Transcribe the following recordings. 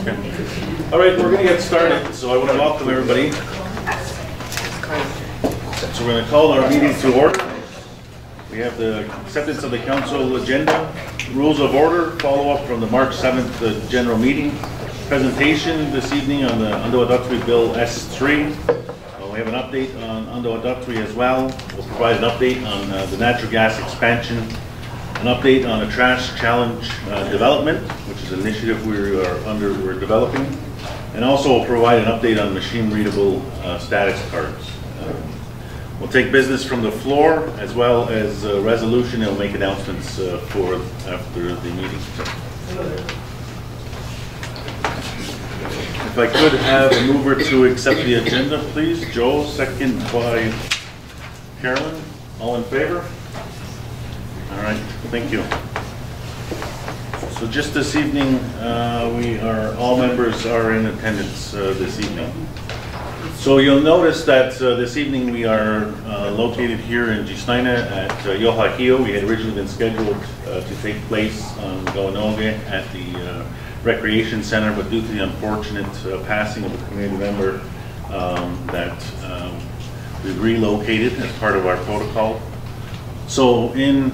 Okay. All right, we're going to get started. So I want to welcome everybody. So we're going to call our meeting to order. We have the acceptance of the council agenda, rules of order, follow-up from the March 7th general meeting, presentation this evening on the Untitled Bill S3. We have an update on Untitled as well. We'll provide an update on the natural gas expansion, an update on a trash challenge development, which is an initiative we're developing, and also we'll provide an update on machine-readable status cards. We'll take business from the floor as well as a resolution, and we'll make announcements for after the meeting. If I could have a mover to accept the agenda, please. Joe, second by Carolyn. All in favor? All right, thank you. So just this evening, all members are in attendance this evening. So you'll notice that this evening we are located here in Akwesasne at Yohahio. We had originally been scheduled to take place on Gawanoge at the Recreation Center, but due to the unfortunate passing of a community member that we relocated as part of our protocol. So in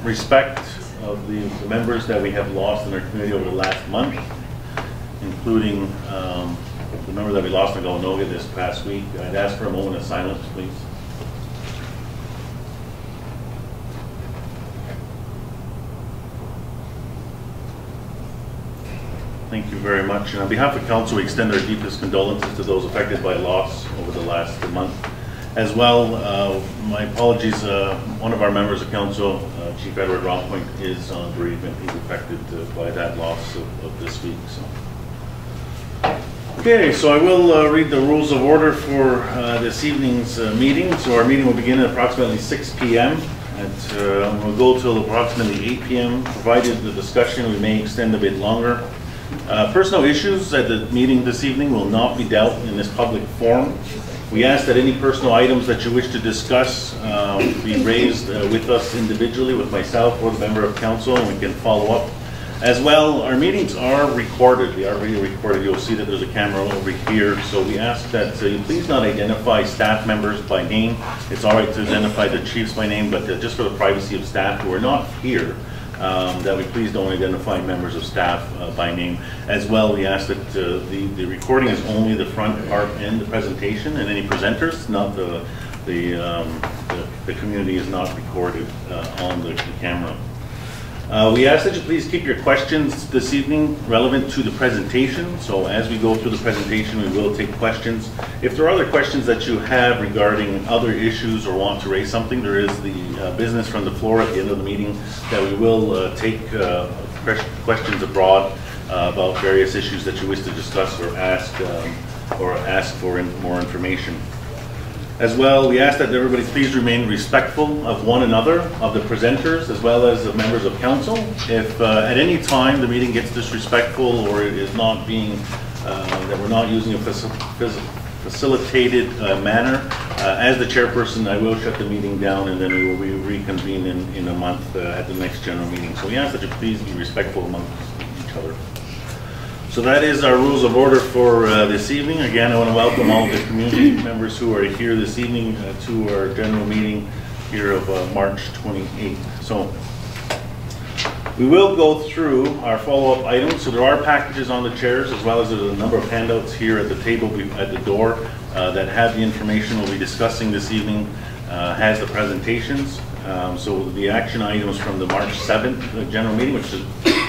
respect of the members that we have lost in our community over the last month, including the member that we lost in Gawanoge this past week, I'd ask for a moment of silence, please. Thank you very much. And on behalf of Council, we extend our deepest condolences to those affected by loss over the last month. As well, my apologies, one of our members of Council, Chief Edward Rompoint, is on bereavement. He's affected by that loss of this week. So. Okay, so I will read the rules of order for this evening's meeting. So our meeting will begin at approximately 6 p.m. We'll go till approximately 8 p.m. Provided the discussion, we may extend a bit longer. Personal issues at the meeting this evening will not be dealt in this public forum. We ask that any personal items that you wish to discuss be raised with us individually, with myself or the member of council, and we can follow up. As well, our meetings are recorded. They are really recorded. You'll see that there's a camera over here. So we ask that you please not identify staff members by name. It's all right to identify the chiefs by name, but just for the privacy of staff who are not here, that we please don't identify members of staff by name. As well, we ask that the recording is only the front part and the presentation, and any presenters, not the community is not recorded on the camera. We ask that you please keep your questions this evening relevant to the presentation. So as we go through the presentation, we will take questions. If there are other questions that you have regarding other issues or want to raise something, there is the business from the floor at the end of the meeting that we will take questions abroad about various issues that you wish to discuss or ask for more information. As well, we ask that everybody please remain respectful of one another, of the presenters, as well as the members of council. If at any time the meeting gets disrespectful or it is not being, that we're not using a facilitated manner, as the chairperson, I will shut the meeting down, and then we will reconvene in a month at the next general meeting. So we ask that you please be respectful amongst each other. So that is our rules of order for this evening. Again, I want to welcome all the community members who are here this evening to our general meeting here of March 28th. So we will go through our follow-up items. So there are packages on the chairs, as well as there's a number of handouts here at the table at the door that have the information we'll be discussing this evening, has the presentations. So the action items from the March 7th general meeting, which is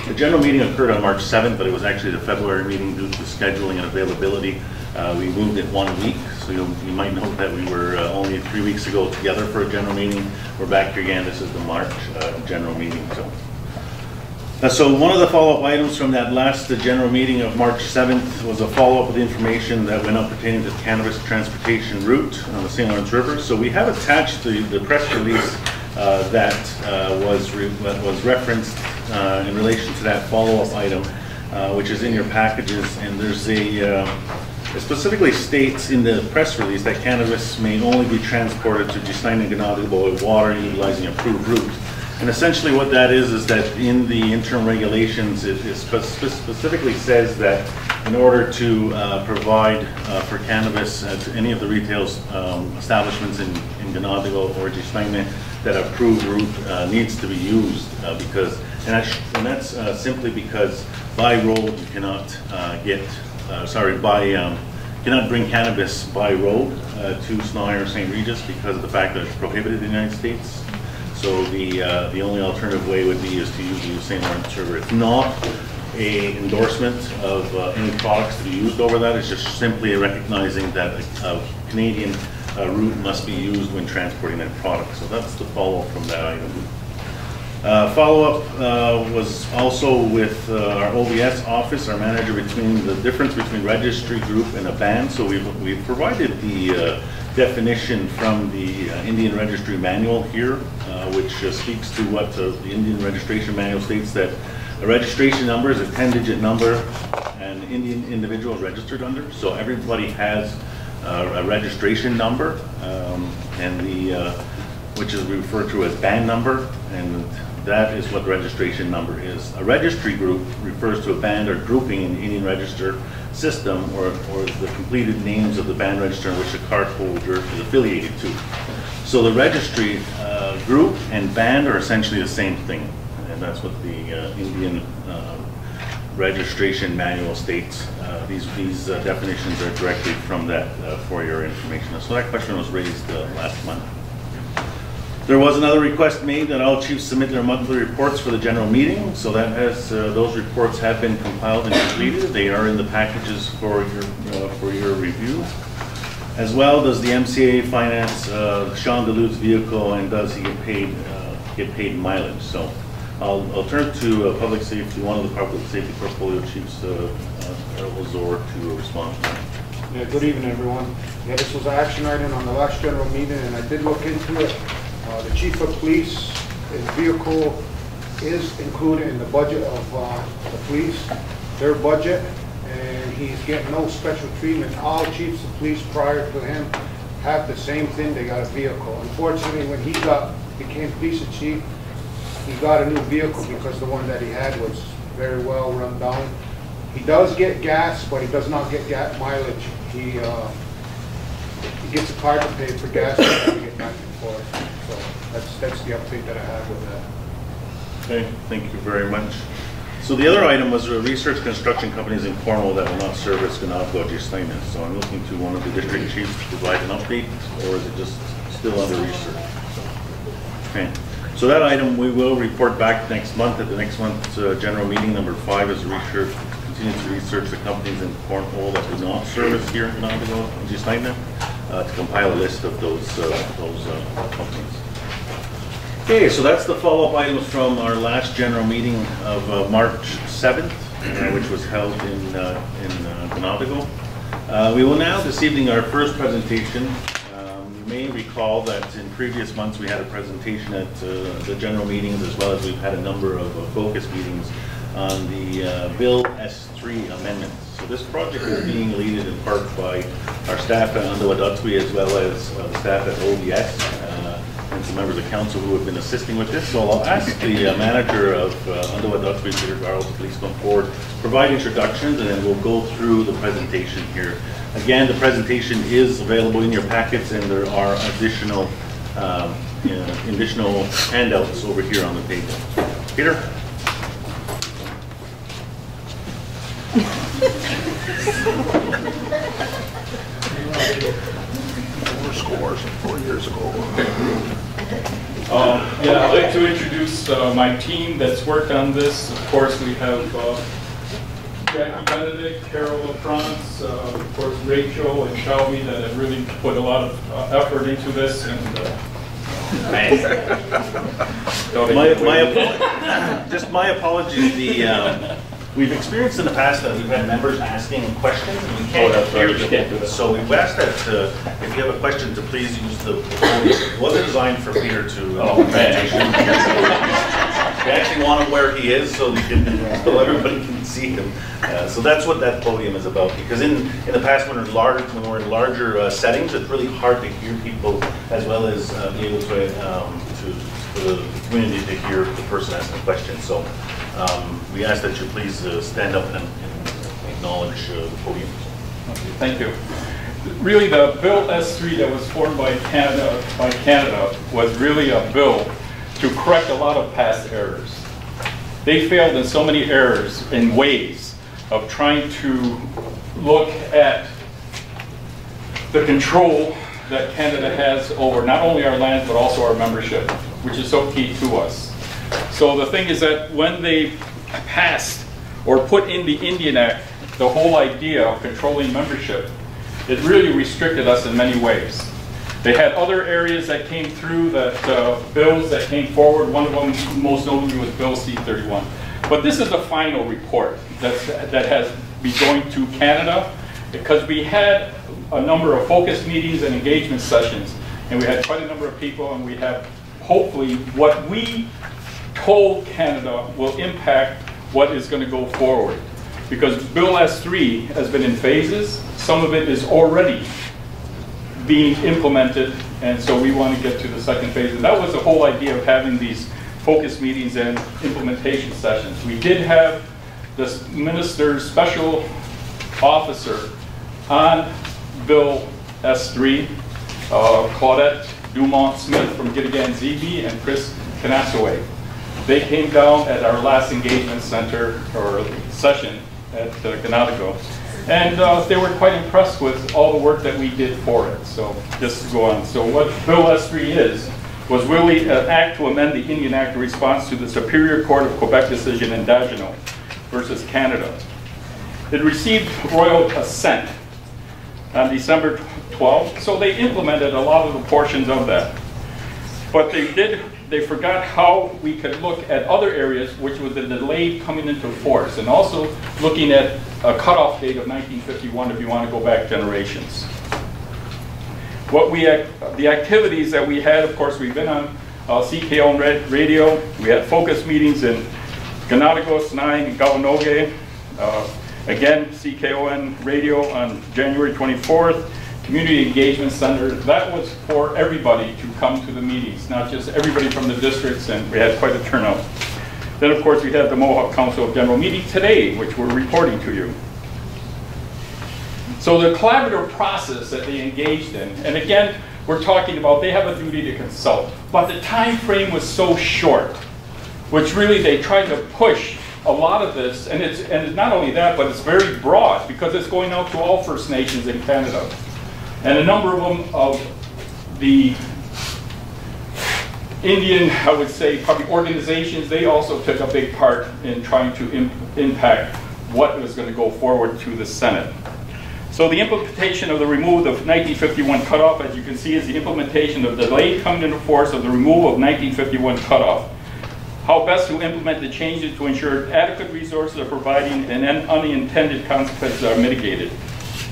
the general meeting occurred on March 7th, but it was actually the February meeting due to scheduling and availability. We moved it 1 week, so you might note that we were only 3 weeks ago together for a general meeting. We're back here again. This is the March general meeting. So one of the follow-up items from that last general meeting of March 7th was a follow-up with information that went up pertaining to the cannabis transportation route on the St. Lawrence River. So we have attached the press release that was referenced in relation to that follow-up item, which is in your packages, and there's it specifically states in the press release that cannabis may only be transported to Akwesasne and Ganawa by water utilizing approved routes. And essentially what that is that in the interim regulations, it specifically says that in order to provide for cannabis to any of the retail establishments in Ganadigo or Akwesasne, that approved route needs to be used because, and that's simply because by road you cannot cannot bring cannabis by road to Snowy or St. Regis because of the fact that it's prohibited in the United States. So the only alternative way would be is to use the St. Lawrence River. It's not a endorsement of any products to be used over that. It's just simply recognizing that a Canadian route must be used when transporting that product. So that's the follow-up from that item. Follow-up was also with our OVS office, our manager, between the difference between registry group and a band. So we've provided the definition from the Indian Registry Manual here, which speaks to what the Indian Registration Manual states, that a registration number is a 10-digit number an Indian individual is registered under. So everybody has a registration number, which is referred to as band number, and that is what the registration number is. A registry group refers to a band or grouping in the Indian Register system, or the completed names of the band register in which the card holder is affiliated to. So the registry group and band are essentially the same thing, and that's what the Indian Registration Manual states. These definitions are directly from that for your information. So that question was raised last month. There was another request made that all chiefs submit their monthly reports for the general meeting. So that has those reports have been compiled and completed. They are in the packages for your review. As well, does the MCA finance Sean DeLute's vehicle, and does he get paid mileage? So I'll turn to public safety, one of the public safety portfolio chiefs, Earl Zor, to respond to that. Yeah, good evening, everyone. Yeah, this was an action item on the last general meeting, and I did look into it. The chief of police, his vehicle is included in the budget of the police, their budget, and he's getting no special treatment. All chiefs of police prior to him have the same thing, they got a vehicle. Unfortunately, when he became police chief, he got a new vehicle because the one that he had was very well run down. He does get gas, but he does not get gas mileage. He gets a card to pay for gas and get back and forth. So that's the update that I have with that. Okay, thank you very much. So the other item was research construction companies in Cornwall that will not service Ganadigo Akwesasne. So I'm looking to one of the district chiefs to provide an update, or is it just still under research? Okay. So that item we will report back next month at the next month's general meeting. Number 5 is continue to research the companies in Cornwall that do not service here in Ganadigo Akwesasne, to compile a list of those companies. Okay, so that's the follow-up items from our last general meeting of March 7th, which was held in Ganadigo. We will now, this evening, our first presentation. You may recall that in previous months we had a presentation at the general meetings, as well as we've had a number of focus meetings on the Bill S3 amendments. So this project is being led in part by our staff at Untitled, as well as the staff at OVS, and some members of council who have been assisting with this. So I'll ask the manager of Untitled, Peter Garrels, to please come forward, provide introductions, and then we'll go through the presentation here. Again, the presentation is available in your packets, and there are additional handouts over here on the table. Peter? Four scores 4 years ago. Yeah, I'd like to introduce my team that's worked on this. Of course, we have Jackie Benedict, Carol LaFrance, of course Rachel and Shelby that have really put a lot of effort into this. And my apologies. We've experienced in the past that we've had members asking questions and we can't hear them. So we've asked that if you have a question to please use the podium. It wasn't designed for Peter to presentation. We actually want him where he is so everybody can see him. So that's what that podium is about. Because in the past, when we're in larger settings, it's really hard to hear people as well as be able to for the community to hear the person asking the question. So we ask that you please stand up and acknowledge the podium. Okay, thank you. Really, the Bill S3 that was formed by Canada was really a bill to correct a lot of past errors. They failed in so many errors in ways of trying to look at the control that Canada has over not only our lands but also our membership, which is so key to us. So the thing is that when they passed or put in the Indian Act the whole idea of controlling membership, it really restricted us in many ways. They had other areas that came through, that bills that came forward. One of them most notably was Bill C-31. But this is the final report that has been going to Canada, because we had a number of focus meetings and engagement sessions, and we had quite a number of people, and we have hopefully what we told Canada will impact what is going to go forward. Because Bill S3 has been in phases. Some of it is already being implemented, and so we want to get to the second phase. And that was the whole idea of having these focus meetings and implementation sessions. We did have the minister's special officer on Bill S3, Claudette Dumont-Smith from Gittigan-Zibi and Chris Canasaway. They came down at our last engagement center or session at Ganadago, and they were quite impressed with all the work that we did for it. So just to go on. So what Bill S3 was really an act to amend the Indian Act in response to the Superior Court of Quebec decision in Dagenham versus Canada. It received royal assent on December 12th, so they implemented a lot of the portions of that. But they forgot how we could look at other areas, which was the delay coming into force, and also looking at a cutoff date of 1951 if you want to go back generations. The activities that we had, of course, we've been on CKO radio. We had focus meetings in Akwesasne and Galvanoge. Again, CKON radio on January 24th. Community Engagement Center, that was for everybody to come to the meetings, not just everybody from the districts, and we had quite a turnout. Then, of course, we had the Mohawk Council of General Meeting today, which we're reporting to you. So the collaborative process that they engaged in, and again, we're talking about they have a duty to consult, but the time frame was so short, which really they tried to push a lot of this, and it's not only that, but it's very broad, because it's going out to all First Nations in Canada. And a number of them, of the Indian, I would say, probably organizations, they also took a big part in trying to impact what was going to go forward to the Senate. So the implementation of the removal of 1951 cutoff, as you can see, is the implementation of the delayed coming into force of the removal of 1951 cutoff. How best to implement the changes to ensure adequate resources are provided and unintended consequences are mitigated.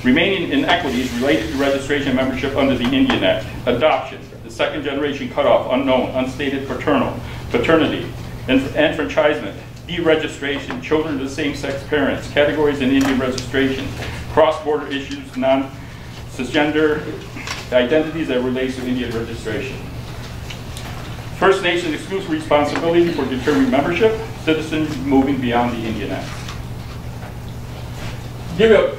Remaining inequities related to registration and membership under the Indian Act. Adoption, the second generation cutoff, unknown, unstated paternity, enfranchisement, deregistration, children of the same-sex parents, categories in Indian registration, cross-border issues, non-cisgender identities that relates to Indian registration. First Nations exclusive responsibility for determining membership, citizens moving beyond the Indian Act. Give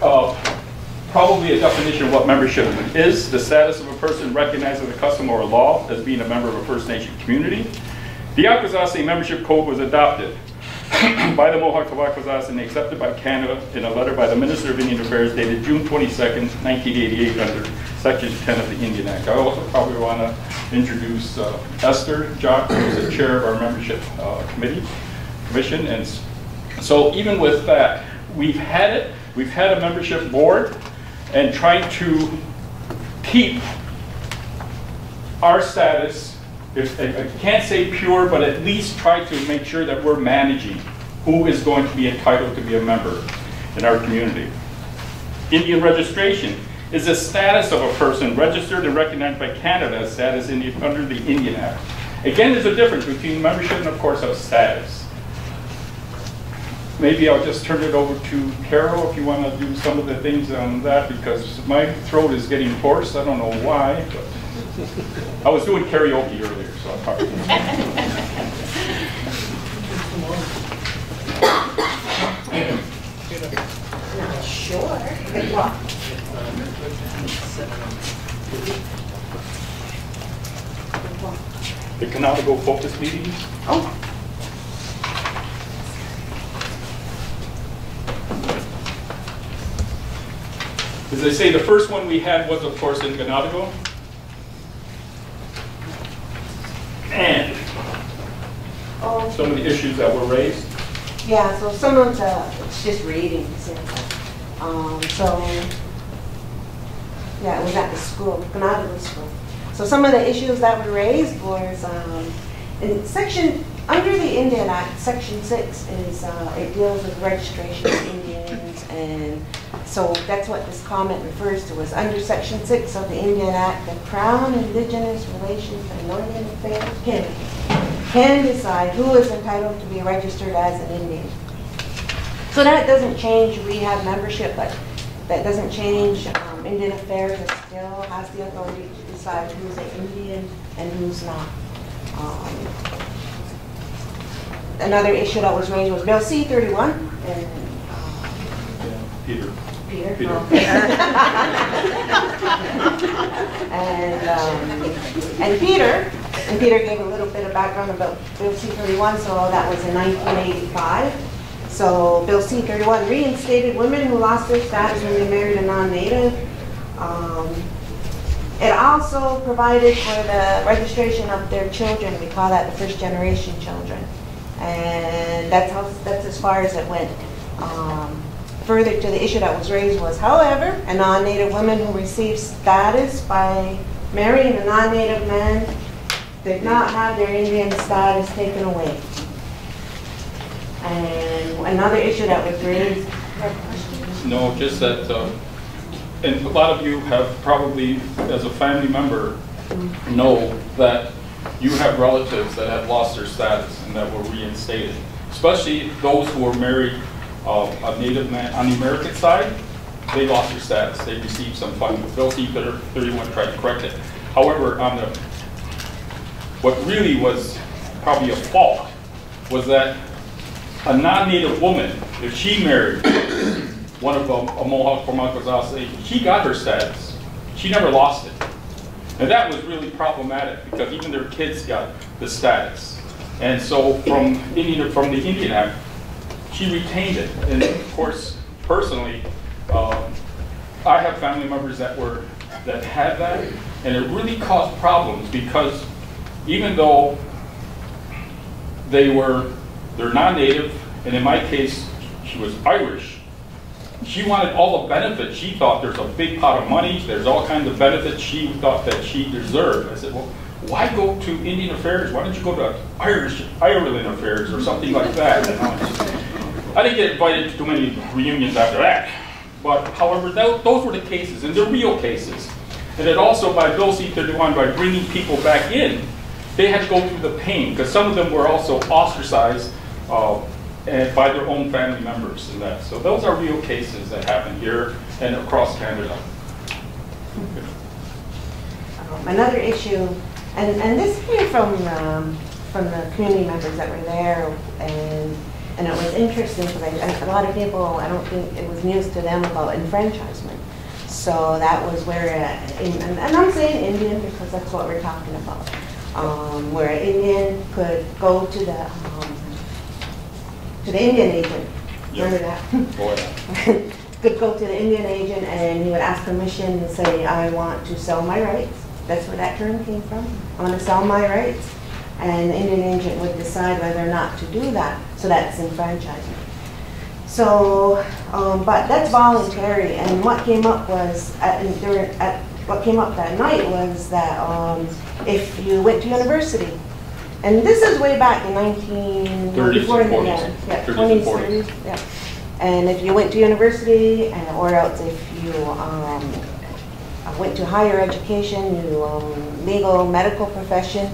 probably a definition of what membership is: the status of a person recognized as a custom or a law as being a member of a First Nation community. The Akwesasne Membership Code was adopted by the Mohawk of Akwesasne and accepted by Canada in a letter by the Minister of Indian Affairs dated June 22nd, 1988 under Section 10 of the Indian Act. I also probably want to introduce Esther Jock, who is the chair of our membership commission. And so even with that, we've had a membership board, and trying to keep our status, I can't say pure, but at least try to make sure that we're managing who is going to be entitled to be a member in our community. Indian registration is the status of a person registered and recognized by Canada as status under the Indian Act. Again, there's a difference between membership and, of course, of status. Maybe I'll just turn it over to Carol if you want to do some of the things on that, because my throat is getting hoarse. I don't know why, but I was doing karaoke earlier, so I'm probably Sure. Good luck. The canonical focus meetings. Oh. As I say, the first one we had was, of course, in Ganadago. And some of the issues that were raised. Yeah, so some of the, it's just reading. So, yeah, it was at the school, Ganadago school. So some of the issues that were raised was in section, under the Indian Act, section 6 is, it deals with registration of Indians, and so that's what this comment refers to, was under section 6 of the Indian Act, the Crown Indigenous Relations and Northern Affairs can decide who is entitled to be registered as an Indian. So that doesn't change rehab membership, but that doesn't change Indian Affairs. It still has the authority to decide who's an Indian and who's not. Another issue that was raised was Bill C-31. And, Peter. Peter. And Peter gave a little bit of background about Bill C-31, so that was in 1985. So Bill C-31 reinstated women who lost their status when they married a non-native. It also provided for the registration of their children. We call that the first generation children. And that's as far as it went. Further to the issue that was raised was, however, a non-native woman who received status by marrying a non-native man did not have their Indian status taken away. And another issue that was raised. No, just that, and a lot of you have probably, as a family member, know that you have relatives that have lost their status and that were reinstated, especially those who were married a native man on the American side. They lost their status. They received some funding. Bill C-31 tried to correct it. However, what really was probably a fault was that a non-native woman, if she married one of a Mohawk from Akwesasne, she got her status. She never lost it. And that was really problematic because even their kids got the status. And so from the Indian Act, she retained it. And of course, personally, I have family members that had that, and it really caused problems because even though they're non-native, and in my case, she was Irish, she wanted all the benefits. She thought there's a big pot of money, there's all kinds of benefits she thought that she deserved. I said, well, why go to Indian Affairs? Why don't you go to Ireland Affairs or something like that? You know? I didn't get invited to too many reunions after that. But however, those were the cases, and they're real cases. And then also by Bill C-31, by bringing people back in, they had to go through the pain, because some of them were also ostracized and by their own family members and that. So those are real cases that happen here and across Canada. Another issue, and this came from the community members that were there, and it was interesting because a lot of people, I don't think it was news to them about enfranchisement. So that was where, and I'm saying Indian because that's what we're talking about, where an Indian could go to the Indian agent. Remember that? Could go to the Indian agent and he would ask permission and say, I want to sell my rights. That's where that term came from. I want to sell my rights. And the Indian agent would decide whether or not to do that. So that's enfranchisement. So, but that's voluntary. And what came up was, what came up that night was that if you went to university, and this is way back in 1930s and 40s. Yeah, 20s, 30s. Yeah. And if you went to university, or else if you went to higher education, you legal, medical profession,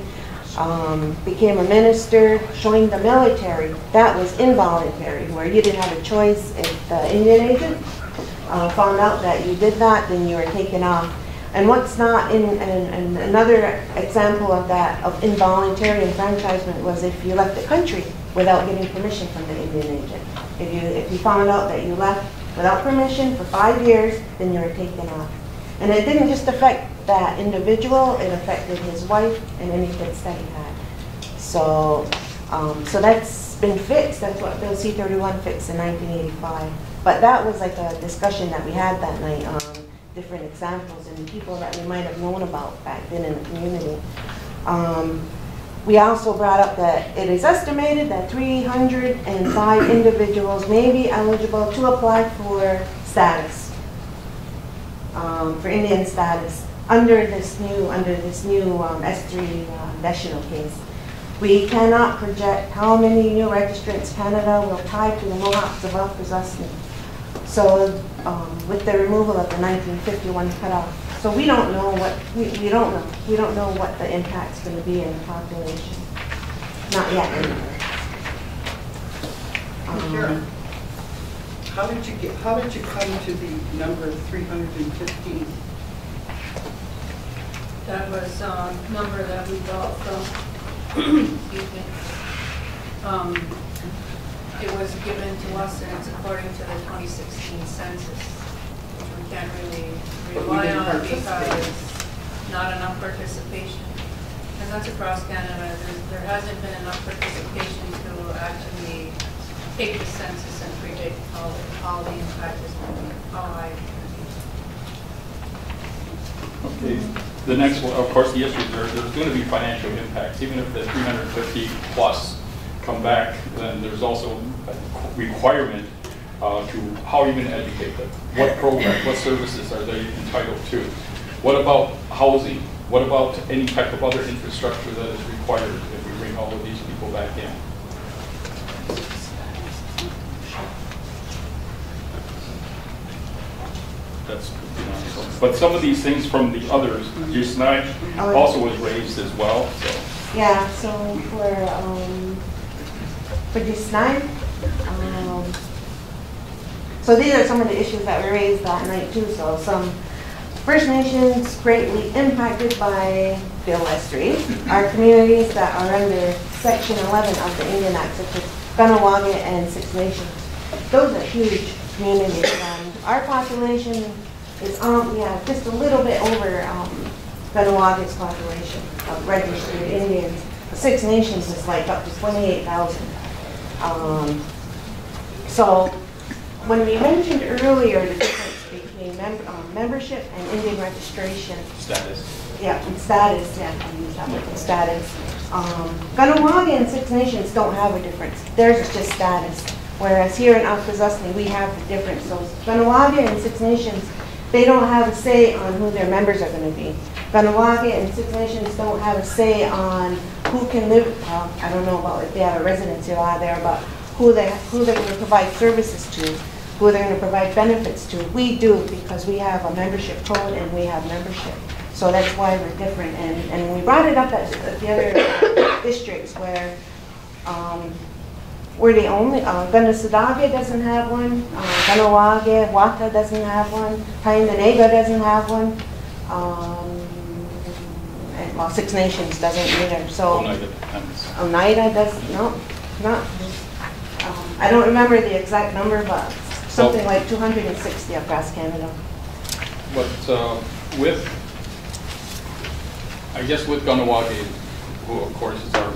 became a minister, joined the military, that was involuntary, where you didn't have a choice. If the Indian agent found out that you did that, then you were taken off. And what's not and another example of that, of involuntary enfranchisement, was if you left the country without getting permission from the Indian agent. If you found out that you left without permission for 5 years, then you're taken off. And it didn't just affect that individual, it affected his wife and any kids that he had. So, so that's been fixed. That's what Bill C-31 fixed in 1985. But that was like a discussion that we had that night on different examples and people that we might have known about back then in the community. We also brought up that it is estimated that 305 individuals may be eligible to apply for status, for Indian status, under this new S3 national case. We cannot project how many new registrants Canada will tie to the Mohawks of Akwesasne. So with the removal of the 1951 cutoff. So we don't know what, we don't know. We don't know what the impact's going to be in the population. Not yet anyway. Karen, how did you come to the number 315? That was a number that we got from, excuse me, it was given to us and it's according to the 2016 census, which we can't really rely on because not enough participation. And that's across Canada. There hasn't been enough participation to actually take the census and predict how the impact is going to be, how high it's going to be. Okay. The next one, of course, the issue is there's going to be financial impacts. Even if the 350 plus come back, then there's also a requirement to how you're going to educate them. What programs, what services are they entitled to? What about housing? What about any type of other infrastructure that is required if we bring all of these people back in? That's, but some of these things from the others, just not, also was raised as well. So. Yeah, so for just 9, so these are some of the issues that were raised that night too. So some First Nations greatly impacted by Bill S3 are communities that are under Section 11 of the Indian Act, such as Kahnawake and Six Nations. Those are huge communities. Our population is just a little bit over Kahnawak's population of registered Indians. The Six Nations is like up to 28,000. So when we mentioned earlier the difference between membership and Indian registration. Status. Yeah, and status, yeah, I use that word, status. Kahnawake and Six Nations don't have a difference. Theirs is just status. Whereas here in Akwesasne, we have the difference. So Kahnawake and Six Nations, they don't have a say on who their members are going to be. Kahnawake and Six Nations don't have a say on who can live, I don't know about if they have a residency law there, but who they're going to provide services to, who they're going to provide benefits to. We do, because we have a membership code and we have membership. So that's why we're different. And we brought it up at the other districts where we're the only, Akwesasne doesn't have one, Kahnawake, Waka doesn't have one, Tainanega doesn't have one, and well, Six Nations doesn't either. So Oneida does, no, not. I don't remember the exact number, but something like 260 across Canada. But I guess with Kahnawake, who of course is our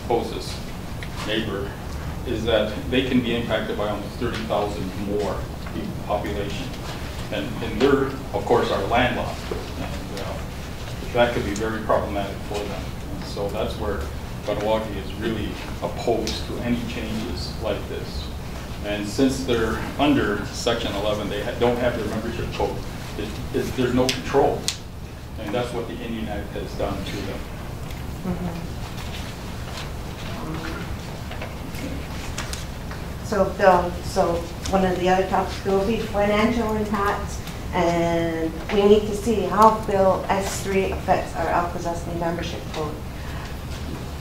closest neighbor, is that they can be impacted by almost 30,000 more population. And they're, of course, are landlocked. And that could be very problematic for them. And so that's where Kahnawake is really opposed to any changes like this. And since they're under Section 11, they don't have their membership code. There's no control. And that's what the Indian Act has done to them. So one of the other topics will be financial impacts, and we need to see how Bill S3 affects our Akwesasne membership code.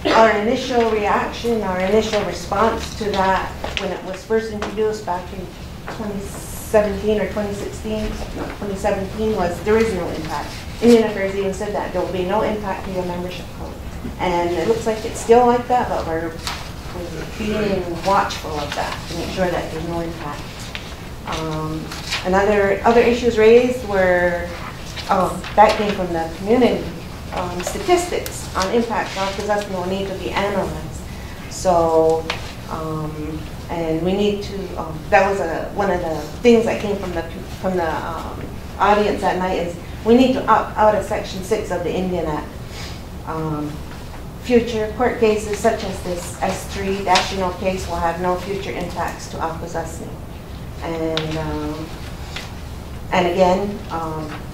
Our initial reaction, our initial response to that when it was first introduced back in 2017 or 2016, no, 2017 was there is no impact. Indian Affairs even said that there will be no impact to your membership code. And it looks like it's still like that, but we're being watchful of that to make sure that there's no impact. And other issues raised were, that came from the community. Statistics on impact on Akwesasne will need to be analyzed. So, and we need to, that was one of the things that came from the audience that night, is we need to opt out of Section 6 of the Indian Act. Future court cases such as this S3 national case will have no future impacts to Akwesasne. And again,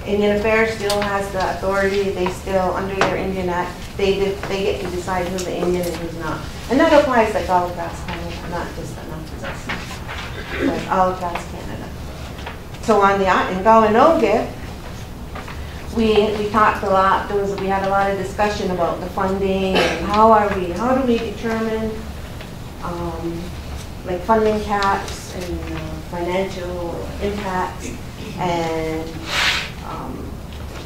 Indian Affairs still has the authority. They still, under their Indian Act, they get to decide who's the Indian and who's not. And that applies to all across Canada, not just on Akwesasne, but all across Canada. So on the in Gawanoge, we talked a lot. We had a lot of discussion about the funding and how do we determine like funding caps and financial impacts, and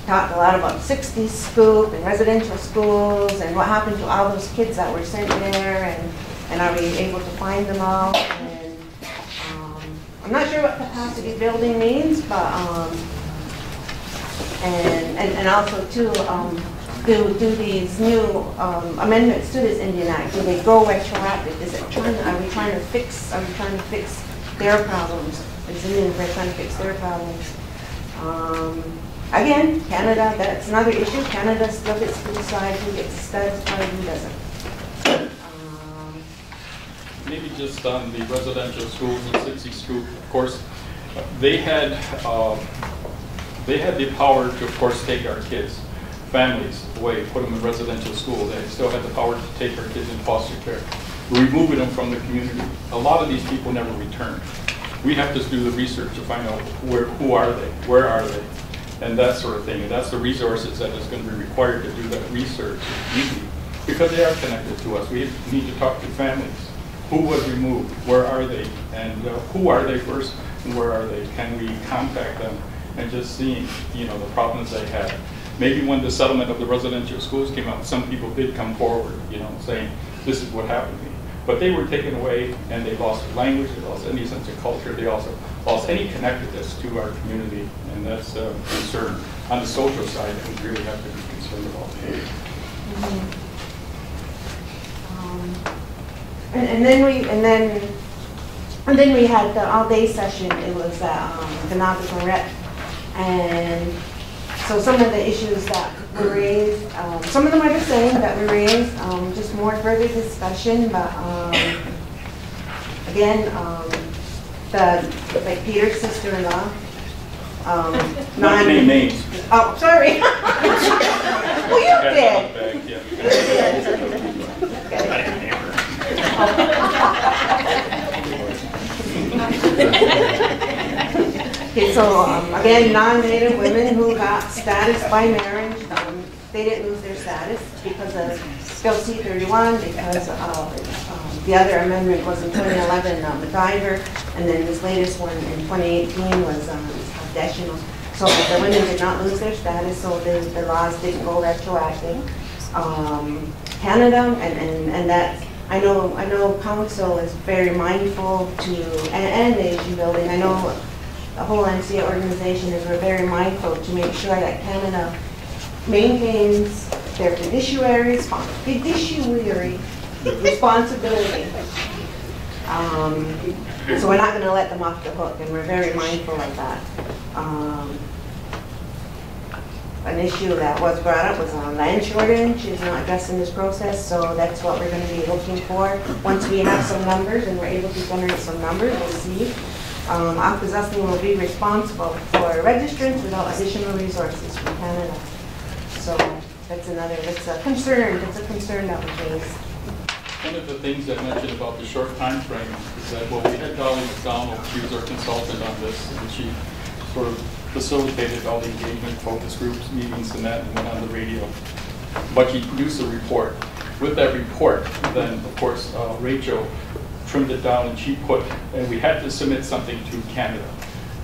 talked a lot about 60 scoop and residential schools and what happened to all those kids that were sent there, and are we able to find them all? And I'm not sure what capacity building means, but and also too, do these new amendments to this Indian Act, do they go retroactive? Are we trying to fix their problems? Is Indians trying to fix their problems? Again, Canada, that's another issue. Canada still gets to decide who gets studied and who doesn't. Maybe just on the residential schools and 60 Scoop, of course, they had the power to, of course, take our kids, families away, put them in residential school. They still had the power to take our kids in foster care, removing them from the community. A lot of these people never returned. We have to do the research to find out who are they, where are they, and that sort of thing. And that's the resources that is going to be required to do that research easily, because they are connected to us. We need to talk to families. Who was removed? Where are they? And who are they first? And where are they? Can we contact them? And just seeing, the problems they had. Maybe when the settlement of the residential schools came out, some people did come forward, saying, this is what happened to me. But they were taken away, and they lost their language, they lost any sense of culture, they also lost any connectedness to our community, and that's a concern. On the social side, we really have to be concerned about. And then we had the all-day session. It was the Nautical Rep, and so some of the issues that were raised, some of them are the same that were raised, just more further discussion. But again, like Peter's sister-in-law. Not name names. Oh, sorry. Well, you did. Okay, so again, non-native women who got status by marriage, they didn't lose their status because of Bill C-31, because the other amendment was in 2011, MacGyver, and then this latest one in 2018 was additional. So the women did not lose their status, so the laws didn't go retroactive. Canada, and that I know council is very mindful to, and nation building. I know the whole MCA organization is very mindful to make sure that Canada maintains their fiduciary responsibility. So we're not going to let them off the hook, and we're very mindful of that. An issue that was brought up was land shortage is not addressed in this process, so that's what we're going to be looking for. Once we have some numbers and we're able to generate some numbers, we'll see. Akwesasne will be responsible for registrants without additional resources from Canada. So that's a concern that was raised. One of the things I mentioned about the short time frame is that, well, we had Dolly McDonald, she was our consultant on this, and she sort of facilitated all the engagement, focus groups, meetings, and that, and went on the radio. But she used a report. With that report, then, of course, Rachel trimmed it down, and she and we had to submit something to Canada.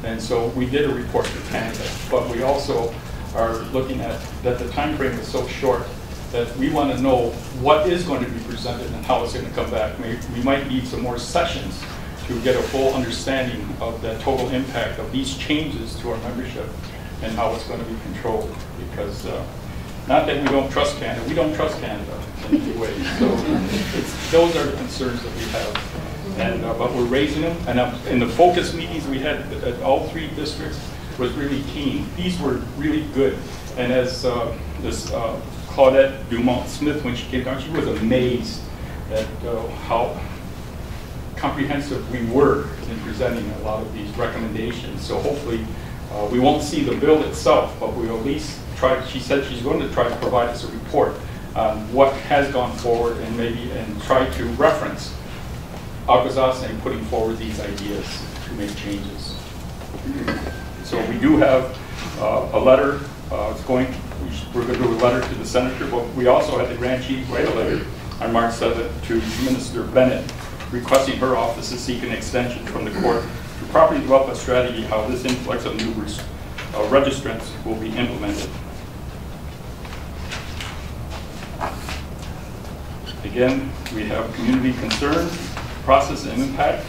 And so we did a report to Canada, but we also are looking at that the time frame is so short that we want to know what is going to be presented and how it's going to come back. We might need some more sessions to get a full understanding of the total impact of these changes to our membership and how it's going to be controlled. Because not that we don't trust Canada, we don't trust Canada in any way. So those are the concerns that we have. And but we're raising them. And in the focus meetings we had at all 3 districts was really keen. These were really good. And as this Claudette Dumont-Smith, when she came down, she was amazed at how comprehensive we were in presenting a lot of these recommendations. So hopefully we won't see the bill itself, but we'll at least try. She said she's going to try to provide us a report on what has gone forward and try to reference Akwesasne putting forward these ideas to make changes. So we do have a letter. We're going to do a letter to the senator, but we also had the Grand Chief write a letter on March 7th to Minister Bennett requesting her office to seek an extension from the court to properly develop a strategy how this influx of new registrants will be implemented. Again, we have community concern, process and impact.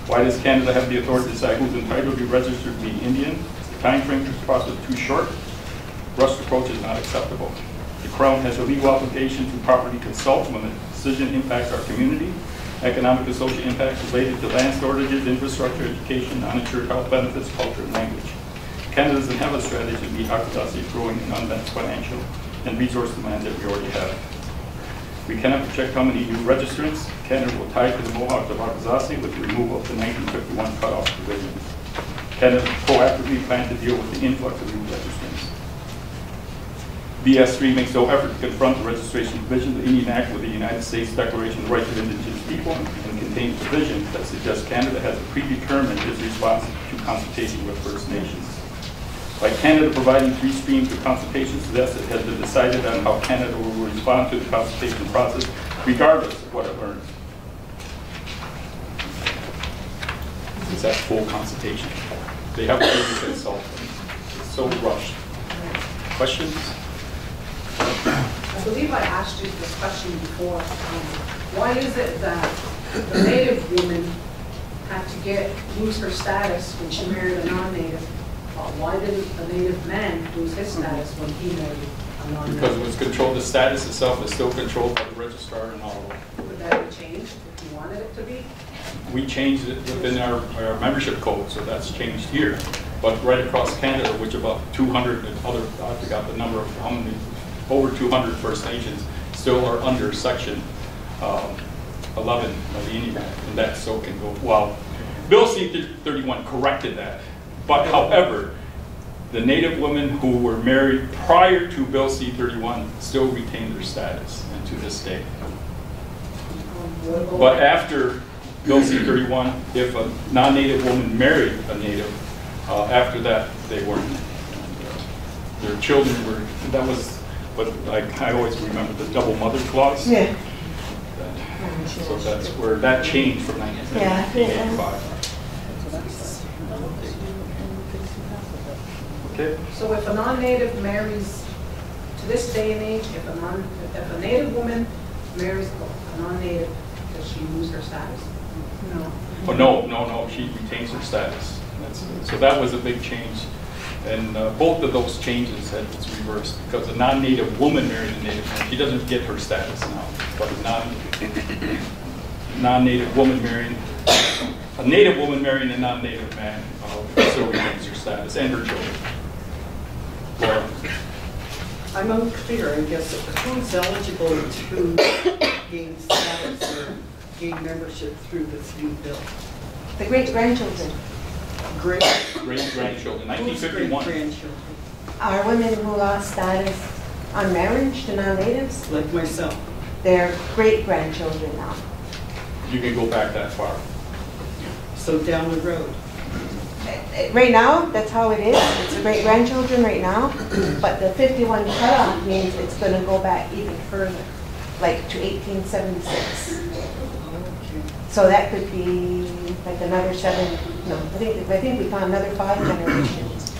Why does Canada have the authority to decide who's entitled to be registered to be Indian? The time frame for the process is too short. Rushed approach is not acceptable. The Crown has a legal obligation to properly consult when the decision impacts our community. Economic and social impacts related to land shortages, infrastructure, education, uninsured health benefits, culture, and language. Canada doesn't have a strategy to meet Akwesasne's growing and unmet financial and resource demand that we already have. We cannot project how many new registrants Canada will tie to the Mohawk of Akwesasne with the removal of the 1951 cutoff provisions. Canada proactively plans to deal with the influx of new registrants. BS3 makes no effort to confront the registration provision of the Indian Act with the United States Declaration of the Rights of Indigenous People and contains provisions that suggest Canada has predetermined its response to consultation with First Nations. By Canada providing 3 streams of consultation suggests it has been decided on how Canada will respond to the consultation process, regardless of what it learns. Is that full consultation? They haven't really consulted. It's so rushed. Questions? I believe I asked you this question before. Why is it that the Native woman had to lose her status when she married a non-Native? Why didn't the Native man lose his status when he married a non-Native? Because it was controlled, the status itself is still controlled by the registrar and all. Would that have changed if you wanted it to be? We changed it within our membership code, so that's changed here. But right across Canada, which about 200 and other, I forgot the number of how many, over 200 First Nations still are under Section 11 of the Indian Act, and that so can go. Well, Bill C-31 corrected that, but however, the Native women who were married prior to Bill C-31 still retain their status, and to this day. But after Bill C-31, if a non-Native woman married a Native, after that they weren't. Their children were. That was. But I always remember the double mother clause. Yeah. So that's where that changed from 1985. Okay. So if a non-Native marries, to this day and age, if a Native woman marries a non-Native, does she lose her status? No. Oh, no. She retains her status. So that was a big change. And both of those changes it's reversed because a non-Native woman married a Native man, she doesn't get her status now. But a non-Native woman marrying a Native woman marrying a non-Native man still retains her status and her children. Laura. I'm unclear, I guess, who's eligible to gain status or gain membership through this new bill? The great-grandchildren. Great-grandchildren, 1951. Great-grandchildren. Are women who lost status on marriage to non-natives? Like myself. They're great-grandchildren now. You can go back that far. So down the road. Right now, that's how it is. It's the great-grandchildren right now, but the 51 cutoff means it's going to go back even further, like to 1876. So that could be like another 7, no, I think we found another 5 generations.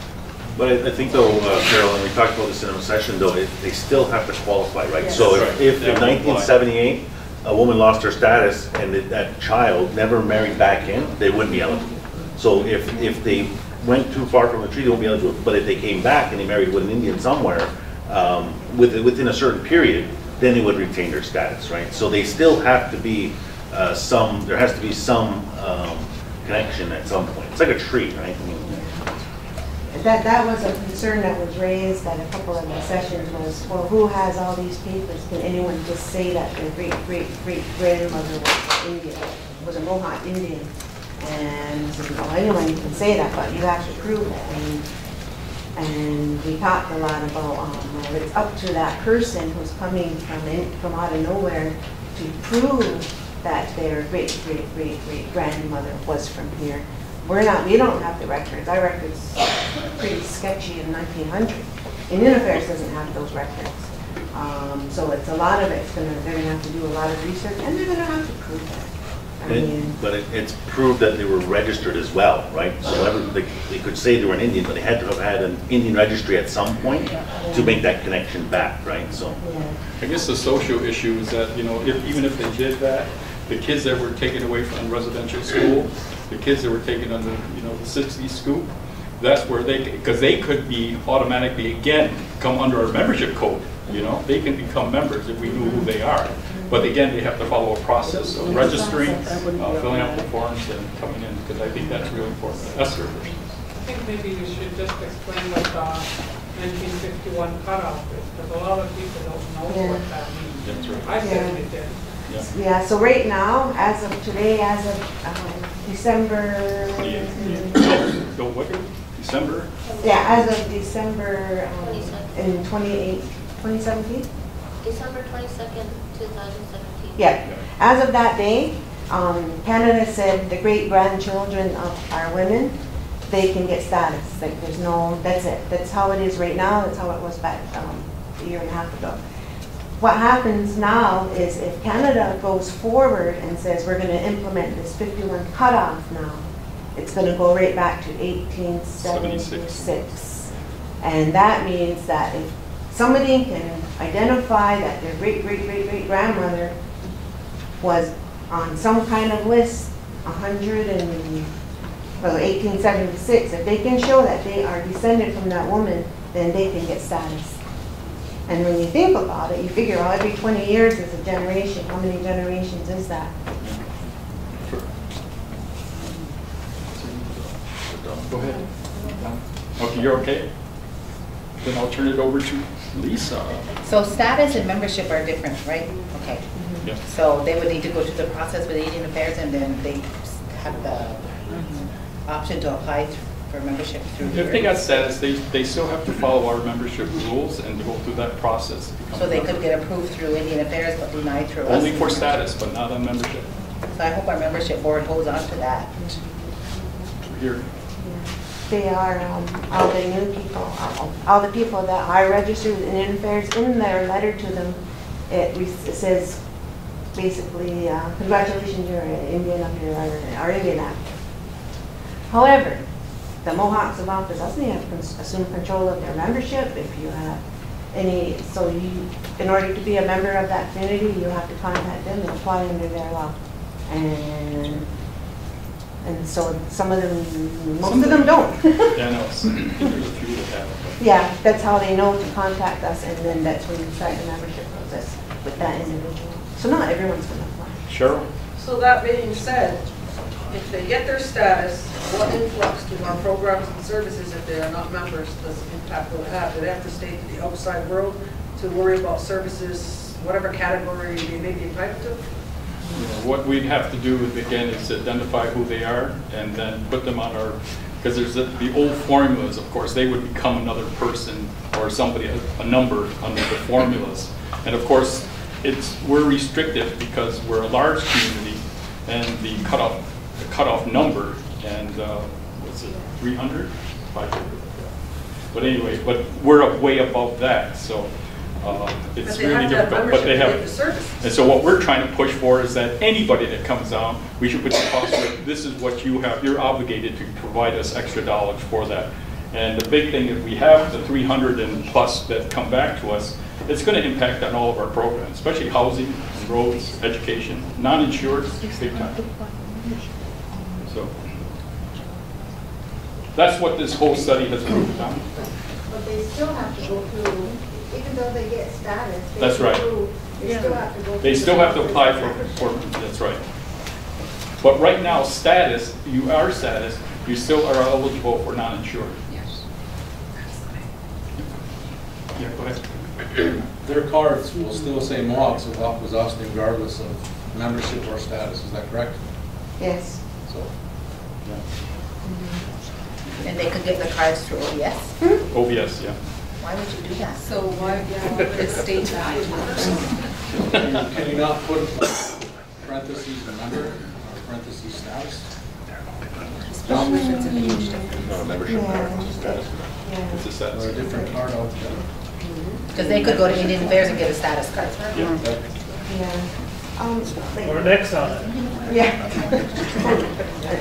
But I think though, Carol, and we talked about this in a session though, they still have to qualify, right? Yes. So Right. if in 1978, a woman lost her status and that child never married back in, they wouldn't be eligible. So if they went too far from the treaty, they won't be eligible. But if they came back and they married with an Indian somewhere, within a certain period, then they would retain their status, right? So they still have to be there has to be some connection at some point. It's like a tree, right? I mean, that was a concern that was raised at a couple of the sessions was, well, who has all these papers? Can anyone just say that their great-great-great-grandmother was Indian, was a Mohawk Indian? And so, well, anyone can say that, but you have to prove it. And we talked a lot about well, it's up to that person who's coming from out of nowhere to prove that their great-great-great-great-grandmother was from here. We don't have the records. Our records are pretty sketchy in 1900. Indian Affairs doesn't have those records. So it's a lot of it's they're gonna have to do a lot of research, and they're gonna have to prove that. But it's proved that they were registered as well, right? So they could say they were an Indian, but they had to have had an Indian registry at some point to make that connection back, right? So I guess the social issue is that, you know, even if they did that, the kids that were taken away from residential school, the kids that were taken under, you know, the 60s scoop, that's where because they could be automatically, again, come under our membership code, you know? They can become members if we knew who they are. But again, they have to follow a process of registering, filling out the forms, and coming in, because I think that's really important. Esther. I think maybe you should just explain what the 1951 cutoff is, because a lot of people don't know what that means. That's right. I certainly did. Yeah, so right now, as of today, as of December... December? Yeah, as of December in 2017? December 22nd, 2017. Yeah, as of that day, Canada said the great-grandchildren of our women, they can get status. Like there's no, that's it. That's how it is right now. That's how it was back a year and a half ago. What happens now is if Canada goes forward and says we're going to implement this 51 cutoff now, it's going to go right back to 1876. And that means that if somebody can identify that their great-great-great-great-grandmother was on some kind of list 1876, if they can show that they are descended from that woman, then they can get status. And when you think about it, you figure, well, every 20 years is a generation. How many generations is that? Go ahead. Okay, you're okay? Then I'll turn it over to Lisa. So status and membership are different, right? Okay. Mm-hmm. Yeah. So they would need to go through the process with Indian Affairs, and then they have the option to apply for membership through here. If they got status, they still have to follow our membership rules and to go through that process. So they could get approved through Indian Affairs, but denied through us. Only for status, but not on membership. So I hope our membership board holds on to that. Here. They are all the new people, all the people that are registered in Indian Affairs. In their letter to them, it says basically, congratulations, you're an Indian under our Indian Act. However, the Mohawks of Akwesasne have assumed control of their membership. If you have any, so you, in order to be a member of that community, you have to contact them and apply under their law. And so some of them, most of them don't. Yeah, no, there's a few that have. Yeah, that's how they know to contact us, and then that's when you start the membership process with that individual. So not everyone's going to apply. Cheryl? So that being said, if they get their status, what influx to our programs and services if they are not members does impact will it have? Do they have to stay to the outside world to worry about services, whatever category they may be entitled to? What we'd have to do, again, is identify who they are and then put them on our, because there's the old formulas, of course, they would become another person or somebody, a number under the formulas. And of course, we're restricted because we're a large community and the cutoff number, and what's it, 300? 500. But anyway, but we're way above that, so it's really difficult. But they have, and so what we're trying to push for is that anybody that comes out, we should put the cost with, this is what you have, you're obligated to provide us extra dollars for that. And the big thing, if we have the 300 and plus that come back to us, it's going to impact on all of our programs, especially housing, roads, education, non-insured, big time. So that's what this whole study has proved on. But they still have to go through, even though they get status. That's right. They still have to go. They still have to apply for, that's right. But right now, status, you still are eligible for non-insured. Yes. Yeah, go ahead. Their cards will still say Mohawks with Akwesasne regardless of membership or status, is that correct? Yes. So, And they could give the cards through OBS? OBS, yeah. Why would you do that? So why, it's state value. can you not put parentheses member or parentheses status? Especially if it's an age difference. Not a membership card, it's a status card. Yeah. It's a status. Or a different card altogether? Because they could go to Indian Affairs and get a status card. Yeah. Yeah. Or next on it. Yeah.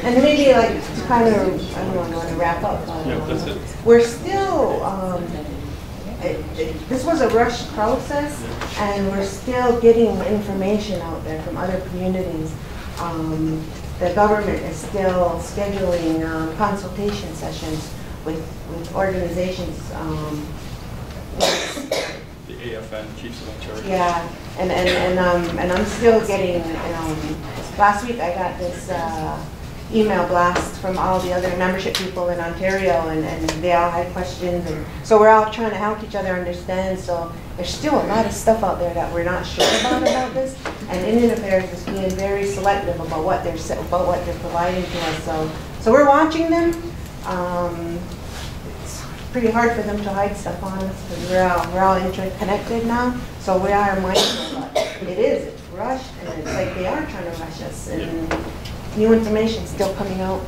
And maybe like to kind of, I don't know, want to wrap up. Yeah, that's it. We're still, this was a rushed process, and we're still getting information out there from other communities. The government is still scheduling consultation sessions with organizations. The AFN, Chiefs of Ontario. Yeah, and I'm still getting, last week I got this email blast from all the other membership people in Ontario, and they all had questions, and so we're all trying to help each other understand. So there's still a lot of stuff out there that we're not sure about this, and Indian Affairs is being very selective about what they're providing to us. So we're watching them. It's pretty hard for them to hide stuff on us because we're all interconnected now. So we are mindful, but it's rushed, and it's like they are trying to rush us, and new information still coming out.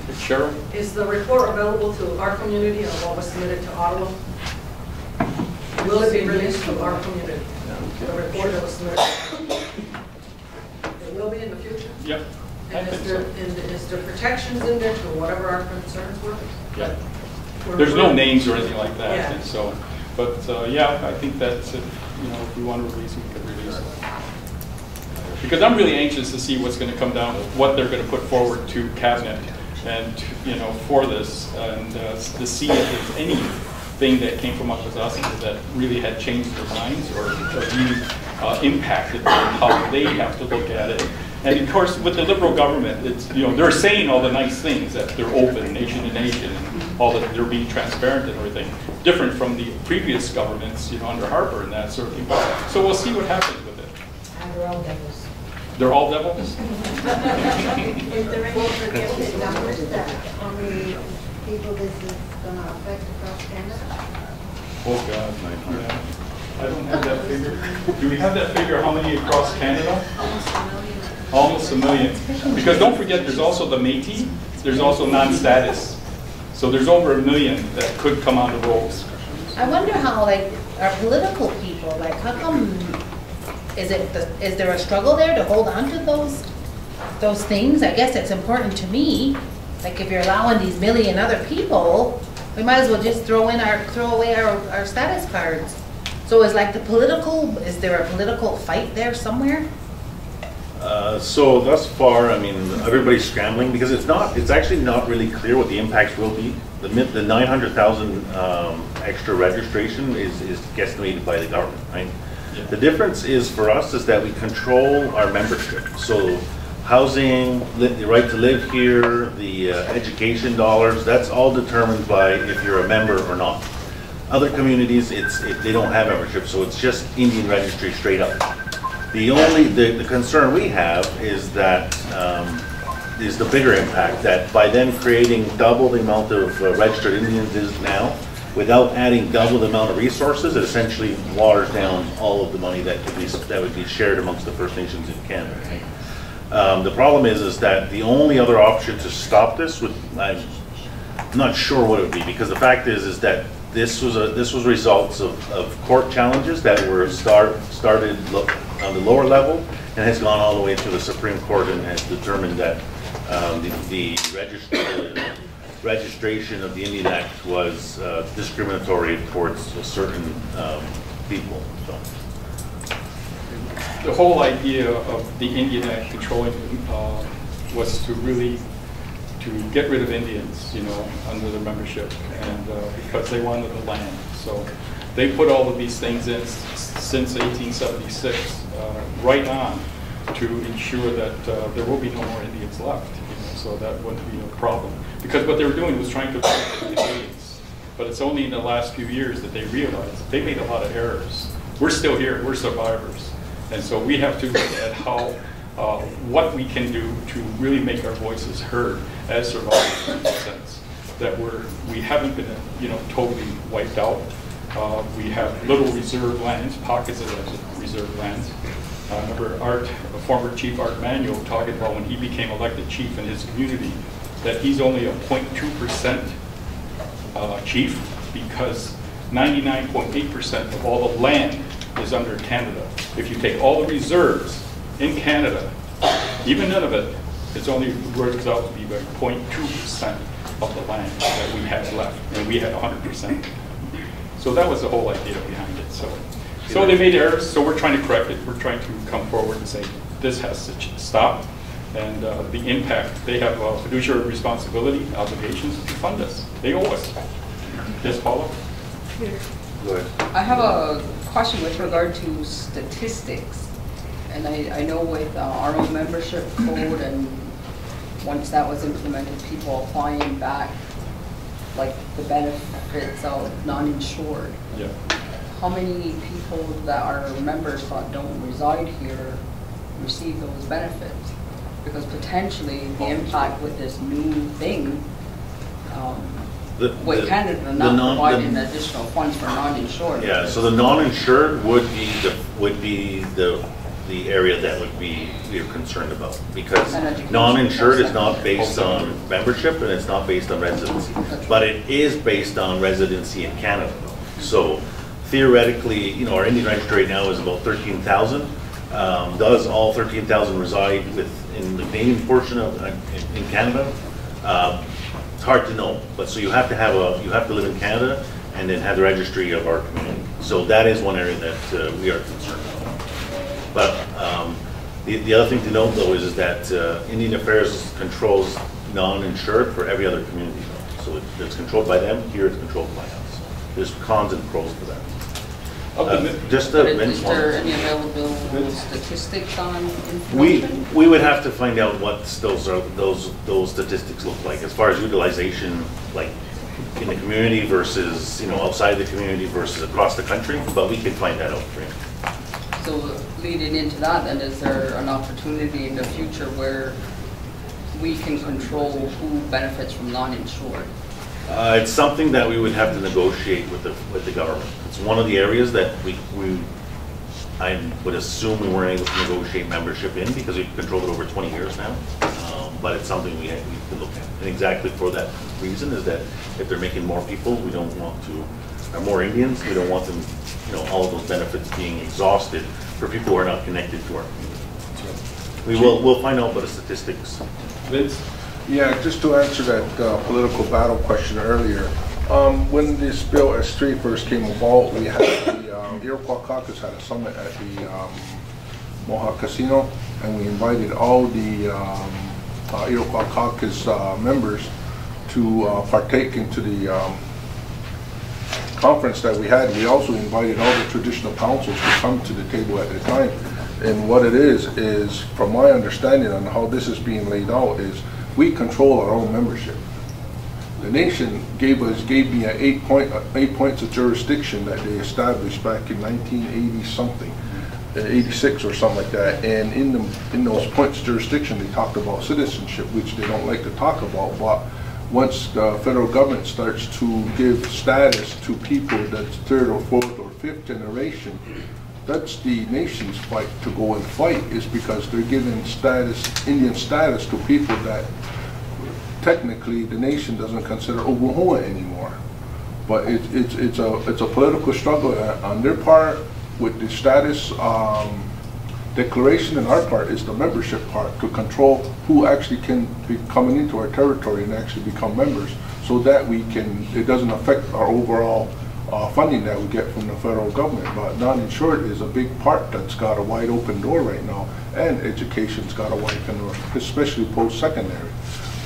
Cheryl? Is the report available to our community or what was submitted to Ottawa? Will it be released to our community? The report that was submitted? It will be in the future? Yep. And is there protections in there for whatever our concerns were? Yeah. There's no names or anything like that. Yeah. And so, but yeah, I think that's it. If we want to release, we could release it. Because I'm really anxious to see what's going to come down, what they're going to put forward to cabinet, and for this, and to see if there's anything that came from Akwesasne that really had changed their minds or really impacted how they have to look at it. And of course, with the Liberal government, it's they're saying all the nice things, that they're open, nation to nation, and all that they're being transparent and everything. Different from the previous governments, under Harper and that sort of thing. So we'll see what happens with it. And they're all devils. They're all devils? Is there any projected numbers that how many people this is going to affect across Canada? Oh God, yeah. I don't have that figure. Do we have that figure, how many across Canada? Almost a million. Because don't forget, there's also the Métis, there's also non-status. So there's over 1 million that could come on the rolls. I wonder how, our political people, how come, is there a struggle there to hold on to those things? I guess it's important to me. If you're allowing these million other people, we might as well just throw away our status cards. So is there a political fight there somewhere? So thus far, everybody's scrambling because it's actually not really clear what the impacts will be. The 900,000 extra registration is guesstimated by the government, right? Yeah. The difference is for us is that we control our membership. So housing, the right to live here, the education dollars, that's all determined by if you're a member or not. Other communities, they don't have membership, so it's just Indian registry straight up. The concern we have is that is the bigger impact, that by them creating double the amount of registered Indians is now, without adding double the amount of resources, it essentially waters down all of the money that would be shared amongst the First Nations in Canada. Right? The problem is that the only other option to stop this I'm not sure what it would be, because the fact is that this was results of court challenges that were started on the lower level and has gone all the way to the Supreme Court and has determined that the registration of the Indian Act was discriminatory towards a certain people. So. the whole idea of the Indian Act controlling was to really get rid of Indians, you know, under the membership, and because they wanted the land. So they put all of these things in since 1876, right on, to ensure that there will be no more Indians left. You know, so that wouldn't be no problem. Because what they were doing was trying to protect the Canadians. But it's only in the last few years that they realized they made a lot of errors. We're still here. We're survivors. And so we have to look at how, what we can do to really make our voices heard as survivors, in the sense that we haven't been, you know, totally wiped out. We have little reserve lands, pockets of reserve lands. I remember former Chief Art Manuel talking about when he became elected chief in his community, that he's only a 0.2% chief, because 99.8% of all the land is under Canada. If you take all the reserves in Canada, even none of it, it's only works out to be about 0.2% of the land that we have left, and we had 100%. So that was the whole idea behind it. So they made errors, so we're trying to correct it. We're trying to come forward and say, this has to stop. And the impact, they have fiduciary responsibility, obligations to fund us. They owe us. Yes, Paula? Go ahead. I have a question with regard to statistics. And I know with our own membership code, and once that was implemented, people applying back, like the benefits of non-insured. Yeah. How many people that are members but don't reside here receive those benefits? Because potentially the impact with this new thing, with Canada not providing additional funds for non-insured. Yeah, so the non-insured would be the area that we're concerned about, because non-insured is not based on membership and it's not based on residency, but it is based on residency in Canada. So theoretically, you know, our Indian registry right now is about 13,000. Does all 13,000 reside in the Canadian portion of in Canada? It's hard to know, but so you have to live in Canada and then have the registry of our community. So that is one area that we are concerned about. But the other thing to note, though, is that Indian Affairs controls non-insured for every other community. So it's controlled by them. Here it's controlled by us. There's cons and pros to that. Is there any available statistics on information? We would have to find out what those statistics look like as far as utilization, like in the community versus, you know, outside the community versus across the country. But we can find that out for you. So leading into that, then, is there an opportunity in the future where we can control who benefits from non-insured? It's something that we would have to negotiate with the government. It's one of the areas that I would assume we weren't able to negotiate membership in, because we've controlled it over 20 years now. But it's something we can look at. And exactly for that reason is that if they're making more people, we don't want to, or more Indians, we don't want them, you know, all of those benefits being exhausted for people who are not connected to our community. We'll find out about the statistics. Vince? Yeah, just to answer that political battle question earlier, when this bill S3 first came about, we had the Iroquois Caucus had a summit at the Mohawk Casino, and we invited all the Iroquois Caucus members to partake into the conference that we had. We also invited all the traditional councils to come to the table at the time. And what it is from my understanding on how this is being laid out, is we control our own membership. The nation gave me an 8 points of jurisdiction that they established back in 1980 something, 86 or something like that. And in those points of jurisdiction, they talked about citizenship, which they don't like to talk about. But once the federal government starts to give status to people that's third or fourth or fifth generation, that's the nation's fight to go and fight, is because they're giving status, Indian status, to people that technically the nation doesn't consider Oklahoma anymore. But it's a political struggle on their part with the status declaration, and our part is the membership part, to control who actually can be coming into our territory and actually become members, so that it doesn't affect our overall funding that we get from the federal government. But non-insured is a big part that's got a wide open door right now, and education's got a wide open door, especially post-secondary.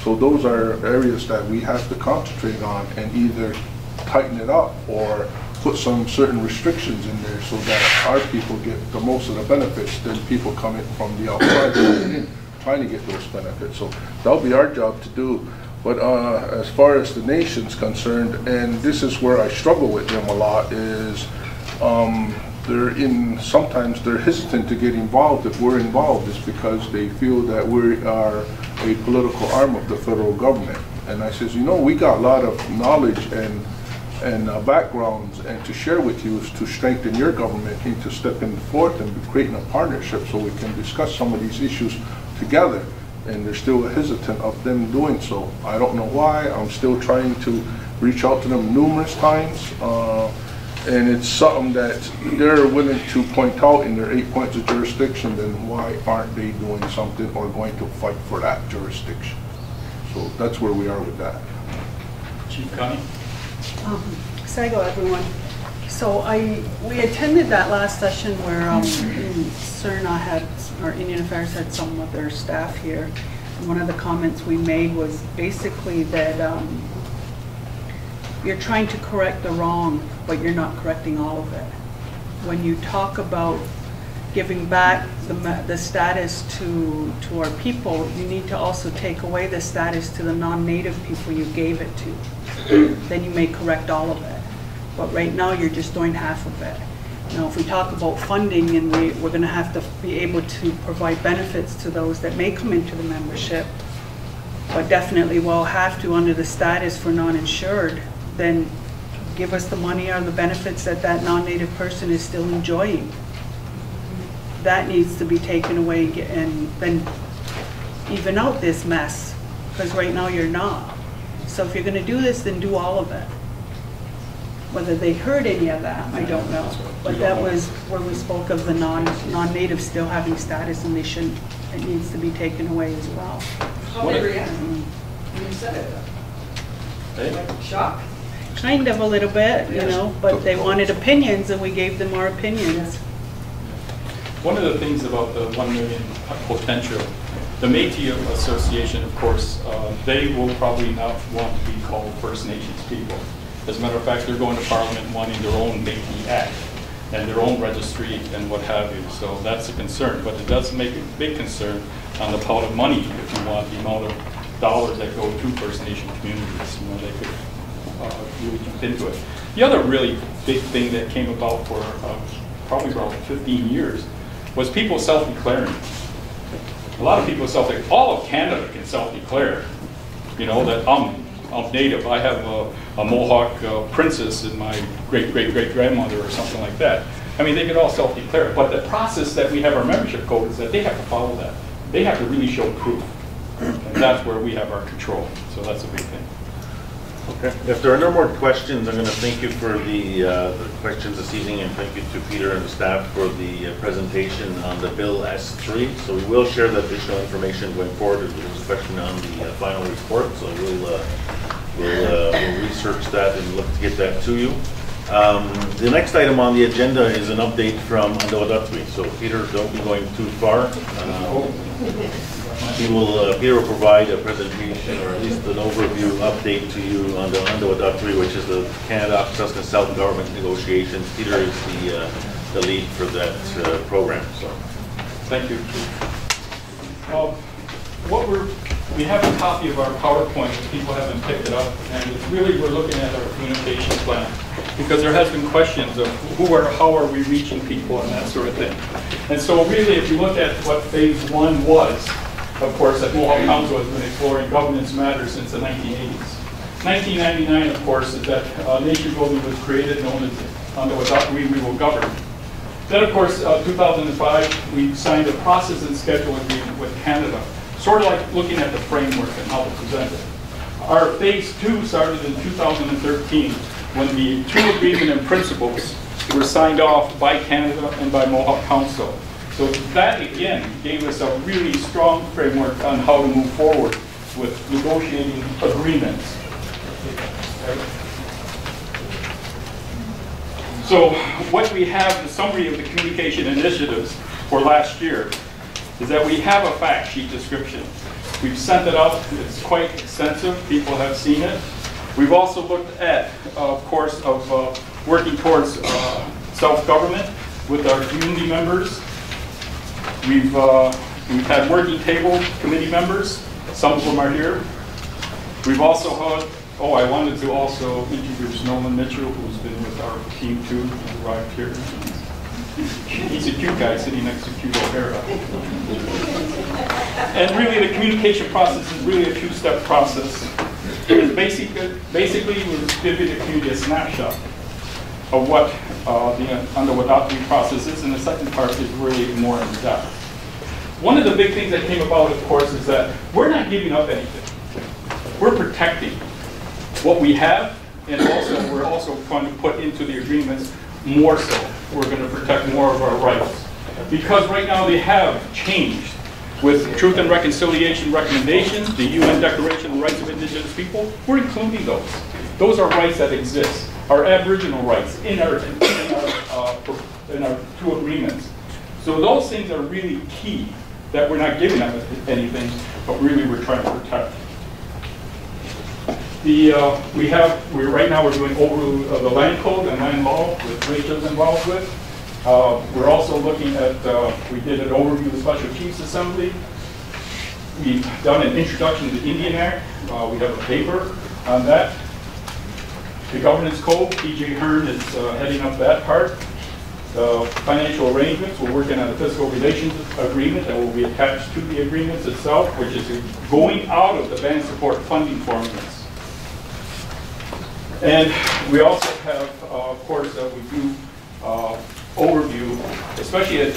So those are areas that we have to concentrate on and either tighten it up or put some certain restrictions in there so that our people get the most of the benefits than people coming from the outside trying to get those benefits. So that'll be our job to do. But as far as the nation's concerned, and this is where I struggle with them a lot, is sometimes they're hesitant to get involved if we're involved, is because they feel that we are a political arm of the federal government. And I says, you know, we got a lot of knowledge and backgrounds and to share with you is to strengthen your government into stepping forth and creating a partnership so we can discuss some of these issues together. And they're still hesitant of them doing so. I don't know why. I'm still trying to reach out to them numerous times. And it's something that they're willing to point out in their 8 points of jurisdiction, then why aren't they doing something or going to fight for that jurisdiction? So that's where we are with that. Chief Connie? Sago, everyone. So we attended that last session where CERNA had, or Indian Affairs had some of their staff here. And one of the comments we made was basically that you're trying to correct the wrong, but you're not correcting all of it. When you talk about giving back the status to our people, you need to also take away the status to the non-native people you gave it to. Then you may correct all of it. But right now you're just doing half of it. Now if we talk about funding, and we're going to have to be able to provide benefits to those that may come into the membership, but definitely will have to under the status for non-insured, then give us the money or the benefits that that non-native person is still enjoying. That needs to be taken away and then even out this mess, because right now you're not. So if you're going to do this, then do all of it. Whether they heard any of that, I don't know. But that was where we spoke of the non-natives still having status, and they shouldn't. It needs to be taken away as well. How did they react when you said it? Shock? Kind of a little bit, you know, but they wanted opinions, and we gave them our opinions. One of the things about the 1 million potential, the Métis Association, of course, they will probably not want to be called First Nations people. As a matter of fact, they're going to Parliament wanting their own Métis Act and their own registry and what have you. So that's a concern, but it does make a big concern on the pot of money if you want the amount of dollars that go to First Nation communities. You know, they could really jump into it. The other really big thing that came about for probably about 15 years was people self-declaring. A lot of people self-declare. All of Canada can self-declare. You know, that I'm native. I have a Mohawk princess in my great-great-great-grandmother or something like that. I mean, they could all self-declare. But the process that we have our membership code is that they have to follow that. They have to really show proof. And that's where we have our control. So that's a big thing. Okay. If there are no more questions, I'm going to thank you for the questions this evening, and thank you to Peter and the staff for the presentation on the Bill S3. So we will share the additional information going forward if there's a question on the final report. So we'll research that and look to get that to you. The next item on the agenda is an update from Akwesasne. So Peter, don't be going too far. Peter will provide a presentation, or at least an overview update to you on the Akwesasne, which is the Canada-Akwesasne self-government negotiations. Peter is the lead for that program. So, thank you. We have a copy of our PowerPoint if people haven't picked it up, and it's really we're looking at our communication plan, because there has been questions of how are we reaching people and that sort of thing. And so really, if you look at what phase 1 was, of course, that Mohawk Council has been exploring governance matters since the 1980s. 1999, of course, is that nation building was created, known as Akwesasne, we will govern. Then, of course, 2005, we signed a process and schedule agreement with Canada, sort of like looking at the framework and how to present it. Our phase 2 started in 2013, when the 2 agreement and principles were signed off by Canada and by Mohawk Council. So that, again, gave us a really strong framework on how to move forward with negotiating agreements. So what we have, the summary of the communication initiatives for last year, is that we have a fact sheet description. We've sent it out. It's quite extensive. People have seen it. We've also looked at, of course, working towards self-government with our community members. We've had working table committee members. Some of them are here. We've also had, I wanted to also introduce Nolan Mitchell, who's been with our team too. He arrived here. He's a cute guy sitting next to cute O'Hara. And really the communication process is really a two-step process. Basically, we're giving the community a snapshot of what the adopting process is, and the second part is really more in depth. One of the big things that came about, of course, is that we're not giving up anything. We're protecting what we have, and also we're also going to put into the agreements more so. We're going to protect more of our rights. Because right now they have changed with Truth and Reconciliation recommendations, the UN Declaration on the Rights of Indigenous People, we're including those. Those are rights that exist. Our Aboriginal rights in our two agreements. So those things are really key, that we're not giving up anything, but really we're trying to protect. Right now we're doing overview of the land code and land law, with Rachel's involved with. We're also looking at, we did an overview of the Special Chiefs Assembly. We've done an introduction to the Indian Act. We have a paper on that. The governance code, P.J. Hearn is heading up that part. Financial arrangements, we're working on a fiscal relations agreement that will be attached to the agreements itself, which is going out of the band support funding formulas. And we also have, of course, we do overview, especially at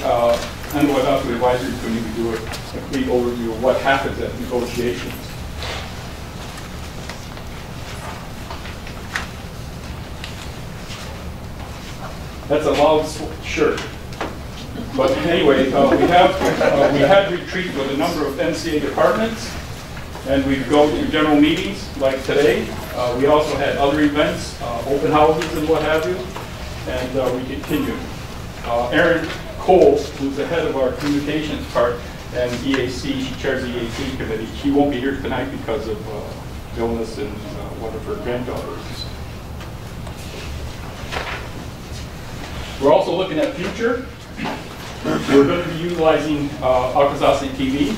Untitled Advisory Committee, we do a complete overview of what happens at negotiations. That's a loud shirt. But anyway, we had retreat with a number of MCA departments, and we go to general meetings like today. We also had other events, open houses and what have you, and we continue. Erin Cole, who's the head of our communications part, and EAC, she chairs the EAC committee. She won't be here tonight because of illness and one of her granddaughters. We're also looking at future. We're going to be utilizing Akwesasne TV.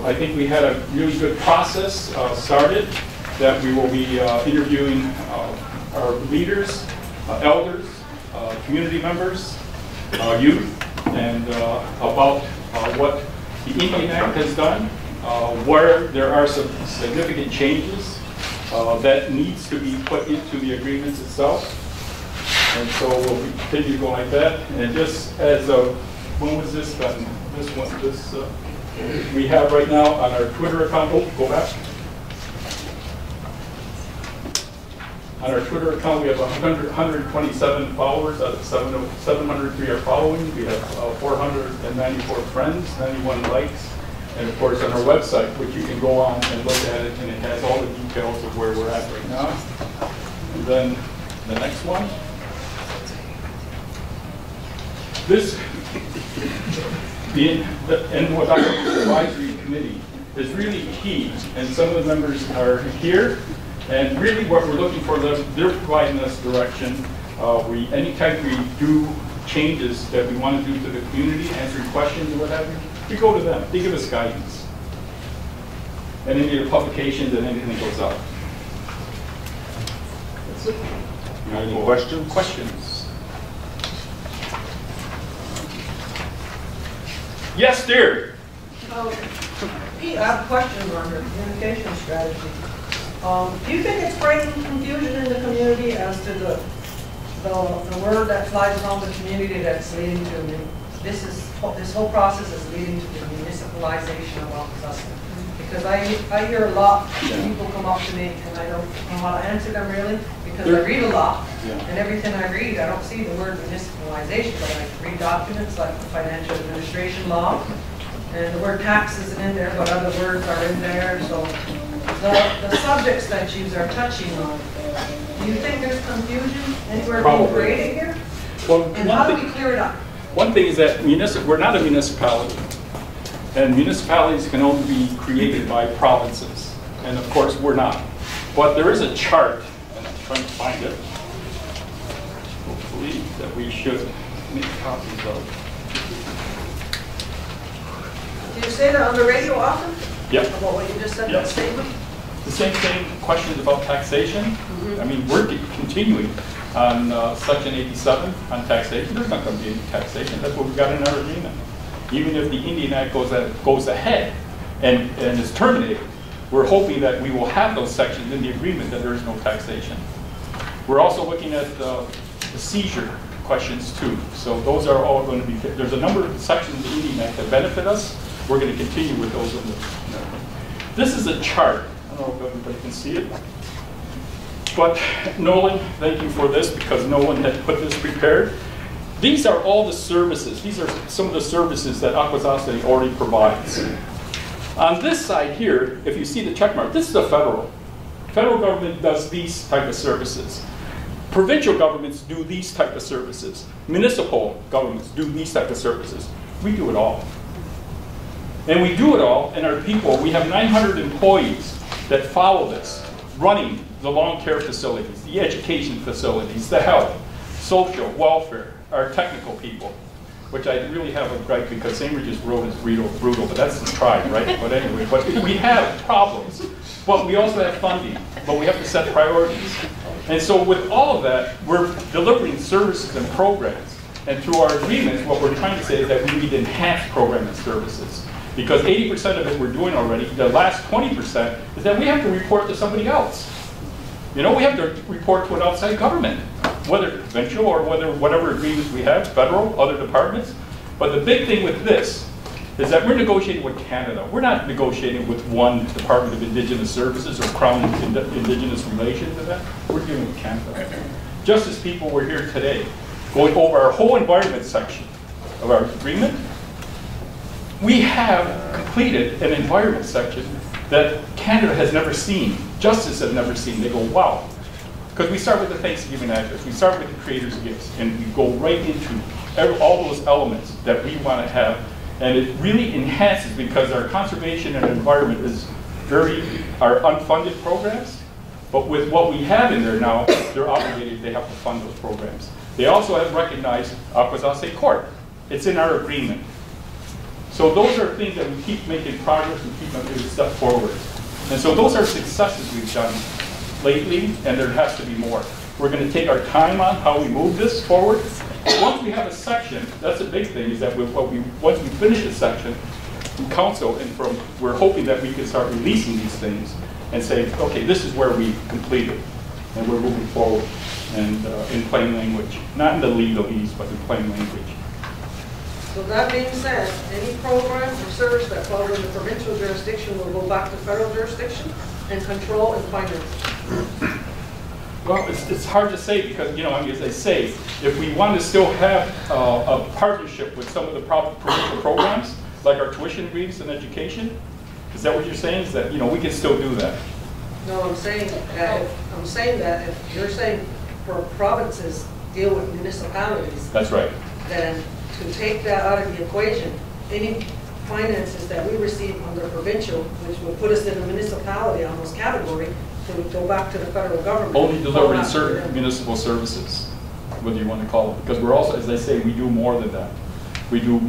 I think we had a really good process started that we will be interviewing our leaders, elders, community members, youth, and about what the Indian Act has done, where there are some significant changes that needs to be put into the agreements itself. And so we'll continue going like that. And just as when was this done? We have right now on our Twitter account. Oh, go back. On our Twitter account, we have 127 followers out of 703 are following. We have 494 friends, 91 likes, and of course on our website, which you can go on and look at it, and it has all the details of where we're at right now. And then the next one. This, the advisory committee is really key, and some of the members are here, and really what we're looking for them, they're providing us direction. Anytime we do changes that we want to do to the community, answering questions or what have you, we go to them. They give us guidance. And any of the publications and anything that goes out. That's it. Any questions? Questions? Yes, dear. I have questions on your communication strategy. Do you think it's creating confusion in the community as to the word that flies around the community that's leading to this whole process is leading to the municipalization of Akwesasne? Because I hear a lot of people come up to me and I don't know how to answer them really, because I read a lot, and everything I read, I don't see the word municipalization, but I read documents like the financial administration law, and the word tax isn't in there, but other words are in there. So the subjects that you are touching on, do Do you think there's confusion anywhere being Probably. created here? Well, And how do we clear it up? one thing is that we're not a municipality, and municipalities can only be created by provinces, and of course we're not. But there is a chart, and I'm trying to find it, hopefully, that we should make copies of. Do you say that on the radio often? Yep. About what you just said in Yep. that statement? The same thing, questions about taxation. I mean, we're continuing on Section 87 on taxation. There's not going to be any taxation. That's what we got in our agreement. Even if the Indian Act goes ahead and is terminated, we're hoping that we will have those sections in the agreement that there is no taxation. We're also looking at the seizure questions too. So those are all going to be, there's a number of sections of the Indian Act that benefit us. We're going to continue with those. This is a chart. I don't know if everybody can see it. But Nolan, thank you for this because Nolan had put this prepared. These are all the services. These are some of the services that Akwesasne already provides. On this side here, if you see the check mark, this is the federal. Federal government does these type of services. Provincial governments do these type of services. Municipal governments do these type of services. We do it all. And we do it all, and our people, we have 900 employees that follow this, running the long care facilities, the education facilities, the health, social, welfare, our technical people, which I really have a gripe because St. Regis Road is brutal, but that's the tribe, right? But anyway, but we have problems. But we also have funding, but we have to set priorities. And so with all of that, we're delivering services and programs. And through our agreements, what we're trying to say is that we need enhanced program and services. Because 80% of it we're doing already, the last 20% is that we have to report to somebody else. You know, we have to report to an outside government, whether provincial or whatever agreements we have, federal, other departments. But the big thing with this is that we're negotiating with Canada. We're not negotiating with one Department of Indigenous Services or Crown Indigenous Relations and that. We're dealing with Canada. Just as people were here today, going over our whole environment section of our agreement, we have completed an environment section that Canada has never seen, Justice has never seen. They go, wow. Because we start with the Thanksgiving address, we start with the Creator's Gifts, and we go right into all those elements that we want to have. And it really enhances because our conservation and environment is our unfunded programs. But with what we have in there now, they're obligated, they have to fund those programs. They also have recognized Akwesasne Court. It's in our agreement. So those are things that we keep making progress and keep making a step forward. And so those are successes we've done lately, and there has to be more. We're going to take our time on how we move this forward. Once we have a section, that's a big thing, is that once we finish a section, from council and we're hoping that we can start releasing these things and say, okay, this is where we completed, and we're moving forward, and in plain language. Not in the legalese, but in plain language. So that being said, any program or service that falls under provincial jurisdiction will go back to federal jurisdiction and control and finance. Well, it's hard to say because, you know, I mean, as I say, if we want to still have a partnership with some of the provincial programs, like our tuition agreements and education, is that what you're saying? Is that, you know, we can still do that? No, I'm saying that if you're saying for provinces deal with municipalities. That's right. Then to take that out of the equation, any finances that we receive under provincial, which would put us in a municipality almost category, to go back to the federal government. Only delivering certain municipal services, whether you want to call it. Because we're also, as I say, we do more than that. We do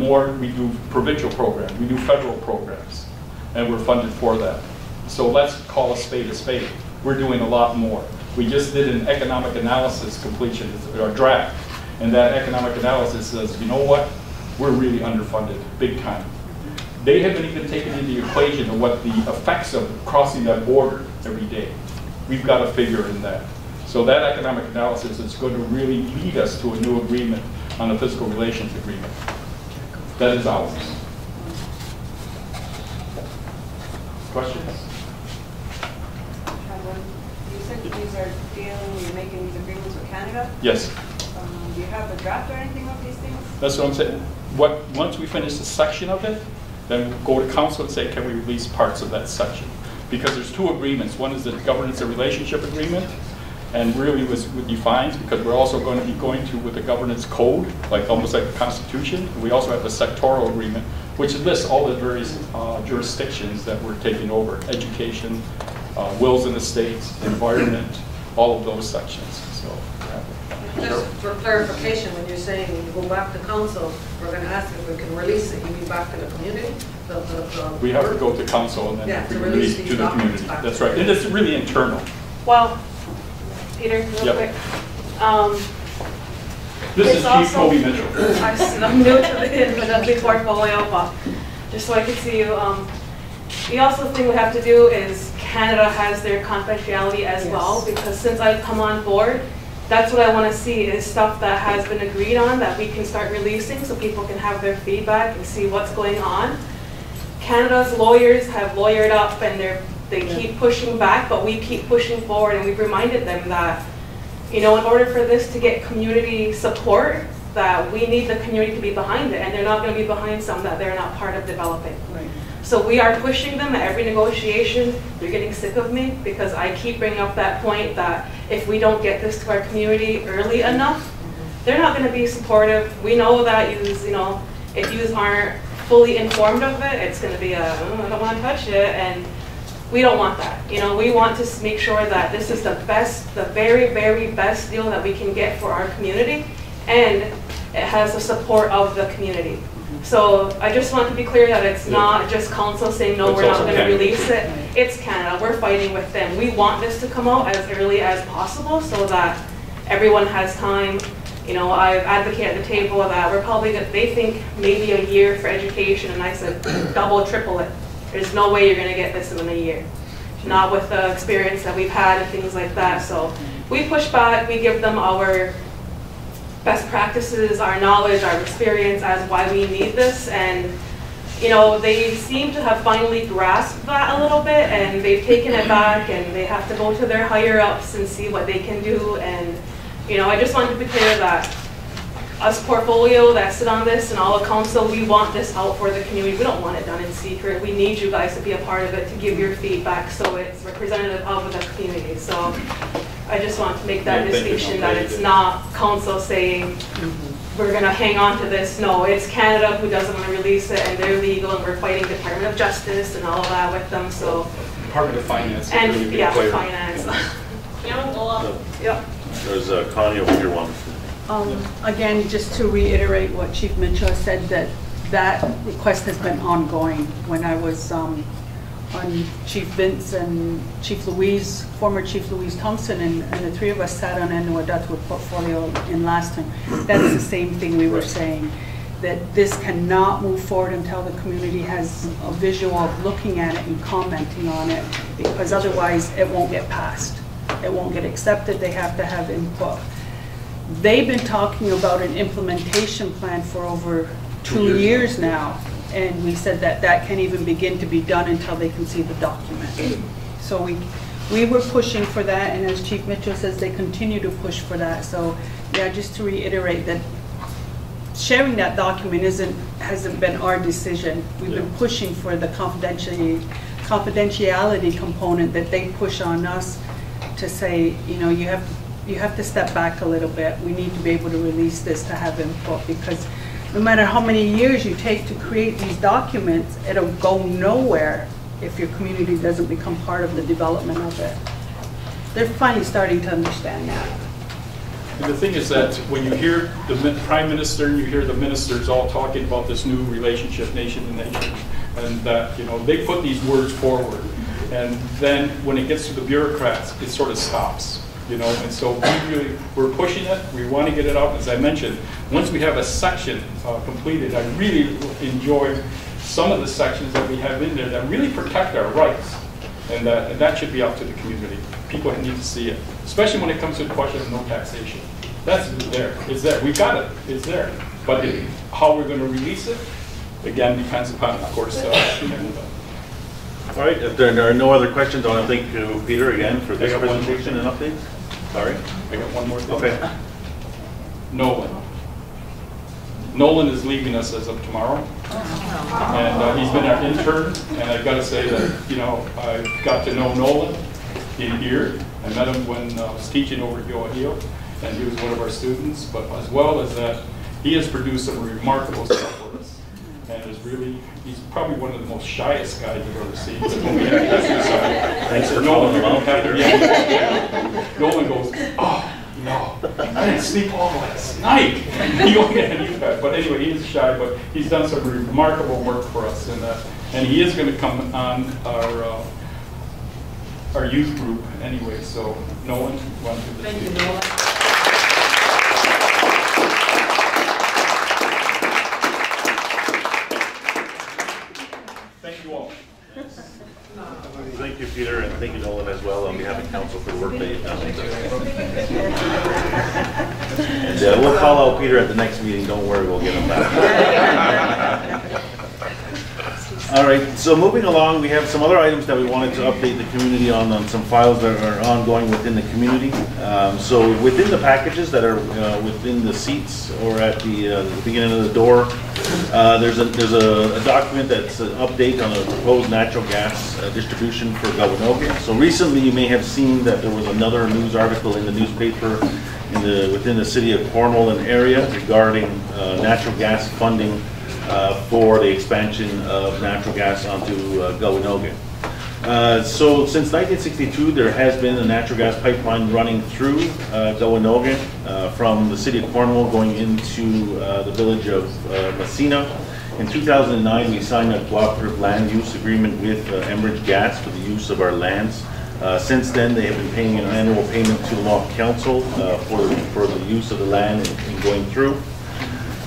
provincial programs, we do federal programs, and we're funded for that. So let's call a spade a spade. We're doing a lot more. We just did an economic analysis completion, our draft, and that economic analysis says, you know what, we're really underfunded, big time. They haven't even taken into the equation of what the effects of crossing that border every day. We've got a figure in that. So that economic analysis is going to really lead us to a new agreement on a fiscal relations agreement. That is ours. Questions? You said you're making these agreements with Canada? Yes. Do you have a draft or anything of these things? That's what I'm saying. Once we finish a section of it, then we'll go to council and say, can we release parts of that section? Because there's two agreements. One is the governance and relationship agreement, and really was defined, because we're also going to be going to with the governance code, like almost like the Constitution. We also have a sectoral agreement, which lists all the various jurisdictions that we're taking over: education, wills and estates, environment, all of those sections. So, Just for clarification, when you're saying when you go back to council, we're going to ask if we can release it, you mean back to the community? we have to go to council and then Yeah, we to release release it to these the documents community. back. That's right. And it's really internal. Well, Peter, real Yep. quick. This It's is Chief also- Kobe Mitchell. I'm new to the infinity portfolio, but just so I can see you. The also thing we have to do is Canada has their confidentiality as well, because since I've come on board, that's what I want to see is stuff that has been agreed on that we can start releasing so people can have their feedback and see what's going on. Canada's lawyers have lawyered up and they keep pushing back, but we keep pushing forward, and we've reminded them that, you know, in order for this to get community support, that we need the community to be behind it, and they're not going to be behind something that they're not part of developing. Right. So we are pushing them at every negotiation. They're getting sick of me because I keep bringing up that point that if we don't get this to our community early enough, they're not going to be supportive. We know that you know, if you aren't fully informed of it, it's going to be I don't want to touch it, and we don't want that. You know, we want to make sure that this is the best, the very, very best deal that we can get for our community, and it has the support of the community. So I just want to be clear that it's not just council saying, no, It's we're not also going to Canada. release it. It's Canada. We're fighting with them. We want this to come out as early as possible so that everyone has time. You know, I advocate at the table that we're probably going to, they think maybe a year for education, and I said double, triple it. There's no way you're going to get this in a year. Not with the experience that we've had and things like that. So we push back, we give them our best practices, our knowledge, our experience as why we need this, and you know, they seem to have finally grasped that a little bit, and they've taken it back, and they have to go to their higher ups and see what they can do. And you know, I just wanted to be clear that us portfolio that sit on this and all of council, we want this out for the community. We don't want it done in secret. We need you guys to be a part of it, to give your feedback so it's representative of the community. So I just want to make that distinction that it's not council saying we're going to hang on to this. No, it's Canada who doesn't want to release it, and they're legal, and we're fighting Department of Justice and all of that with them. So Department of Finance. and really big yeah, player. finance. Yep. There's Connie over here one. Again, just to reiterate what Chief Mitchell said, that request has been ongoing. When I was on Chief Vince and Chief Louise, former Chief Louise Thompson, and the three of us sat on Enuadatu portfolio in last time. That's the same thing we were saying, that this cannot move forward until the community has a visual of looking at it and commenting on it, because otherwise it won't get passed. It won't get accepted. They have to have input. They've been talking about an implementation plan for over 2 years now, and we said that that can't even begin to be done until they can see the document. So we were pushing for that, and as Chief Mitchell says, they continue to push for that. So yeah, just to reiterate that sharing that document hasn't been our decision. We've been pushing for the confidentiality component that they push on us to say, you know, you have to step back a little bit. We need to be able to release this to have input, because no matter how many years you take to create these documents, it'll go nowhere if your community doesn't become part of the development of it. They're finally starting to understand that. And the thing is that when you hear the Prime Minister and you hear the ministers all talking about this new relationship, nation to nation, and that, you know, they put these words forward, and then when it gets to the bureaucrats, it sort of stops. You know, and so we're pushing it. We want to get it out. As I mentioned, once we have a section completed, I really enjoy some of the sections that we have in there that really protect our rights, and that should be up to the community. People need to see it, especially when it comes to the question of no taxation. That's there. It's there. We got it. It's there. But how we're going to release it, again, depends upon, of course, All right, if there are no other questions, I want to thank Peter again for this presentation and updates. Sorry? I got one more thing. Okay. Nolan is leaving us as of tomorrow. And he's been our intern, and I've got to say that, you know, I've got to know Nolan in here, I met him when I was teaching over at Yoahio, and he was one of our students, but as well as that, he has produced some remarkable stuff for us. And is really, he's probably one of the most shyest guys you've ever seen. But when we had to exercise, Thanks for Nolan, calling him out, Peter. Nolan goes, oh, no, I didn't sleep all last night. He only had you guys. But anyway, he is shy, but he's done some remarkable work for us. And he is going to come on our youth group anyway. So Nolan, why don't you just Thank you, do Nolan. Thank you all. Thank you, Peter, and thank you, Nolan, as well, on behalf of council for the work that you've done. And we'll call out Peter at the next meeting. Don't worry, we'll get him back. All right, so moving along, we have some other items that we wanted to update the community on some files that are ongoing within the community. So within the packages that are within the seats or at the beginning of the door, there's a document that's an update on a proposed natural gas distribution for Gawanoga. So recently you may have seen that there was another news article in the newspaper within the city of Cornwall and area regarding natural gas funding for the expansion of natural gas onto Gawanoga. So since 1962, there has been a natural gas pipeline running through Gawanoga from the city of Cornwall going into the village of Messina. In 2009, we signed a cooperative land use agreement with Enbridge Gas for the use of our lands. Since then, they have been paying an annual payment to the Mohawk Council for the use of the land and going through.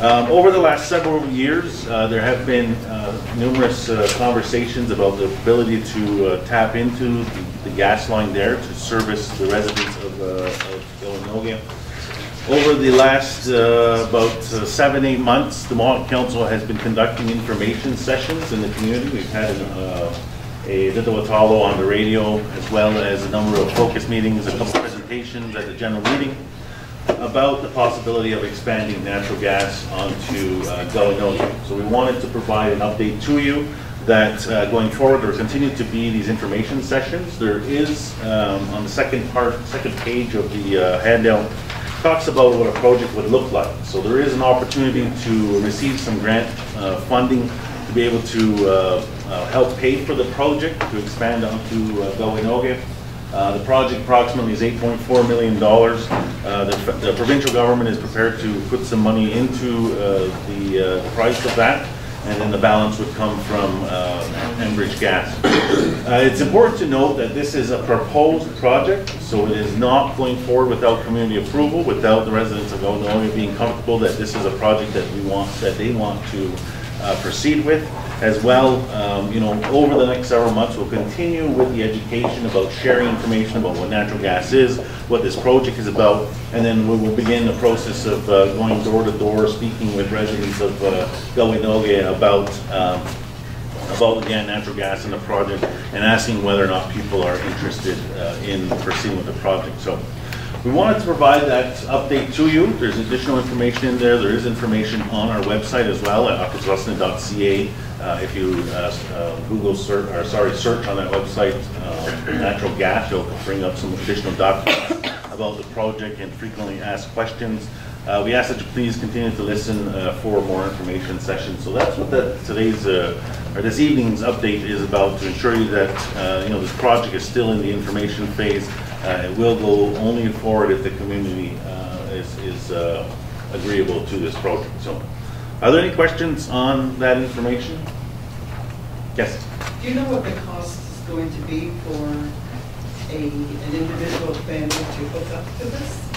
Over the last several years, there have been numerous conversations about the ability to tap into the gas line there to service the residents of Gawanoga. Over the last about 7-8 months, the Mohawk Council has been conducting information sessions in the community. We've had a Ditawatalo on the radio, as well as a number of focus meetings, a couple presentations at the general meeting about the possibility of expanding natural gas onto Gawanoga. So we wanted to provide an update to you that going forward there will continue to be these information sessions. There is on the second page of the handout talks about what a project would look like. So there is an opportunity to receive some grant funding to be able to help pay for the project to expand onto Gawanoga. The project approximately is $8.4 million. The provincial government is prepared to put some money into the price of that, and then the balance would come from Enbridge Gas. It's important to note that this is a proposed project, so it is not going forward without community approval, without the residents of Gawanoga being comfortable that this is a project that they want to proceed with. As well, over the next several months, we'll continue with the education about sharing information about what natural gas is, what this project is about, and then we will begin the process of going door to door, speaking with residents of Gawanoga about again, natural gas in the project, and asking whether or not people are interested in proceeding with the project. So we wanted to provide that update to you. There's additional information in there. There is information on our website as well at akwesasne.ca. If you search on that website natural gas, it'll bring up some additional documents about the project and frequently asked questions. We ask that you please continue to listen for more information sessions. So that's what this evening's update is about, to ensure you that this project is still in the information phase. It will go only forward if the community is agreeable to this project. So, are there any questions on that information? Yes. Do you know what the cost is going to be for an individual family to hook up to this?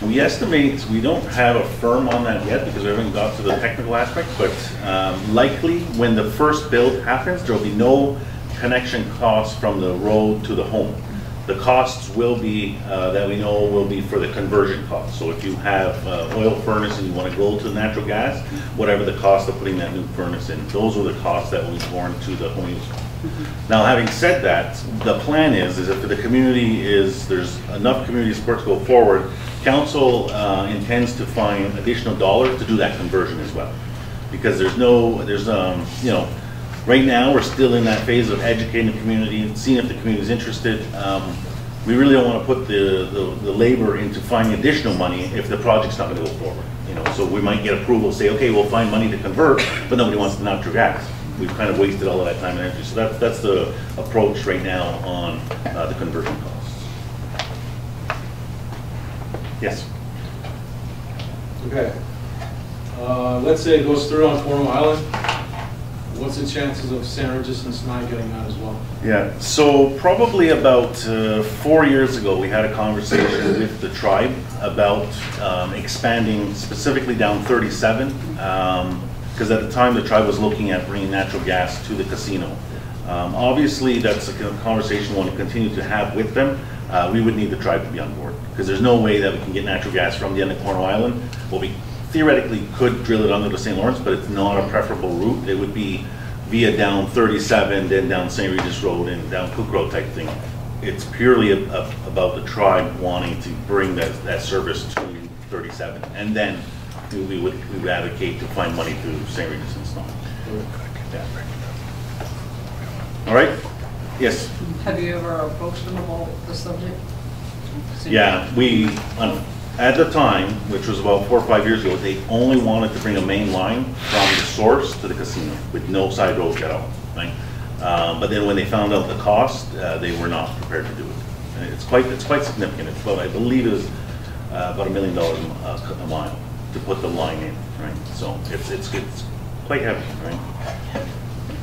We estimate, we don't have a firm on that yet because we haven't got to the technical aspect, but likely when the first build happens, there will be no connection costs from the road to the home. The costs will be, that we know, will be for the conversion costs. So if you have oil furnace and you want to go to natural gas, whatever the cost of putting that new furnace in, those are the costs that will be borne to the home user. Now, having said that, the plan is if the community there's enough community support to go forward, council intends to find additional dollars to do that conversion as well. Because right now we're still in that phase of educating the community, seeing if the community is interested. we really don't want to put the labor into finding additional money if the project's not going to go forward. You know, so we might get approval, say, okay, we'll find money to convert, but nobody wants the natural gas. We've kind of wasted all of that time and energy. So that's the approach right now on the conversion costs. Yes. Okay. Let's say it goes through on Cornwall Island. What's the chances of St. Regis and Snai getting that as well? Yeah, so probably about 4 years ago, we had a conversation with the tribe about expanding specifically down 37, because at the time the tribe was looking at bringing natural gas to the casino. Obviously, that's a conversation we want to continue to have with them. We would need the tribe to be on board, because there's no way that we can get natural gas from the end of Cornwall Island. Well, we theoretically could drill it under the St. Lawrence, but it's not a preferable route. It would be via down 37, then down St. Regis Road and down Cook Road type thing. It's purely about the tribe wanting to bring that service to 37, and then we would advocate to find money through St. Regis and Snow. Yeah. All right. Yes. Have you ever approached them about the subject? Yeah, we, at the time, which was about 4 or 5 years ago, they only wanted to bring a main line from the source to the casino with no side roads at all, right? But then when they found out the cost, they were not prepared to do it. And it's quite significant. It's about, I believe it was about $1 million a mile to put the line in, right? So it's quite heavy, right?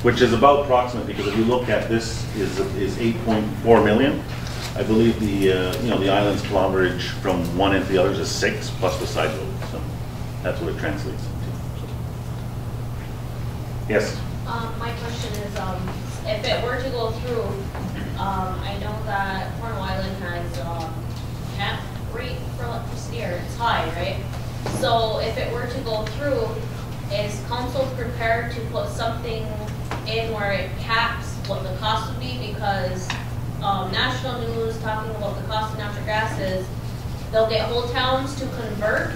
Which is about approximate, because if you look at this is 8.4 million. I believe the the island's kilometerage from one end to the other is 6 plus the side road. So that's what it translates into. So. Yes. My question is, if it were to go through, I know that Cornwall Island has cap rate for electricity, or it's high, right? So if it were to go through, is council prepared to put something in where it caps what the cost would be? Because national news talking about the cost of natural gas is they'll get whole towns to convert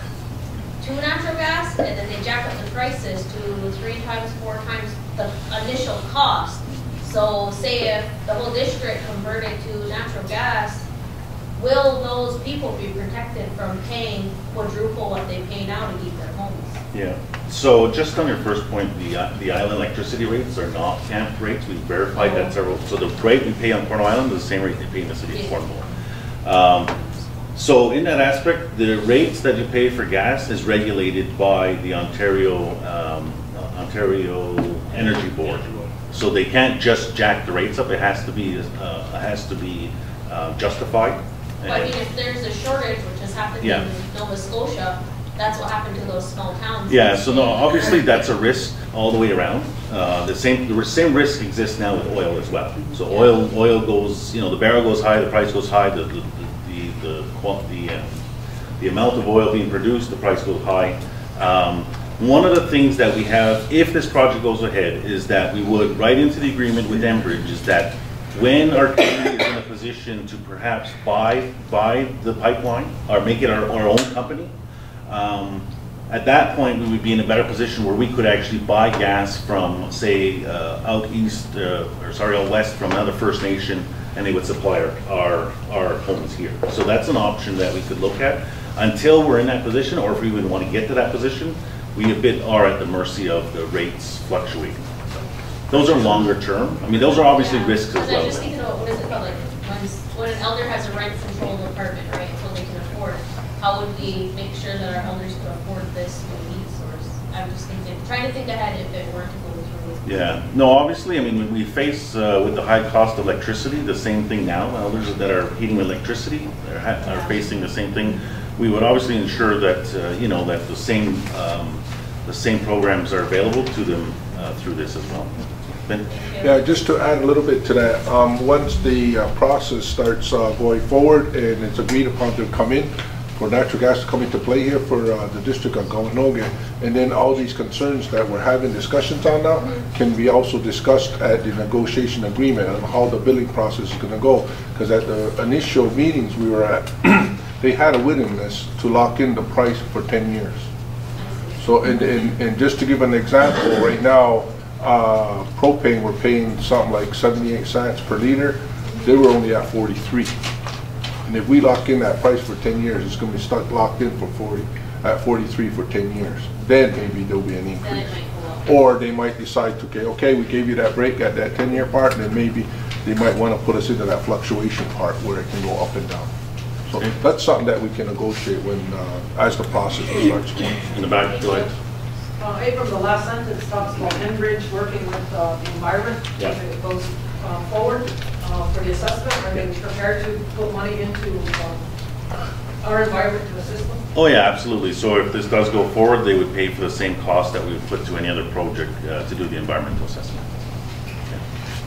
to natural gas, and then they jack up the prices to 3 times, 4 times the initial cost. So say if the whole district converted to natural gas, will those people be protected from paying quadruple what they pay now to keep their homes? Yeah. So just on your first point, the island electricity rates are not capped rates. We've verified that several. So the rate we pay on Cornwall Island is the same rate they pay in the city of Cornwall. So in that aspect, the rates that you pay for gas is regulated by the Ontario Energy Board. So they can't just jack the rates up. It has to be justified. But I mean, if there's a shortage, which has happened in Nova Scotia, that's what happened to those small towns. Yeah, so no, obviously that's a risk all the way around. The same risk exists now with oil as well. So oil goes, the barrel goes high, the price goes high, the amount of oil being produced, the price goes high. One of the things that we have, if this project goes ahead, is that we would write into the agreement with Enbridge is that when our community is in a position to perhaps buy the pipeline or make it our own company, at that point we would be in a better position where we could actually buy gas from, say, out west from another First Nation, and they would supply our homes here. So that's an option that we could look at. Until we're in that position, or if we even want to get to that position, we are at the mercy of the rates fluctuating. Those are longer term. I mean, those are obviously risks as well. I'm just thinking about, what is it called, like when an elder has a rent controlled apartment, right, so they can afford, how would we make sure that our elders can afford this heat source? I'm just trying to think ahead if it were to go through. Yeah, no, obviously, I mean, we face with the high cost of electricity, the same thing now. Elders that are heating with electricity are facing the same thing. We would obviously ensure that, that the same programs are available to them through this as well. Ben? Yeah, just to add a little bit to that, once the process starts going forward and it's agreed upon to come in, for natural gas to come into play here for the district of Gawanoga, and then all these concerns that we're having discussions on now can be also discussed at the negotiation agreement on how the billing process is going to go. Because at the initial meetings we were at, they had a willingness to lock in the price for 10 years. So, and just to give an example, right now, propane, we're paying something like 78 cents per liter. They were only at 43. And if we lock in that price for 10 years, it's gonna be stuck locked in for 40, at 43 for 10 years. Then maybe there'll be an increase. Or they might decide to, okay, we gave you that break at that 10-year part, and then maybe they might want to put us into that fluctuation part where it can go up and down. So that's something that we can negotiate when, as the process starts going. In the back, go ahead. Abram, the last sentence talks about Enbridge working with the environment. Yeah. If it goes forward for the assessment, are they prepared to put money into our environment to assist them? Oh yeah, absolutely. So if this does go forward, they would pay for the same cost that we would put to any other project to do the environmental assessment.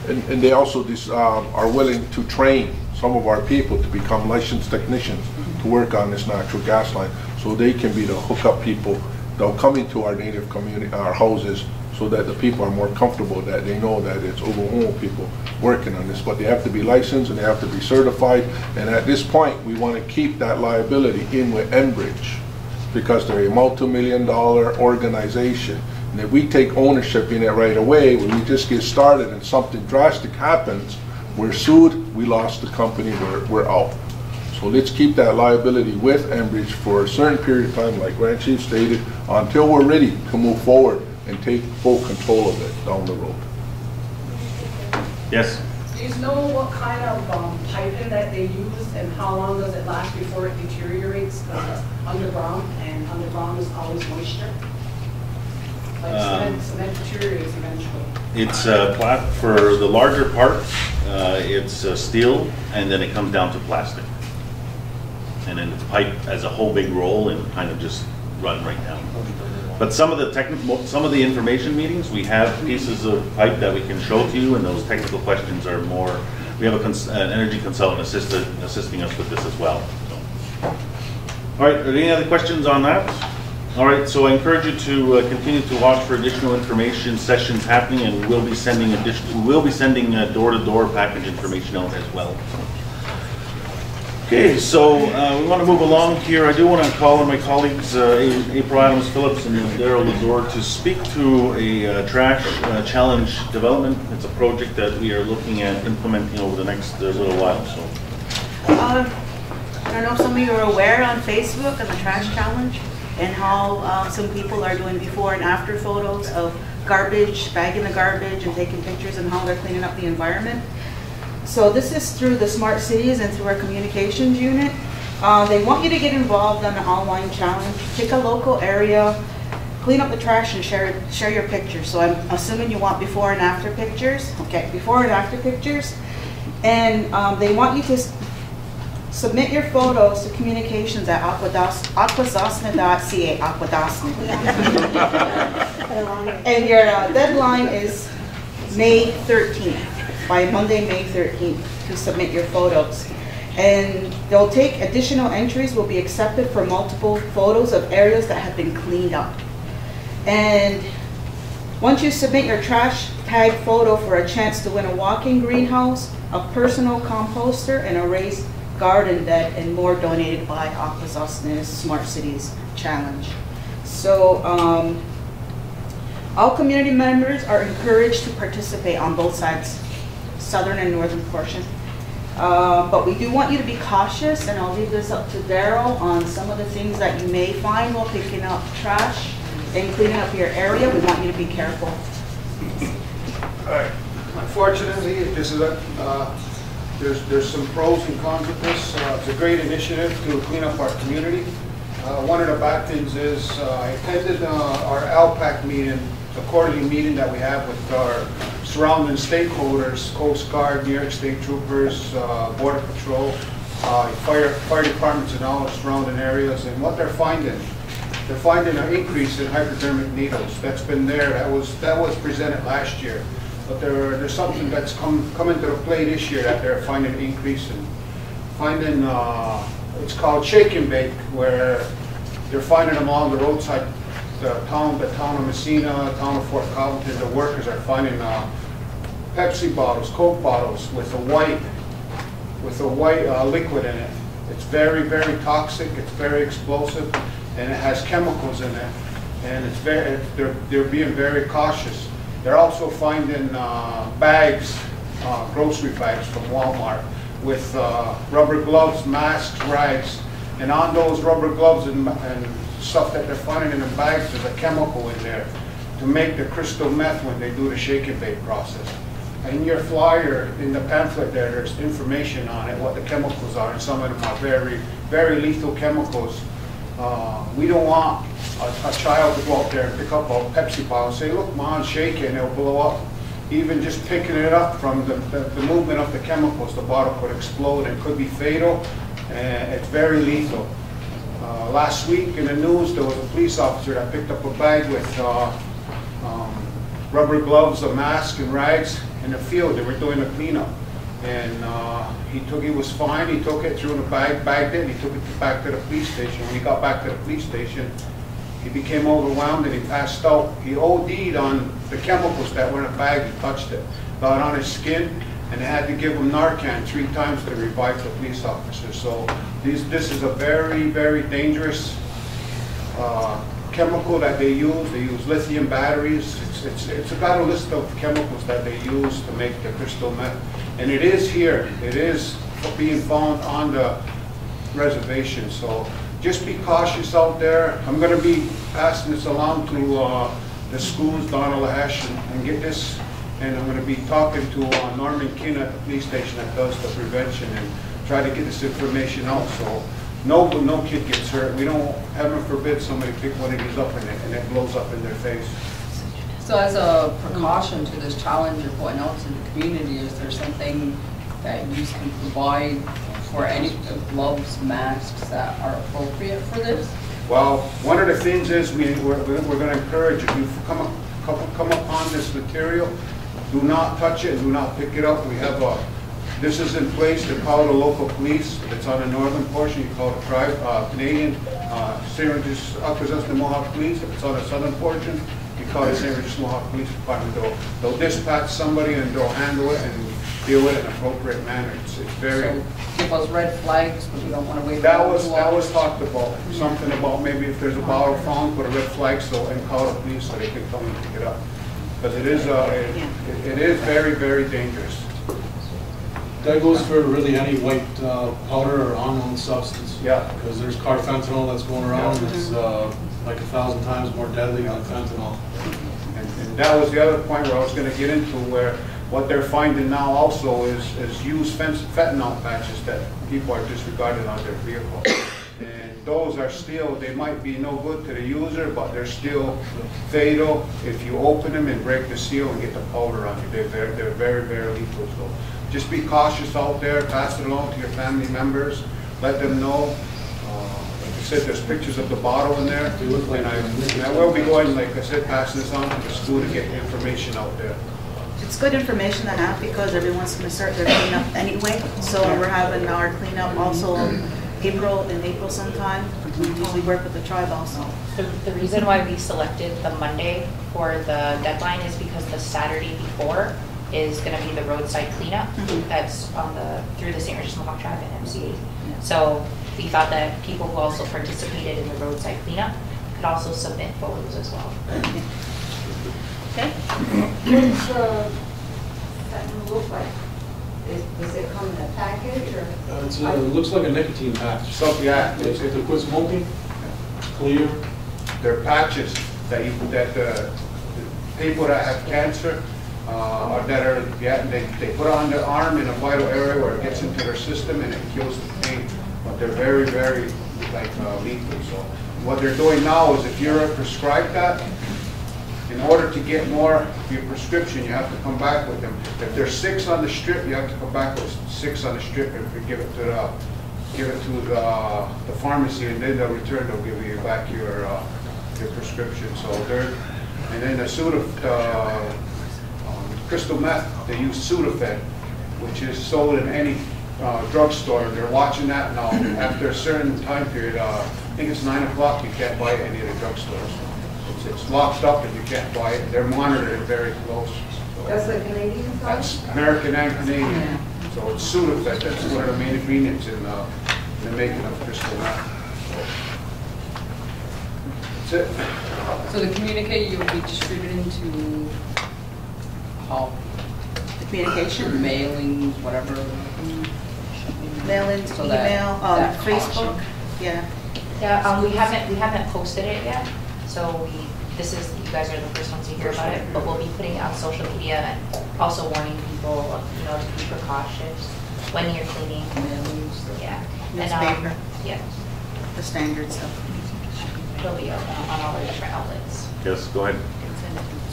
And they also are willing to train some of our people to become licensed technicians to work on this natural gas line, so they can be the hookup people. They'll come into our native community, our houses, so that the people are more comfortable, that they know that it's Oklahoma people working on this. But they have to be licensed and they have to be certified. And at this point, we want to keep that liability in with Enbridge, because they're a multi-million-dollar organization. And if we take ownership in it right away, when we just get started and something drastic happens, we're sued, we lost the company, we're out. So let's keep that liability with Enbridge for a certain period of time, like Grand Chief stated, until we're ready to move forward and take full control of it down the road. Yes? Do you know what kind of piping that they use and how long does it last before it deteriorates? Because it's underground, and underground is always moisture. Like cement deteriorates eventually. It's for the larger parts, it's steel, and then it comes down to plastic. And then it's pipe as a whole big roll and kind of just run right down. But some of the information meetings, we have pieces of pipe that we can show to you, and those technical questions are more, we have an energy consultant assisting us with this as well. So. All right, are there any other questions on that? All right, so I encourage you to continue to watch for additional information sessions happening, and we'll be sending door-to-door package information out as well. Okay, so we want to move along here. I do want to call on my colleagues, April Adams Phillips and Daryl Lazor, to speak to a trash challenge development. It's a project that we are looking at implementing over the next little while. So, I don't know if some of you are aware on Facebook of the trash challenge and how some people are doing before and after photos of garbage, bagging the garbage and taking pictures and how they're cleaning up the environment. So this is through the Smart Cities and through our communications unit. They want you to get involved on the online challenge. Pick a local area, clean up the trash and share your pictures. So I'm assuming you want before and after pictures. Okay, before and after pictures. And they want you to submit your photos to communications at Akwesasne.ca, Akwesasne. And your deadline is May 13th. By Monday, May 13th, to submit your photos. And they'll take additional entries, will be accepted for multiple photos of areas that have been cleaned up. And once you submit your trash tag photo for a chance to win a walk-in greenhouse, a personal composter, and a raised garden bed, and more donated by Akwesasne's Smart Cities Challenge. So all community members are encouraged to participate on both sides, southern and northern portion. But we do want you to be cautious, and I'll leave this up to Daryl on some of the things that you may find while picking up trash and cleaning up your area. We want you to be careful. All right. Unfortunately, this is there's some pros and cons with this. It's a great initiative to clean up our community. One of the bad things is I attended our LPAC meeting, the quarterly meeting that we have with our surrounding stakeholders, Coast Guard, New York State Troopers, Border Patrol, fire departments in all the surrounding areas, and what they're finding an increase in hypodermic needles. That's been there. That was presented last year, but there's something that's coming to the plate this year that they're finding an increase in. Finding it's called shake and bake, where they're finding them along the roadside. The town of Messina, town of Fort Covington, the workers are finding Pepsi bottles, Coke bottles with a white liquid in it. It's very, very toxic. It's very explosive, and it has chemicals in it. And they're being very cautious. They're also finding bags, grocery bags from Walmart, with rubber gloves, masks, rags, and on those rubber gloves and stuff that they're finding in the bags, there's a chemical in there to make the crystal meth when they do the shake and bake process. In your flyer, in the pamphlet there's information on it, what the chemicals are, and some of them are very, very lethal chemicals. We don't want a child to go out there and pick up a Pepsi bottle and say, look, Mom, shake it and it'll blow up. Even just picking it up from the movement of the chemicals, the bottle could explode and could be fatal, and it's very lethal. Last week in the news, there was a police officer that picked up a bag with rubber gloves, a mask, and rags in the field. They were doing a cleanup. And he was fine, he took it, threw it in a bag, bagged it, and he took it back to the police station. When he got back to the police station, he became overwhelmed and he passed out. He OD'd on the chemicals that were in a bag. He touched it, got on his skin, and they had to give him Narcan 3 times to revive the police officer. So this is a very, very dangerous chemical that they use. They use lithium batteries. It's got a list of chemicals that they use to make the crystal meth. And it is here. It is being found on the reservation. So just be cautious out there. I'm going to be passing this along to the schools, Donna Lahesh, and get this. And I'm going to be talking to Norman King at the police station that does the prevention and try to get this information out so no kid gets hurt. We don't, heaven forbid, somebody pick one of these up and it blows up in their face. So as a precaution to this challenge you're putting out to the community, is there something that you can provide for any gloves, masks that are appropriate for this? Well, one of the things is we're going to encourage, if you come upon this material, do not touch it, do not pick it up. We have this is in place to call the local police. It's on the northern portion, you call it Canadian St. Regis Akwesasne Mohawk Police. If it's on the southern portion, you call it St. Regis Mohawk Police Department. They'll dispatch somebody and they'll handle it and deal with it in an appropriate manner. It's very... So give us red flags, but you don't want to wait. That was talked about. Something about maybe if there's a bottle found, put a red flag and call the police so they can come and pick it up. Because it is very, very dangerous. That goes for really any white powder or unknown substance. Yeah. Because there's carfentanil that's going around. Yeah. It's like 1,000 times more deadly than fentanyl. And that was the other point where I was going to get into, where what they're finding now also is used fentanyl patches that people are disregarding on their vehicle. And those are still, they might be no good to the user, but they're still fatal if you open them and break the seal and get the powder on you. They're very, very lethal. So just be cautious out there, pass it along to your family members, let them know. Like I said, there's pictures of the bottle in there. And I will be going, like I said, passing this on to the school to get information out there. It's good information to have because everyone's going to start their cleanup anyway. So we're having our cleanup also in April sometime. We work with the tribe also. The reason why we selected the Monday for the deadline is because the Saturday before is going to be the roadside cleanup. That's on through the St. Regis Mohawk Tribe and MCA. So we thought that people who also participated in the roadside cleanup could also submit photos as well. Okay. What's that look like? Does it come in a package or? It looks like a nicotine patch. So yeah, if they quit smoking, clear. They're patches that the people that have cancer or that are they put on their arm in a vital area where it gets into their system and it kills the pain. But they're very, very lethal. So what they're doing now is if you're prescribed that, in order to get more of your prescription, you have to come back with them. If there's 6 on the strip, you have to come back with 6 on the strip and give it to the pharmacy, and then they'll return. They'll give you back your prescription. So and then the crystal meth, they use Sudafed, which is sold in any drugstore. They're watching that now. After a certain time period, I think it's 9 o'clock, you can't buy it at any of the drugstores. It's locked up and you can't buy it. They're monitored very close. So that's the Canadian side? That's American and Canadian. So it's Sudafed. That's one of the main ingredients in the making of crystal meth. That's it. So the communique you'll be distributing to how? The communication? Mailings, whatever. mail-in, So that- email, that Facebook? caution. Yeah. Yeah, we haven't posted it yet, so you guys are the first ones to hear about it, but we'll be putting it on social media and also warning people, to be precautious when you're cleaning. Yeah. Newspaper. Yeah, The standard stuff. it'll be on all the different outlets. Yes, go ahead.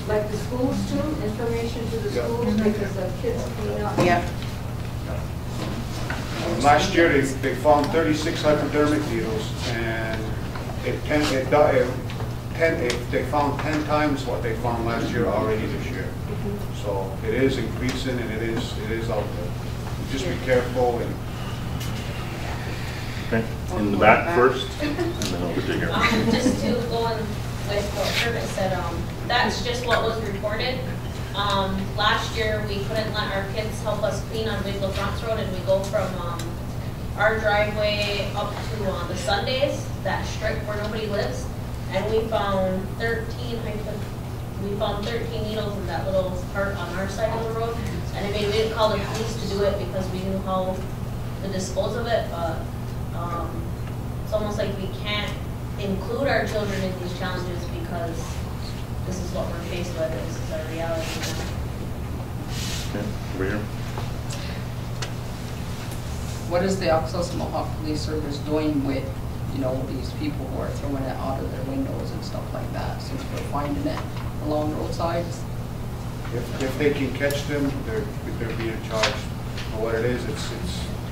Like the schools too, information to the schools, because the kids clean up. Yeah. Last year, they found 36 hypodermic needles, and they found 10 times what they found last year already this year. So it is increasing, and it is out there. Just be careful. And Okay, in the back first, and then over to here. Just to go on with what Kermit said, that's just what was reported. Last year, we couldn't let our kids help us clean on Big LaFrance Road, and we go from our driveway up to the Sundays, that strip where nobody lives, and we found 13 needles in that little part on our side of the road. And I mean, we didn't call the police to do it because we knew how to dispose of it, but it's almost like we can't include our children in these challenges because this is what we're faced with. This is our reality now. Okay, over here. What is the Akwesasne Mohawk Police Service doing with, these people who are throwing it out of their windows and stuff like that, since we're finding it along roadsides? if they can catch them, they're being charged. But what it is, it's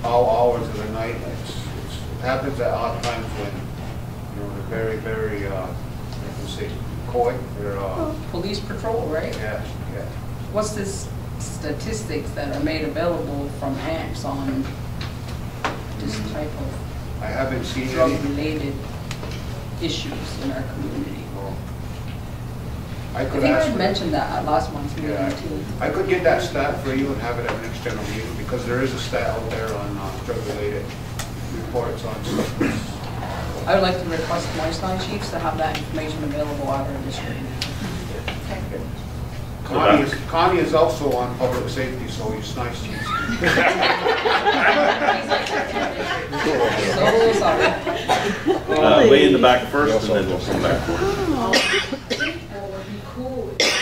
all hours of the night. It happens at odd times when they're very, very, let's say, coy. Police patrol, right? Yeah. What's this statistics that are made available from AMPS on this type of I haven't seen drug-related issues in our community? I I could think I ask had for mentioned that at last month's meeting too. I could get that stat for you and have it at next general meeting, because there is a stat out there on drug-related reports on stuff. I would like to request my sign chiefs to have that information available at our district. Connie is also on public safety, so he's nice. Way in the back first, and then we'll come back forward. What would be cool is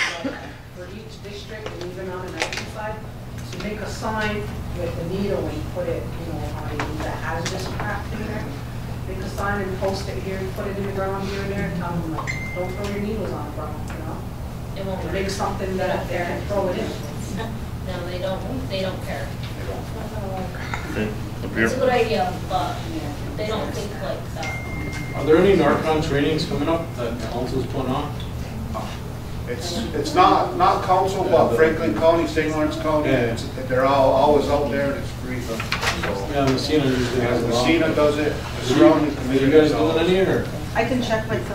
for each district, and even on the action side, to make a sign with the needle and put it, how they use the hazardous crap in there. Make a sign and post it here, put it in the ground here and there, and tell them, like, don't throw your needles on the ground, It won't Make something that up there and throw it in. No, they don't care. Okay, up It's a here. good idea, but they don't think like that. Are there any Narcon trainings coming up that council's putting on? It's not council, but Franklin County, St. Lawrence County, they're always out there, and it's free. Yeah, Messina usually has a lot. Messina does it, the surrounding community. Are you guys doing any, or? I can check with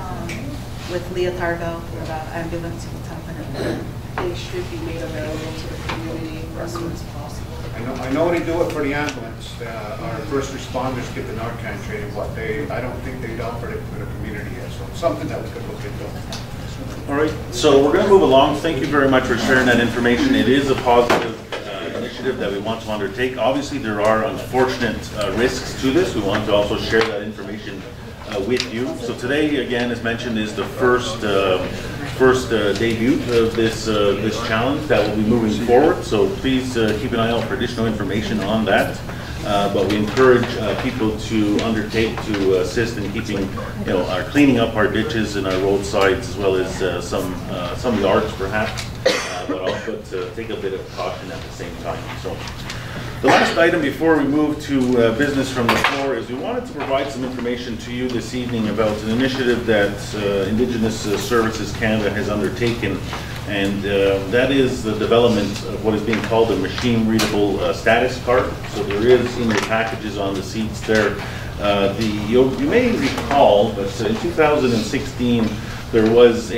Leotardo about ambulance and what's happening. They should be made available to the community as soon as possible. I know they do it for the ambulance. Our first responders get the Narcan training, but I don't think they've offered it for the community yet, so it's something that we could look into. All right, so we're going to move along. Thank you very much for sharing that information. It is a positive initiative that we want to undertake. Obviously, there are unfortunate risks to this. We want to also share that information with you. So today, again, as mentioned, is the first debut of this challenge that will be moving forward. So please keep an eye out for additional information on that. But we encourage people to undertake to assist in keeping, our cleaning up our ditches and our roadsides, as well as some yards perhaps, but take a bit of caution at the same time. So the last item before we move to business from the floor is we wanted to provide some information to you this evening about an initiative that Indigenous Services Canada has undertaken, and that is the development of what is being called a machine-readable status card. So there is in your packages on the seats there. You may recall, but in 2016 there was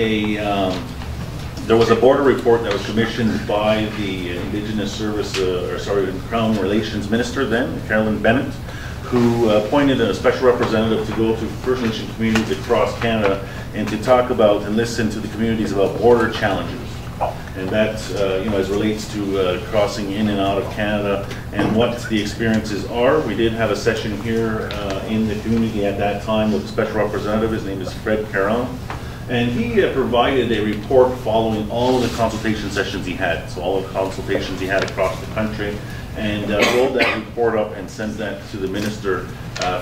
a border report that was commissioned by the Indigenous Crown Relations Minister then, Carolyn Bennett, who appointed a special representative to go to First Nation communities across Canada and to talk about and listen to the communities about border challenges. and that as relates to crossing in and out of Canada and what the experiences are. We did have a session here in the community at that time with a special representative. His name is Fred Caron, and he provided a report following all of the consultation sessions he had, so all the consultations he had across the country, and rolled that report up and sent that to the minister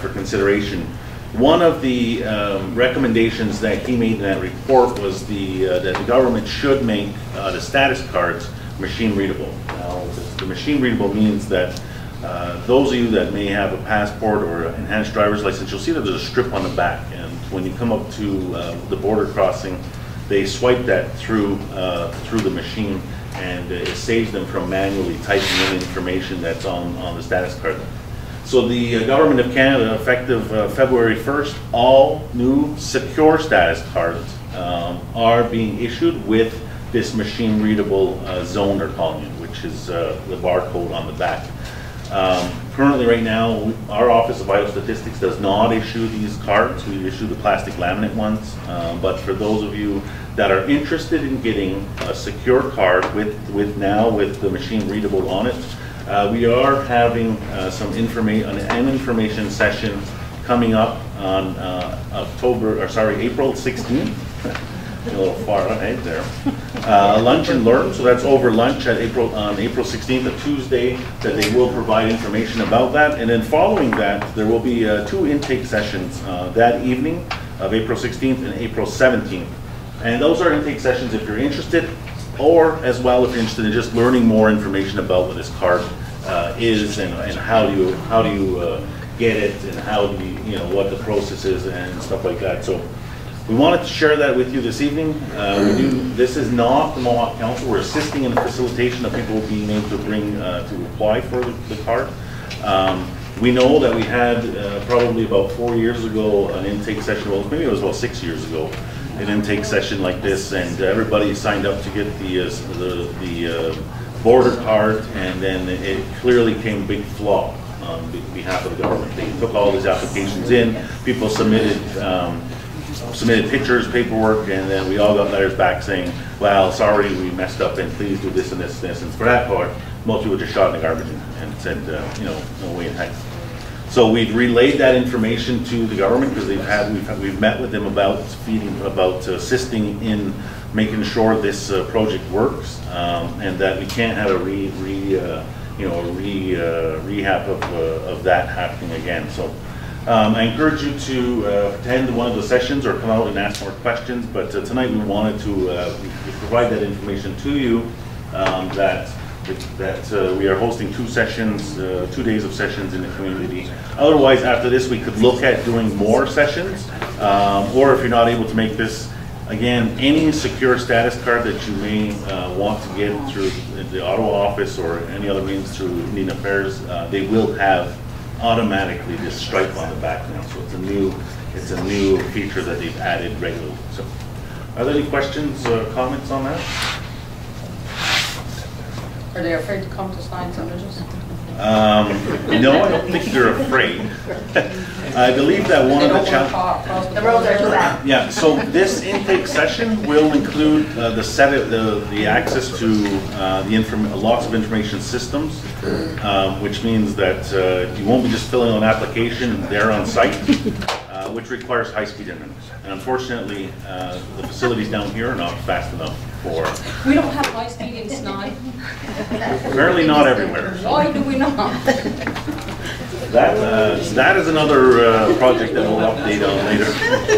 for consideration. One of the recommendations that he made in that report was that the government should make the status cards machine readable. Now, the machine readable means that those of you that may have a passport or enhanced driver's license, you'll see that there's a strip on the back, and when you come up to the border crossing, they swipe that through the machine, and it saves them from manually typing in information that's on the status card. So the Government of Canada, effective February 1st, all new secure status cards are being issued with this machine readable zone they're calling it, which is the barcode on the back. Currently right now, our Office of Vital Statistics does not issue these cards. We issue the plastic laminate ones. But for those of you that are interested in getting a secure card with the machine readable on it, we are having an information session coming up on April 16th. A little far ahead there. Lunch and learn, so that's over lunch on April 16th, a Tuesday, that they will provide information about that. And then following that, there will be 2 intake sessions that evening of April 16th and April 17th. And those are intake sessions if you're interested, or as well if you're interested in just learning more information about what this card is and how do you get it, and how do you what the process is and stuff like that. So we wanted to share that with you this evening. This is not the Mohawk Council. We're assisting in the facilitation of people being able to apply for the card. We know that we had probably about 4 years ago an intake session, well maybe it was about 6 years ago, an intake session like this, and everybody signed up to get the border card, and then it clearly came a big flop on behalf of the government. They took all these applications in, people submitted pictures, paperwork, and then we all got letters back saying, well, sorry, we messed up, and please do this and this and this. And for that part, most people just shot in the garbage and said, no way in heck. So we've relayed that information to the government, because we've met with them about assisting in making sure this project works, and that we can't have a rehab of that happening again. So I encourage you to attend one of the sessions or come out and ask more questions. But tonight we wanted to provide that information to you, that we are hosting 2 sessions, 2 days of sessions in the community. Otherwise, after this, we could look at doing more sessions, or if you're not able to make this, again, any secure status card that you may want to get through the Ottawa office or any other means through Indian Affairs, they will have automatically this stripe on the back now. So it's a new feature that they've added regularly. So, are there any questions, comments on that? Are they afraid to come to sign signatures? No, I don't think they're afraid. I believe that one of the challenges. The roads are too bad. Yeah. So this intake session will include the access to lots of information systems, which means that you won't be just filling out an application there on site, which requires high-speed internet. And unfortunately, the facilities down here are not fast enough for. We don't have high speed in Snide. Apparently not everywhere. So. Why do we not? That is another project that we'll update on later.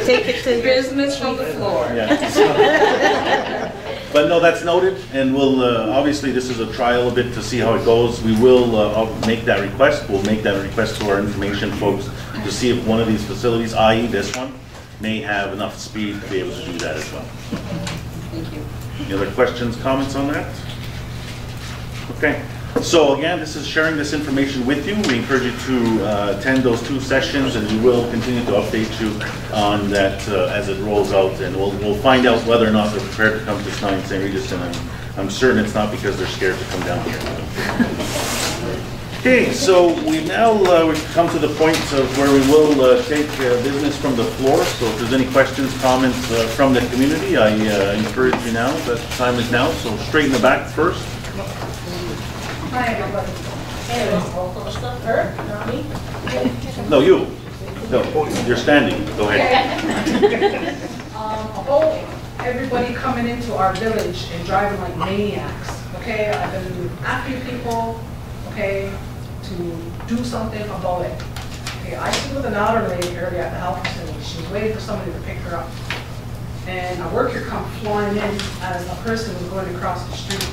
Take it to business from the floor. Yeah. But no, that's noted, and we'll obviously this is a trial a bit to see how it goes. We will make that request. We'll make that request to our information folks to see if one of these facilities, i.e. this one, may have enough speed to be able to do that as well. Thank you. Any other questions, comments on that? Okay. So again, this is sharing this information with you. We encourage you to attend those 2 sessions, and we will continue to update you on that as it rolls out. And we'll find out whether or not they're prepared to come to St. Regis, and I'm certain it's not because they're scared to come down here. Okay, so we now we've come to the point of where we will take business from the floor. So if there's any questions, comments from the community, I encourage you now. That time is now. So straight in the back first. Hi, everybody. No, you. No, you're standing. Go ahead. About everybody coming into our village and driving like maniacs, okay? I've been asking people, okay, to do something about it. Okay, I stood with an elder lady earlier at the health facility. She was waiting for somebody to pick her up. And a worker come flying in as a person was going across the street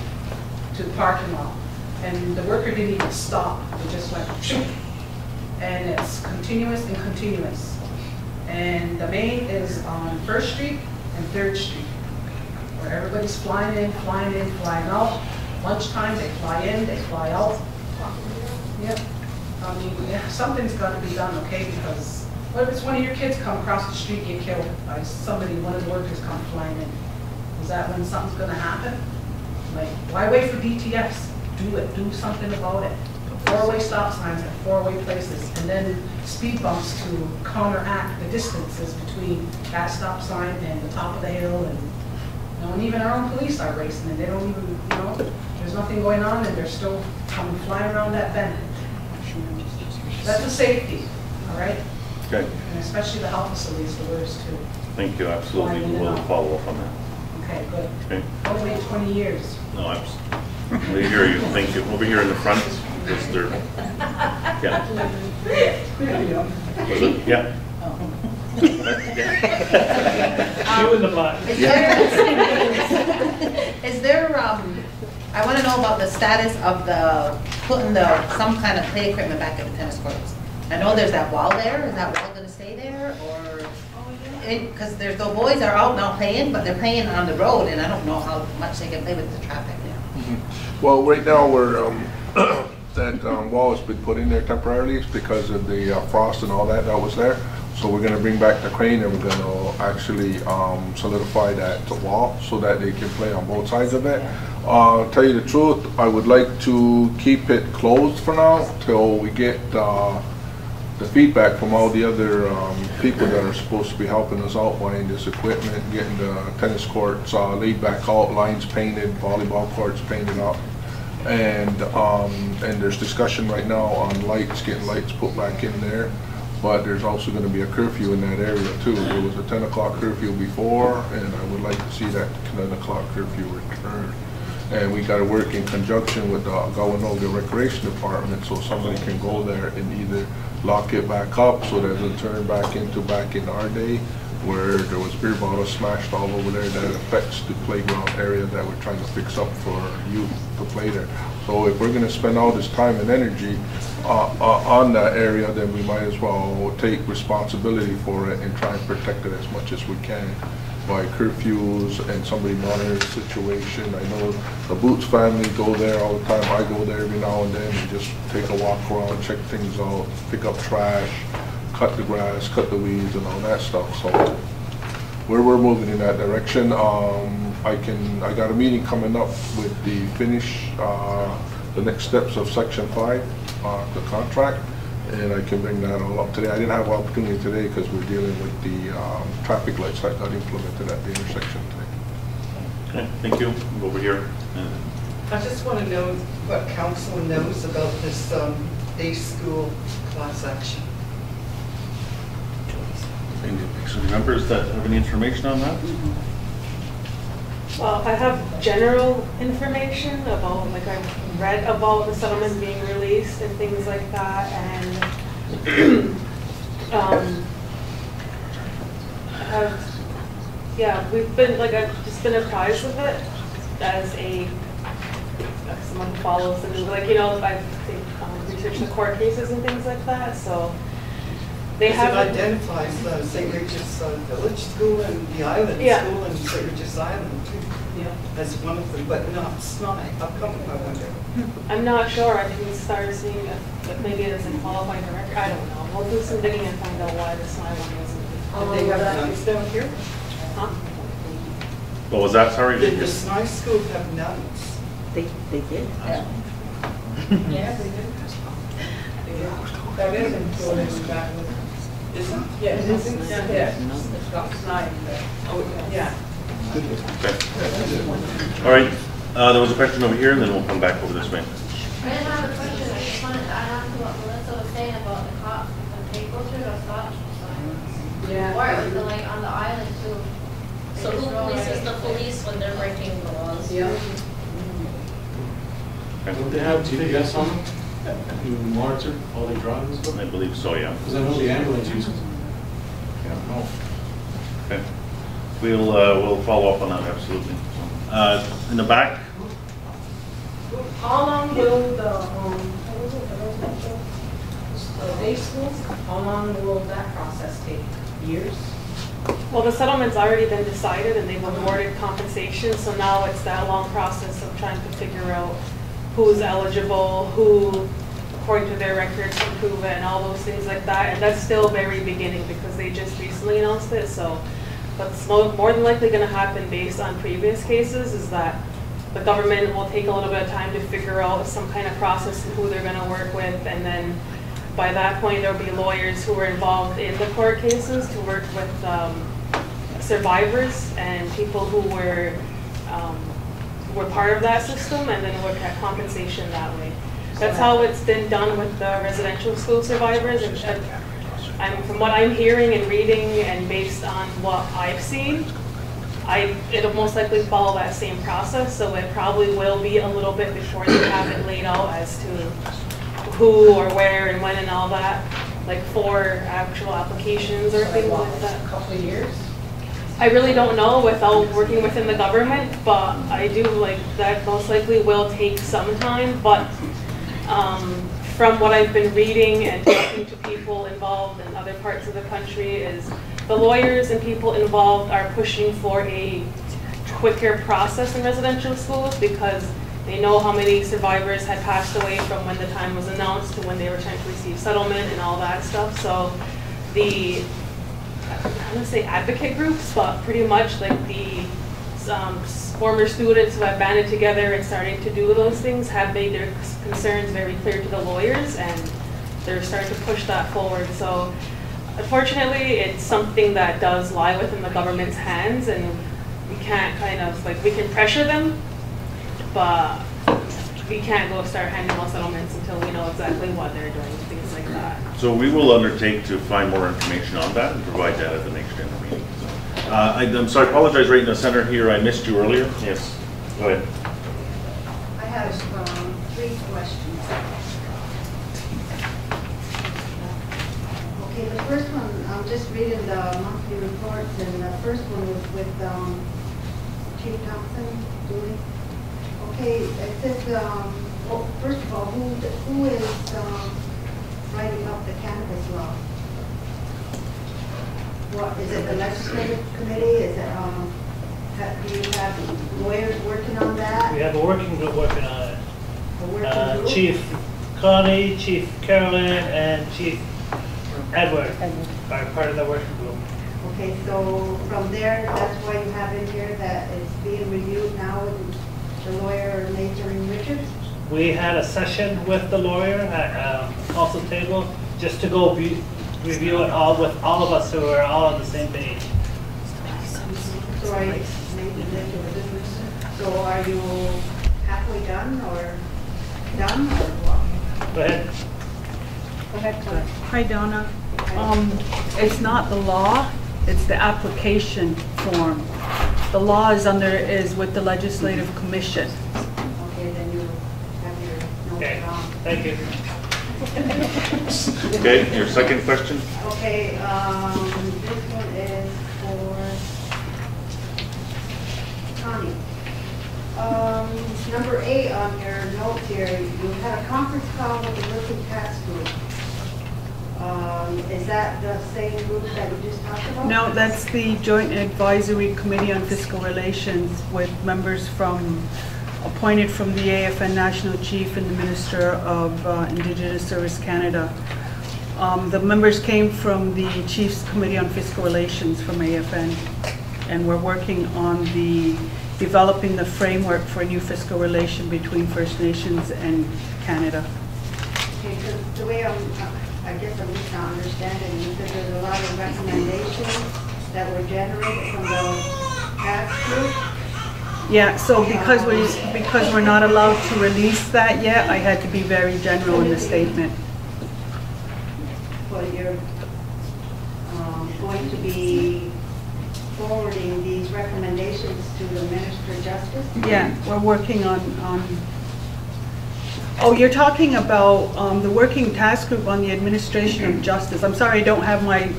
to the parking lot. And the worker didn't even stop. They just went, shoot. And it's continuous and continuous. And the main is on 1st Street and 3rd Street, where everybody's flying in, flying out. Lunchtime, they fly in, they fly out. Yep. I mean, yeah, something's got to be done, okay? Because what if it's one of your kids come across the street, get killed by somebody, one of the workers come flying in? Is that when something's going to happen? Like, why wait for DTS? Do it. Do something about it. 4-way stop signs at 4-way places, and then speed bumps to counteract the distances between that stop sign and the top of the hill. And you know, and even our own police are racing, and they don't even, you know, there's nothing going on, and they're still coming flying around that bend. That's the safety, all right? Okay. And especially the health facilities, the worst too. Thank you. Absolutely. We will follow up on that. Okay, good. Okay. Don't wait 20 years. No, we hear you. Thank you. Over here in the front. Is there? Yeah. Was it? Yeah. You in the back. Is there, I want to know about the status of putting some kind of play equipment back at the tennis courts. I know there's that wall there. Is that wall going to stay there, or? Because the boys are out now playing, but they're playing on the road, and I don't know how much they can play with the traffic now. Well, right now we're that wall has been put in there temporarily because of the frost and all that was there. So we're going to bring back the crane, and we're going to actually solidify that wall so that they can play on both sides of it. Tell you the truth, I would like to keep it closed for now till we get the feedback from all the other people that are supposed to be helping us out buying this equipment, getting the tennis courts laid back out, lines painted, volleyball courts painted up. And there's discussion right now on lights, getting lights put back in there. But there's also going to be a curfew in that area too. There was a 10 o'clock curfew before, and I would like to see that 10 o'clock curfew return. And we got to work in conjunction with the Gawanoga Recreation Department, so somebody can go there and either lock it back up so that it'll turn back in our day, where there was beer bottles smashed all over there that affects the playground area that we're trying to fix up for youth to play there. So if we're going to spend all this time and energy on that area, then we might as well take responsibility for it and try and protect it as much as we can by curfews and somebody monitoring the situation. I know the Boots family go there all the time. I go there every now and then and just take a walk around, check things out, pick up trash, cut the grass, cut the weeds, and all that stuff. So we're moving in that direction. I got a meeting coming up with the the next steps of Section 5, the contract, and I can bring that all up today. I didn't have an opportunity today because we're dealing with the traffic lights that got implemented at the intersection today. Okay, thank you. Over here. I just want to know what council knows about this day school class action. So members that have any information on that? Well, I have general information about, like, I've read about the settlement being released and things like that, and we've been, like, I've just been apprised of it as someone who follows and, like, you know, I think research the court cases and things like that, so they have it identifies the St. Regis Village School and the Island School and St. Regis Island too. Yeah, as one of them, but not Snai. How come, I wonder? I'm not sure. I didn't start seeing if maybe it doesn't qualify directly. I don't know. We'll do some digging and find out why the Snai one wasn't. They have nuns down here? Huh? What was that? Sorry. Did the Snai school have nuns? They did. Yeah, they did. That is included in that. Isn't? Yes. Yes. It's not snide there. Oh, yeah. Okay. All right, there was a question over here, and then we'll come back over this way. I didn't have a question, I just wanted to add on to what Melissa was saying about the cops, when they go through those stop signs. Yeah. Or with the, like, on the island too. So who polices the police when they're breaking the laws? Yeah. Don't they have GPS on them? You monitor all their driving and stuff? I believe so, yeah. Because I know the ambulance uses them. Yeah. Okay. We'll follow up on that, absolutely. In the back? How long will the day school, how long will that process take? Years? Well, the settlement's already been decided and they've awarded compensation, so now it's that long process of trying to figure out who's eligible, who, according to their records, can prove it, and all those things like that. And that's still very beginning because they just recently announced it. So what's more than likely going to happen based on previous cases is that the government will take a little bit of time to figure out some kind of process and who they're going to work with, and then by that point there'll be lawyers who are involved in the court cases to work with survivors and people who were part of that system, and then look at compensation that way. That's how it's been done with the residential school survivors. And from what I'm hearing and reading, and based on what I've seen, it'll most likely follow that same process. So it probably will be a little bit before they have it laid out as to who or where and when and all that, like for actual applications or things like that. A couple of years? I really don't know without working within the government, but I do like that most likely will take some time. But from what I've been reading and talking to people involved in other parts of the country, is the lawyers and people involved are pushing for a quicker process in residential schools because they know how many survivors had passed away from when the time was announced to when they were trying to receive settlement and all that stuff. So the, I'm going to say advocate groups, but pretty much like the former students who have banded together and starting to do those things have made their concerns very clear to the lawyers, and they're starting to push that forward. So unfortunately, it's something that does lie within the government's hands, and we can't kind of, like, we can pressure them, but we can't go start handing out settlements until we know exactly what they're doing, things like that. So we will undertake to find more information on that and provide that at the next general meeting. I'm sorry, I apologize, right in the center here, I missed you earlier. Yes, go ahead. I have 3 questions. Okay, the first one, I'm just reading the monthly reports, and the first one was with Chief Thompson doing. Okay, it says, well, first of all, who is writing up the cannabis law? What, is it the legislative committee? Is it, do you have lawyers working on that? We have a working group working on it. A working group? Chief Connie, Chief Carolyn, and Chief Edward are part of the working group. Okay, so from there, that's why you have in here that it's being reviewed now with the lawyer Nathan Richards? We had a session with the lawyer at council table just to go review it all with all of us, so we're all on the same page. So are you halfway done or what? Go ahead. Go ahead, Claire. Hi, Donna. It's not the law, it's the application form. The law is with the Legislative Commission. Okay, then you have your notes Okay, wrong. thank you. Okay, your second question? Okay, this one is for Connie. Number 8 on your notes here, you had a conference call with the Working Tax Group. Is that the same group that you just talked about? No, that's the Joint Advisory Committee on Fiscal Relations with members appointed from the AFN National Chief and the Minister of Indigenous Service Canada. The members came from the Chief's Committee on Fiscal Relations from AFN, and we're working on developing the framework for a new fiscal relation between First Nations and Canada. Okay, the way I guess I'm just not understanding, you said there's a lot of recommendations that were generated from the task group? Yeah, so because we're not allowed to release that yet, I had to be very general in the statement. Well, you're going to be forwarding these recommendations to the Minister of Justice? Yeah, we're working on oh, you're talking about the working task group on the administration of justice. I'm sorry, I don't have my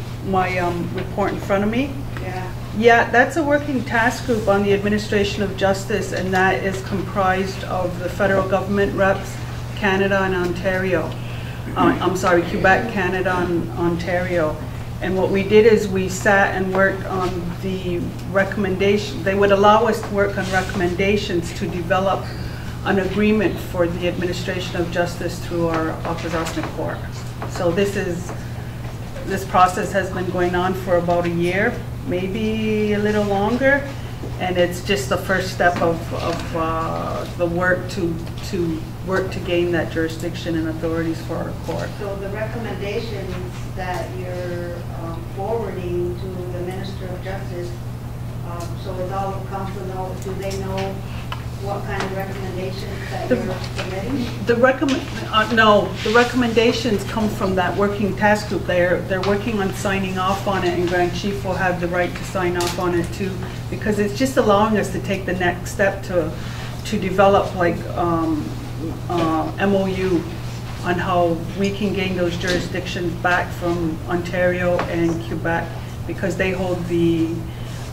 report in front of me. Yeah. Yeah, that's a working task group on the administration of justice, and that is comprised of the federal government reps, Canada and Ontario. I'm sorry, Quebec, Canada, and Ontario. And what we did is we sat and worked on the recommendation. They would allow us to work on recommendations to develop an agreement for the administration of justice through our Akwesasne court. So this process has been going on for about a year, maybe a little longer, and it's just the first step of the work to work to gain that jurisdiction and authorities for our court. So the recommendations that you're forwarding to the Minister of Justice, so is all of council know, do they know what kind of recommendations that you're submitting? No, the recommendations come from that working task group. They're working on signing off on it, and Grand Chief will have the right to sign off on it too, because it's just allowing us to take the next step to develop like MOU on how we can gain those jurisdictions back from Ontario and Quebec, because they hold the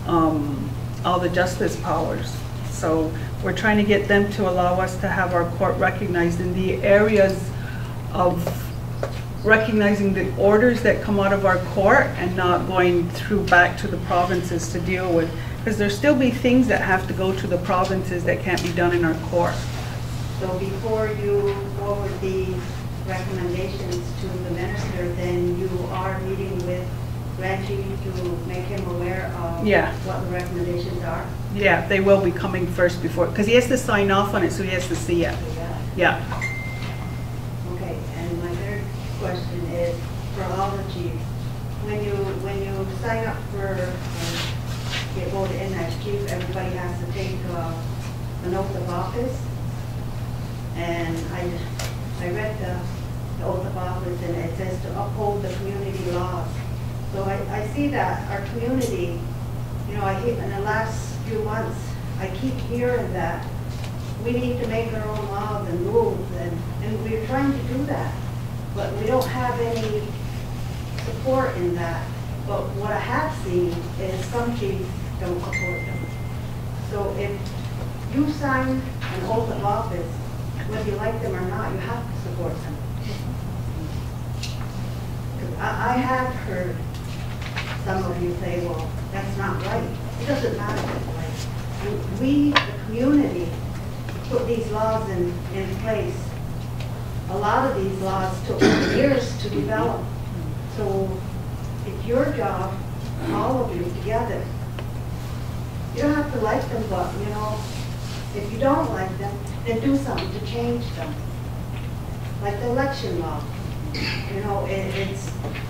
all the justice powers. So we're trying to get them to allow us to have our court recognized in the areas of recognizing the orders that come out of our court and not going through back to the provinces to deal with. Because there'll still be things that have to go to the provinces that can't be done in our court. So before you forward these recommendations to the minister, then you are meeting with Grand Chief to make him aware of what the recommendations are? Yeah, they will be coming first before, because he has to sign off on it, so he has to see it. Yeah. Okay, and my third question is for all the chiefs. When you sign up for get voted in as chief, everybody has to take an oath of office. And I read the oath of office, and it says to uphold the community laws. So I see that our community, you know, in the last few months, I keep hearing that we need to make our own laws and rules, and we're trying to do that. But we don't have any support in that. But what I have seen is some chiefs don't support them. So if you sign an oath of office, whether you like them or not, you have to support them. I have heard some of you say, well, that's not right. It doesn't matter what's right. We, the community, put these laws in place. A lot of these laws took years to develop. So it's your job, all of you together. You don't have to like them, but, you know, if you don't like them, then do something to change them. Like the election law. You know, it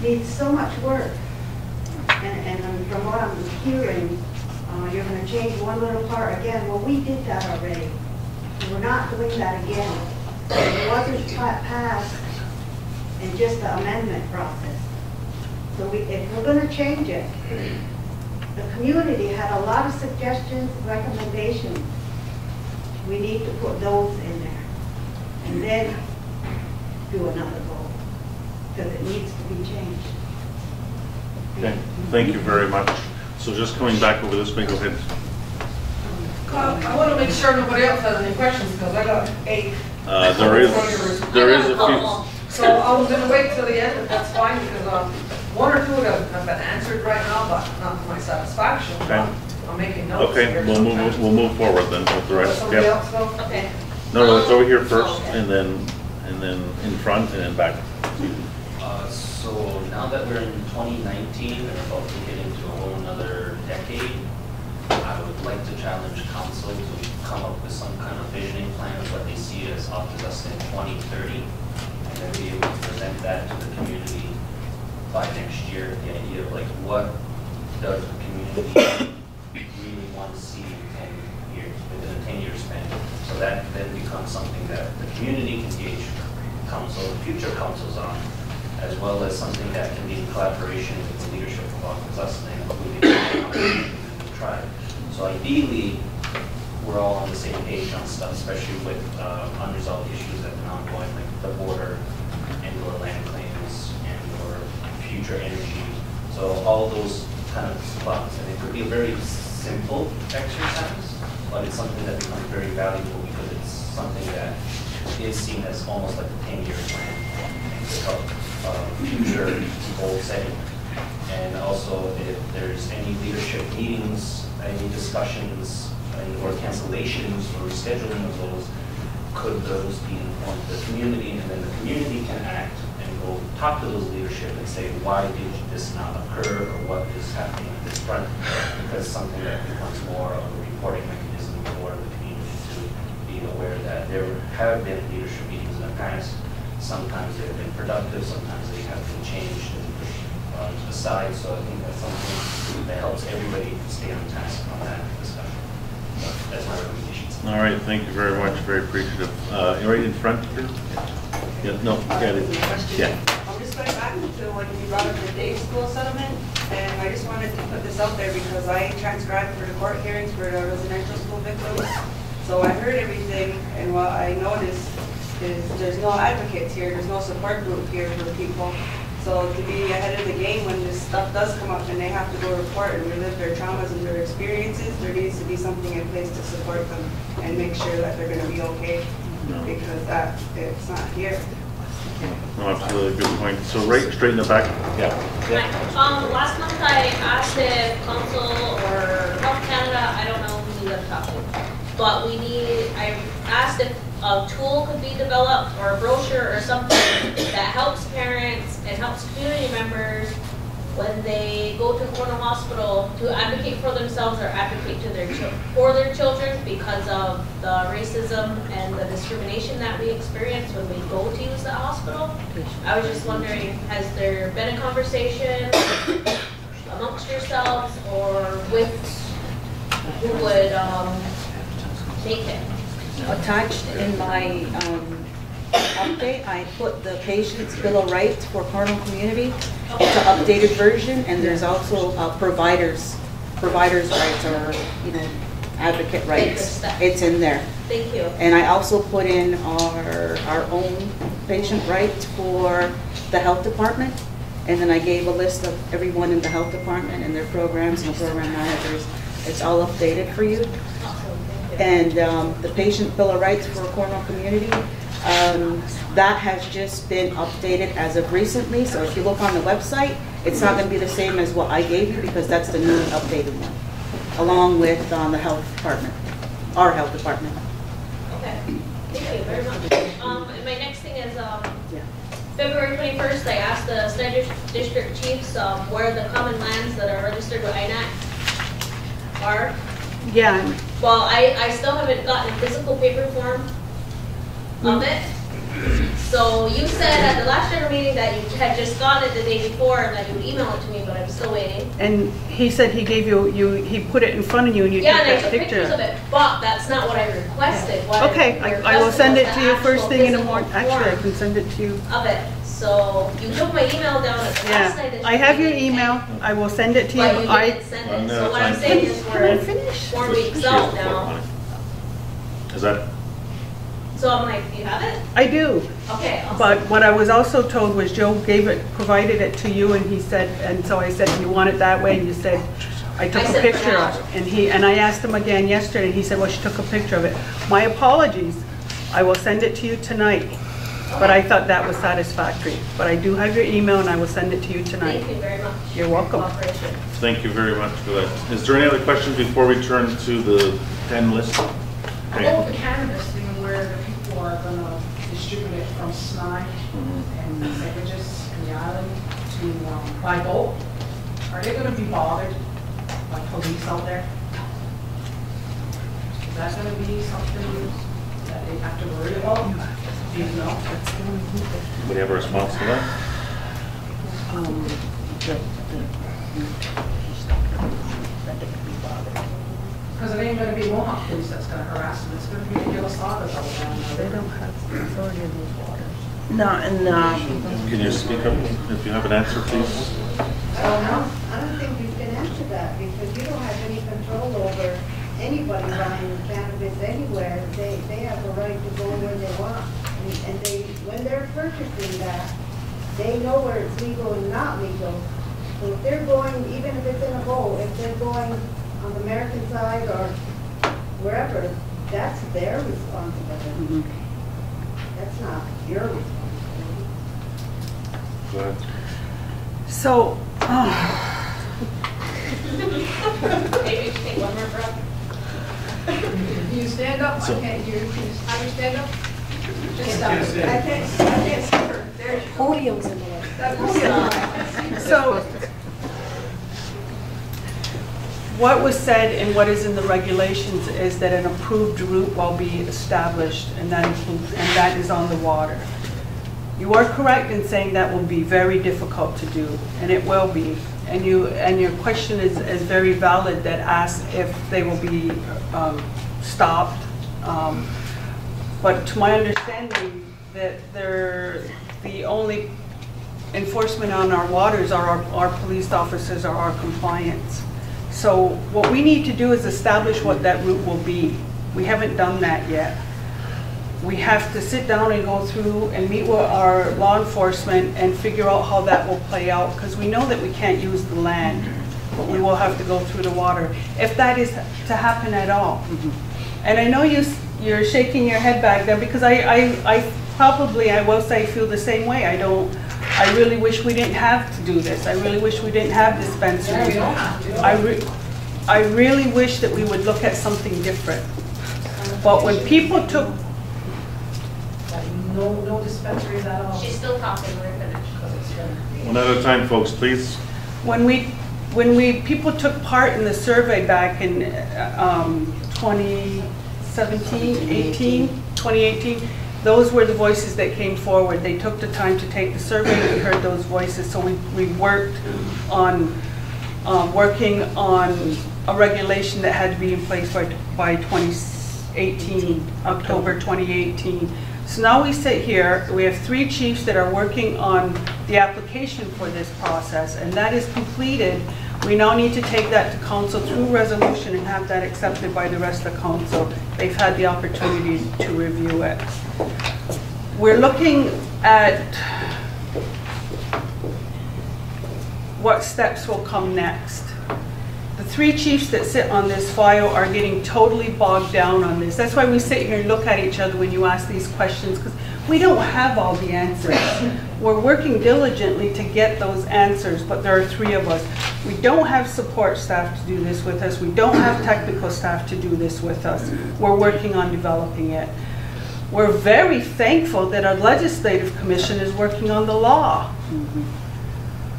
needs so much work. And from what I'm hearing, you're going to change one little part again. Well, we did that already. We're not doing that again. It wasn't passed in just the amendment process. So if we're going to change it, the community had a lot of suggestions, recommendations. We need to put those in there. And then do another vote, because it needs to be changed. Okay, thank you very much. So just coming back over this way, go ahead. I want to make sure nobody else has any questions, because I got 8. There is a few. So I was going to wait till the end, but that's fine, because one or two have been answered right now, but not to my satisfaction. Okay. I'm making notes. Okay, here. we'll move forward then with the rest. Somebody Yep. else go? Okay. No, it's over here first, and then in front, and then back. So now that we're in 2019 and about to get into a whole another decade, I would like to challenge council to come up with some kind of visioning plan of what they see as Akwesasne 2030. and then be able to present that to the community by next year. The idea of like, what does the community really want to see in 10 years, within a 10-year span? So that then becomes something that the community can gauge council, future councils on, as well as something that can be in collaboration with the leadership of Akwesasne, including the tribe. So ideally, we're all on the same page on stuff, especially with unresolved issues that have been ongoing, like the border and/or land claims and/or future energy. So all those kind of spots, and it could be a very simple exercise, but it's something that becomes very valuable because it's something that is seen as almost like a 10-year plan to help future goal setting. And also, if there's any leadership meetings, any discussions, or cancellations or rescheduling of those, could those be informed to the community, and then the community can act and go talk to those leadership and say, why did this not occur, or what is happening at this front? Because something that becomes more of a reporting mechanism for the community to be aware that there have been leadership meetings in the past. Sometimes they've been productive, sometimes they have been changed and pushed aside. So I think that's something that helps everybody stay on task on that discussion. So that's my recommendation. All right, thank you very much. Very appreciative. Right in front here? Yeah, no, yeah. I'm just going back to when you brought up the day school settlement, and I just wanted to put this out there because I transcribed for the court hearings for the residential school victims. So I heard everything, and what I noticed is there's no advocates here, there's no support group here for people. So to be ahead of the game when this stuff does come up and they have to go report and relive their traumas and their experiences, there needs to be something in place to support them and make sure that they're going to be okay, because that it's not here. No, absolutely, good point. So right straight in the back. Yeah. Last month I asked if Council or Health Canada, I don't know who you talked to, but I asked if a tool could be developed or a brochure or something that helps parents and helps community members when they go to Cornwall Hospital to advocate for themselves or advocate for their children because of the racism and the discrimination that we experience when we go to use the hospital. I was just wondering, has there been a conversation amongst yourselves or with who would make it? Attached in my update, I put the patient's bill of rights for Cornwall community. It's an updated version, and there's also providers' rights, or advocate rights. It's in there. Thank you. And I also put in our own patient rights for the health department, and then I gave a list of everyone in the health department and their programs and program managers. It's all updated for you. And the patient bill of rights for Cornwall community, that has just been updated as of recently. So if you look on the website, it's not going to be the same as what I gave you because that's the newly updated one, along with the health department, our health department. Okay, thank you very much. And my next thing is February 21st, I asked the Snyder District Chiefs where the common lands that are registered with INAC are. Yeah. Well, I still haven't gotten a physical paper form of it. So you said at the last general meeting that you had just gotten it the day before and that you would email it to me, but I'm still waiting. And he said he gave he put it in front of you and you took and I that took picture. pictures of it, but that's not what I requested. What Okay, I will send it to you first thing in the morning. Actually, I can send it to you. Of it. So you took my email down at the last night. I have your email. I will send it to you. But you didn't send it. So what I'm saying is we're 4 weeks out now. Is that? So I'm like, do you have it? I do. Okay. Awesome. But what I was also told was Joe provided it to you, and he said, and so I said, you want it that way, and you said, I took a picture of it, and I asked him again yesterday, and he said, well, she took a picture of it. My apologies. I will send it to you tonight. But I thought that was satisfactory. But I do have your email, and I will send it to you tonight. Thank you very much. You're welcome. Thank you very much for that. Is there any other questions before we turn to the 10 list? About the cannabis thing where the people are going to distribute it from Snide and Segregis and the island to by boat, are they going to be bothered by police out there? Is that going to be something that they have to worry about? Do you know? Would you have a response to that? Because it ain't gonna be Mohawk police that's gonna harass them, it's gonna be the Akwesasne out down there. They don't have authority in those waters. No, and, Can you speak up if you have an answer, please? I don't think you can answer that because you don't have any control over anybody buying cannabis anywhere. They have a right to go where they want. And they, when they're purchasing that, they know where it's legal and not legal. So if they're going, even if it's in a bowl, if they're going on the American side or wherever, that's their responsibility. That's not your responsibility. Go ahead. So, Maybe we should take one more breath. Do you stand up? I can't hear you. Have you stand up? Just stop. I can't see her. There's Podium's in the way. that podium. so what was said and what is in the regulations is that an approved route will be established, and that includes, and that is on the water. You are correct in saying that will be very difficult to do, and it will be. And your question is very valid that asks if they will be stopped. But to my understanding, that the only enforcement on our waters are our police officers or our compliance. So what we need to do is establish what that route will be. We haven't done that yet. We have to sit down and go through and meet with our law enforcement and figure out how that will play out, because we know that we can't use the land, but we will have to go through the water, if that is to happen at all. And I know you're shaking your head back there, because I probably, I will say, feel the same way. I really wish we didn't have to do this. I really wish we didn't have dispensaries. I really wish that we would look at something different. But when people took No dispensaries at all. She's still talking, we're finished. One at a time, folks, please. When people took part in the survey back in 2018, those were the voices that came forward. They took the time to take the survey, and we heard those voices. So we worked on working on a regulation that had to be in place by 2018, October 2018. So now we sit here, we have 3 chiefs that are working on the application for this process, and that is completed. We now need to take that to council through resolution and have that accepted by the rest of the council. They've had the opportunity to review it. We're looking at what steps will come next. The 3 chiefs that sit on this file are getting totally bogged down on this. That's why we sit here and look at each other when you ask these questions, because we don't have all the answers. We're working diligently to get those answers, but there are 3 of us. We don't have support staff to do this with us. We don't have technical staff to do this with us. We're working on developing it. We're very thankful that our legislative commission is working on the law,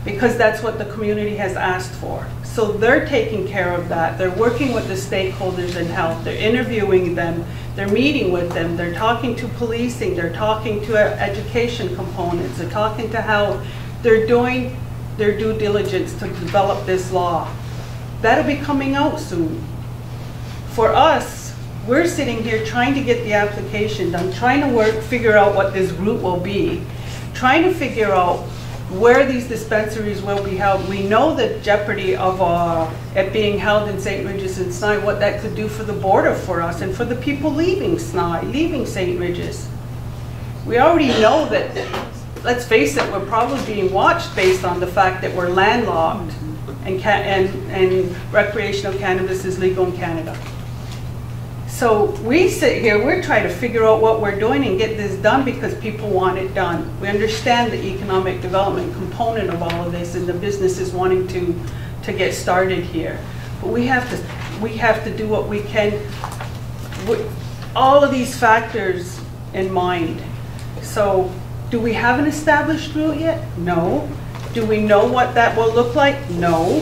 because that's what the community has asked for. So they're taking care of that. They're working with the stakeholders in health. They're interviewing them. They're meeting with them. They're talking to policing. They're talking to education components. They're talking to health. They're doing their due diligence to develop this law. That'll be coming out soon. For us, we're sitting here trying to get the application done, trying to figure out what this route will be, trying to figure out where these dispensaries will be held. We know the jeopardy of it being held in St. Regis and Snai, what that could do for the border for us and for the people leaving Snai, leaving St. Regis. We already know that, let's face it, we're probably being watched based on the fact that we're landlocked and recreational cannabis is legal in Canada. So we sit here, we're trying to figure out what we're doing and get this done because people want it done. We understand the economic development component of all of this and the businesses wanting to get started here. But we have to do what we can with all of these factors in mind. So do we have an established route yet? No. Do we know what that will look like? No.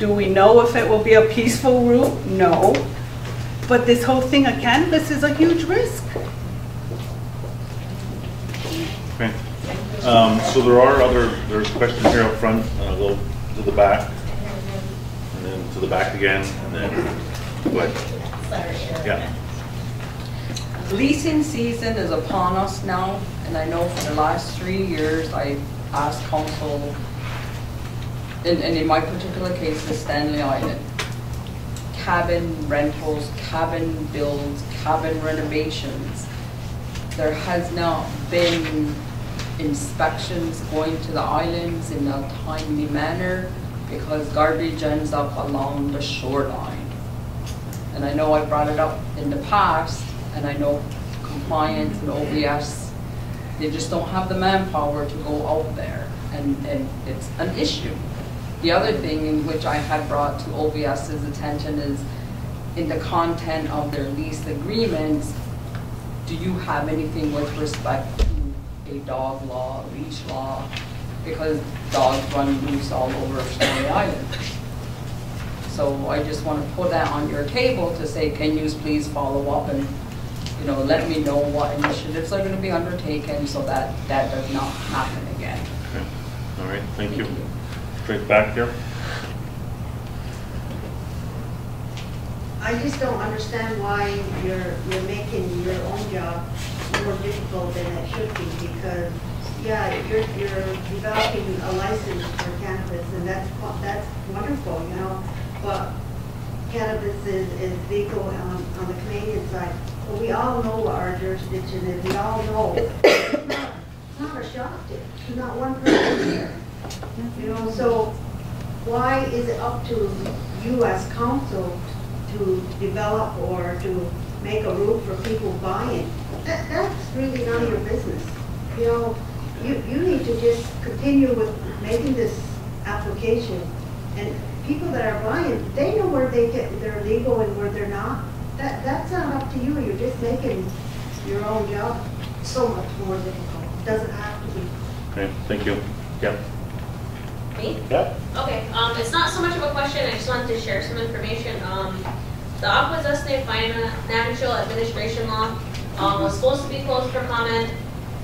Do we know if it will be a peaceful route? No. But this whole thing of cannabis is a huge risk. Okay. So there's questions here up front. Go to the back, and then to the back again, and then go ahead. Yeah. Leasing season is upon us now, and I know for the last 3 years I've asked council, and in my particular case, the Stanley Island, cabin rentals, cabin builds, cabin renovations. There has not been inspections going to the islands in a timely manner because garbage ends up along the shoreline. And I know I brought it up in the past, and I know compliance and OVS, they just don't have the manpower to go out there, and it's an issue. The other thing in which I had brought to OVS's attention is in the content of their lease agreements, do you have anything with respect to a dog law, leash law? Because dogs run loose all over Stanley Island. So I just want to put that on your table to say, can you please follow up and, you know, let me know what initiatives are going to be undertaken so that that does not happen again. Okay. All right. Thank you. Straight back here. I just don't understand why you're making your own job more difficult than it should be, because yeah, you're developing a license for cannabis, and that's wonderful, you know. But cannabis is legal on the Canadian side. But we all know what our jurisdiction is. We all know it's not a shock to not one person here. You know, so why is it up to you as council to develop or to make a route for people buying? That's really none of your business. You know, you need to just continue with making this application, and people that are buying, they know where they're legal and where they're not. That's not up to you. You're just making your own job so much more difficult. It doesn't have to be. Okay, thank you. Yeah. Me? Yeah. Okay, it's not so much of a question, I just wanted to share some information. The Akwesasne Financial Administration Law was supposed to be closed for comment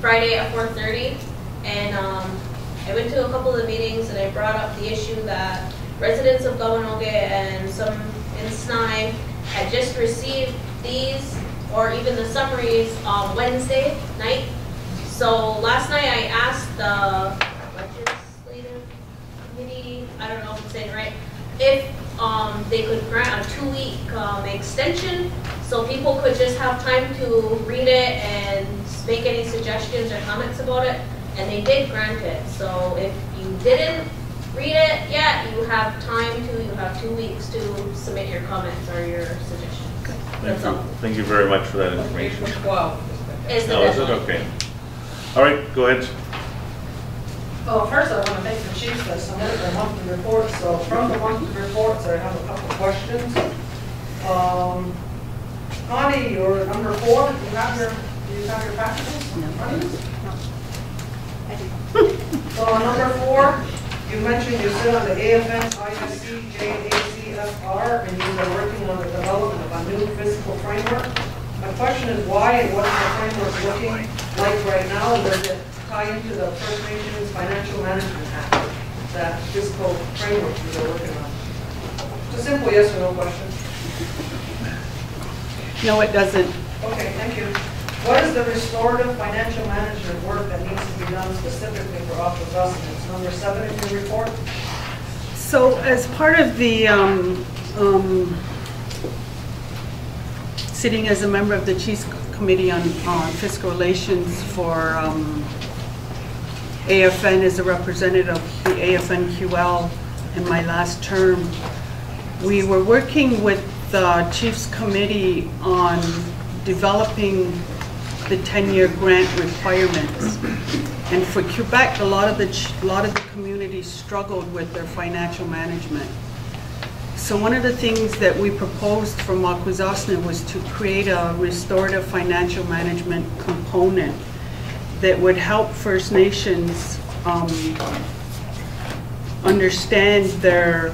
Friday at 4:30, and I went to a couple of the meetings and I brought up the issue that residents of Gawanoge and some in Snai had just received these, or even the summaries, on Wednesday night. So last night I asked the legislative committee, I don't know if I'm saying it right, if they could grant a 2-week extension so people could just have time to read it and make any suggestions or comments about it, and they did grant it. So if you didn't read it yet, you have time to, you have 2 weeks to submit your comments or your suggestions. That's all. Thank you very much for that information. Wow. Is the Oh, is it? deadline. Okay. All right, go ahead. Well, first I want to thank the chief that submitted the monthly report. So from the monthly reports, I have a couple of questions. Connie, you're number 4. Do you have your packages? No. So on number 4, you mentioned you sit on the AFN, ISC, JACFR, and you are working on the development of a new fiscal framework. My question is why, and what is the framework looking like right now, and does it tie into the First Nations Financial Management Act, that fiscal framework that they're working on? It's a simple yes or no question. No, it doesn't. Okay, thank you. What is the restorative financial management work that needs to be done specifically for Akwesasne? It's number 7 in your report. So as part of the sitting as a member of the Chiefs Committee on Fiscal Relations for AFN as a representative of the AFN-QL in my last term, we were working with the Chiefs Committee on developing the 10-year grant requirements. And for Quebec, a lot of the communities struggled with their financial management. So one of the things that we proposed from Akwesasne was to create a restorative financial management component that would help First Nations understand their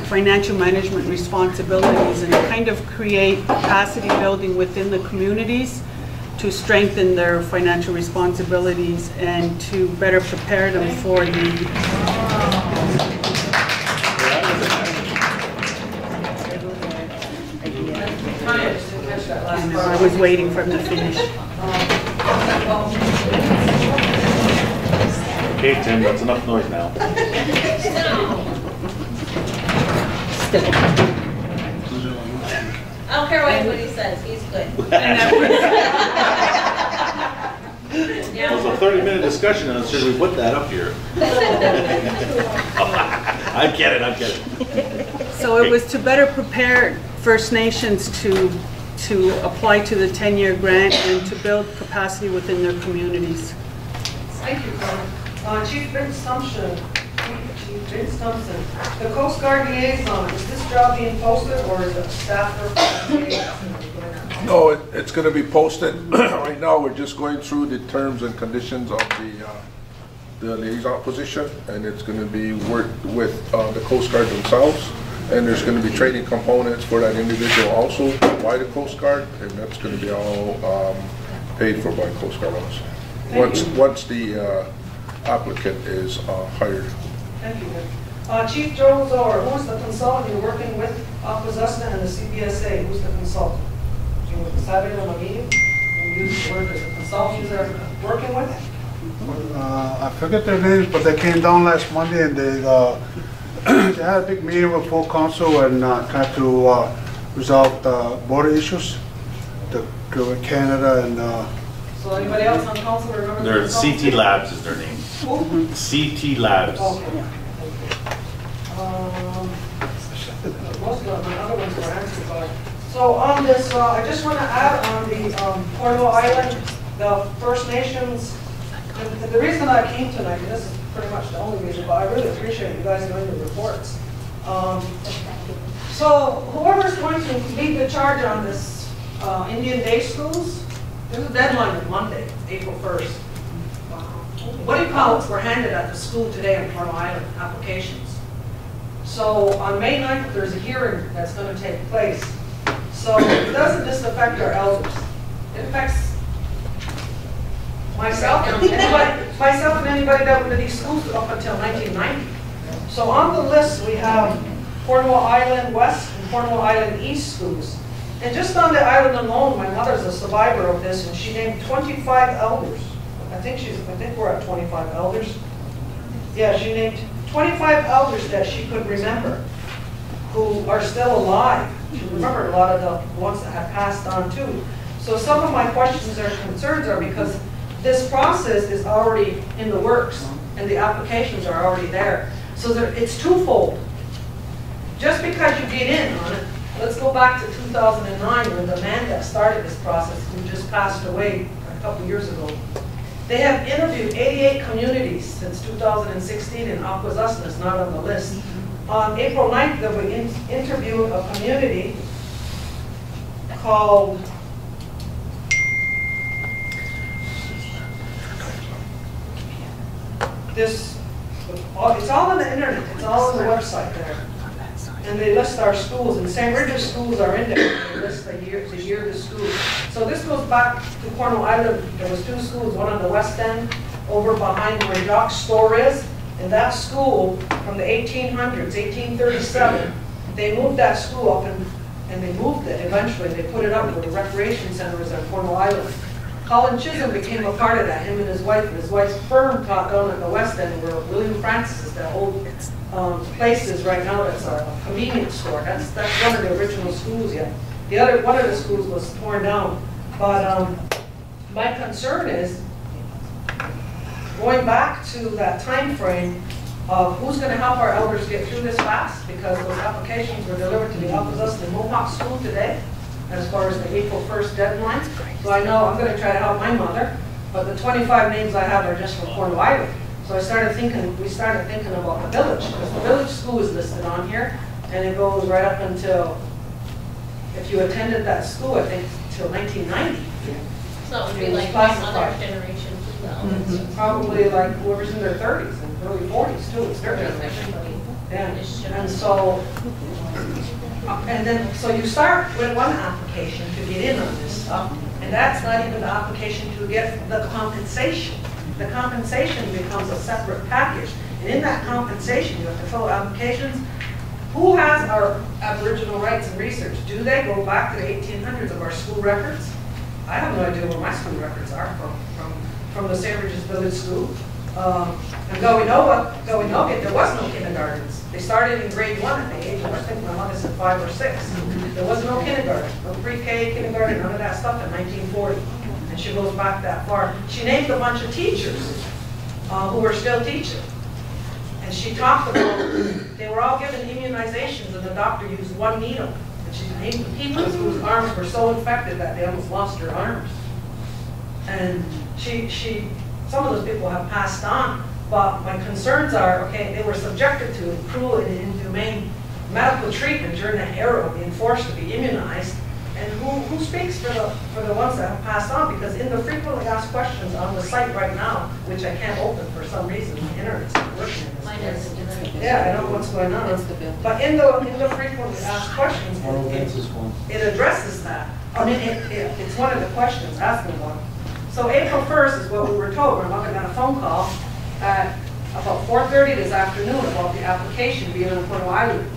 financial management responsibilities and kind of create capacity building within the communities to strengthen their financial responsibilities and to better prepare them for the and I was waiting for him to finish. Okay, Tim, that's enough noise now. I don't care what anybody says, he's good. It was a 30-minute discussion, and should we put that up here? I get it. So it was to better prepare First Nations to apply to the 10-year grant and to build capacity within their communities. Thank you, Chief Vince Thompson, the Coast Guard liaison, is this job being posted or is it staff or? No, it's going to be posted. Right now, we're just going through the terms and conditions of the liaison position, and it's going to be worked with the Coast Guard themselves. And there's going to be training components for that individual also by the Coast Guard, and that's going to be all paid for by Coast Guard also. Once the applicant is hired. Thank you. Chief Joe Zor, who's the consultant you're working with, Akwesasne and the CBSA? Who's the consultant? You decided on a meeting and used the word as a consultant you're working with? I forget their names, but they came down last Monday and they had a big meeting with full council and tried to resolve the border issues with Canada and. So anybody else on council remember? Their CT Labs is their name. Who? CT Labs. Okay. Most of my other ones were answered by. So on this, I just want to add on the Cornwall Island, the First Nations. The reason I came tonight, and this is pretty much the only reason, but I really appreciate you guys doing the reports. So whoever's going to lead the charge on this Indian Day schools, there's a deadline on Monday, April 1st. What do you call it? Were handed at the school today on Cornwall Island applications. So on May 9th, there's a hearing that's going to take place. So it doesn't just affect our elders. It affects myself and anybody that went to these schools up until 1990. So on the list, we have Cornwall Island West and Cornwall Island East schools. And just on the island alone, my mother's a survivor of this, and she named 25 elders. I think we're at 25 elders. Yeah, she named 25 elders that she could remember, who are still alive. She remembered a lot of the ones that have passed on too. So some of my questions or concerns are because this process is already in the works, and the applications are already there. So it's twofold. Just because you get in on it, let's go back to 2009 when the man that started this process, who just passed away a couple years ago. They have interviewed 88 communities since 2016, and Akwesasne is not on the list. On April 9th, they will interview a community called it's all on the internet, it's all on the website there. And they list our schools, and St. Regis schools are in there. They list the year of the school. So this goes back to Cornwall Island. There was two schools, one on the west end, over behind where Jacques' store is. And that school, from the 1800s, 1837, they moved that school up and they moved it eventually. They put it up where the recreation center is on Cornwall Island. Colin Chisholm became a part of that, him and his wife's firm taught down at the west end where William Francis is, that old places right now. That's a convenience store. That's one of the original schools yet. One of the schools was torn down. But my concern is going back to that time frame of who's going to help our elders get through this fast, because those applications were delivered to the Akwesasne and Mohawk school today as far as the April 1st deadline. So I know I'm going to try to help my mother, but the 25 names I have are just from Cornwall Island. So we started thinking about the village, because the village school is listed on here, and it goes right up until, if you attended that school, I think, till 1990. So it would be like other generations as well. Probably like whoever's in their 30s and early 40s too. It's their generation. Yeah. And so And then, so you start with one application to get in on this stuff, and that's not even the application to get the compensation. The compensation becomes a separate package. And in that compensation, you have to fill out applications. Who has our Aboriginal rights and research? Do they go back to the 1800s of our school records? I have no idea where my school records are from the St. Regis Village School. And Gowinnogit, there was no kindergartens. They started in grade 1 at the age of, I think my mother said 5 or 6. There was no kindergarten, no pre-K, kindergarten, none of that stuff in 1940. And she goes back that far. She named a bunch of teachers who were still teaching. And she talked about, they were all given immunizations and the doctor used one needle. And she named the people whose arms were so infected that they almost lost their arms. And some of those people have passed on, but my concerns are, okay, they were subjected to cruel and inhumane medical treatment during that era of being forced to be immunized. And who speaks for the ones that have passed on? Because in the frequently asked questions on the site right now, which I can't open for some reason, the internet's not working. Yeah, I don't know what's going on. But in the frequently asked questions, it addresses that. I mean, it's one of the questions, asking one. So April 1st is what we were told. We're looking at a phone call at about 4:30 this afternoon about the application being on Port Island.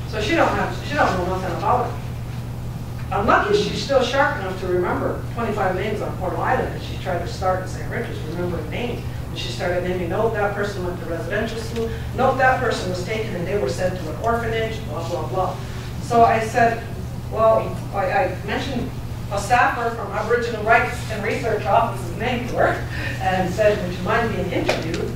So she don't know nothing about it. I'm lucky she's still sharp enough to remember 25 names on Port Island, and she tried to start in St. Regis, remembering names. And she started naming, nope, that person went to residential school, nope, that person was taken and they were sent to an orphanage, blah, blah, blah. So I said, well, I mentioned a staffer from Aboriginal Rights and Research Office's name to her, and said, would you mind being interviewed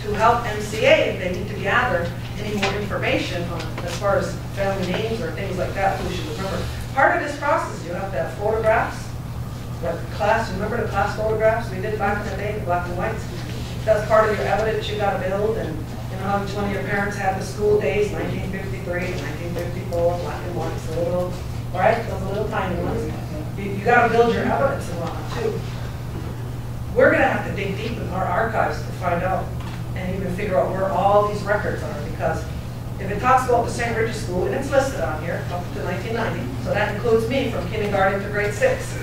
to help MCA if they need to gather any more information on, as far as family names or things like that, who should remember. Part of this process, you have to have photographs, like class, remember the class photographs we did back in the day, the black and whites? That's part of your evidence you got to build, and you know how each one of your parents had the school days, 1953, 1954, black and whites, the little, right, those little tiny ones. You got to build your evidence and whatnot too. We're going to have to dig deep in our archives to find out and even figure out where all these records are, because if it talks about the St. Regis School, and it's listed on here up to 1990, so that includes me from kindergarten to grade 6.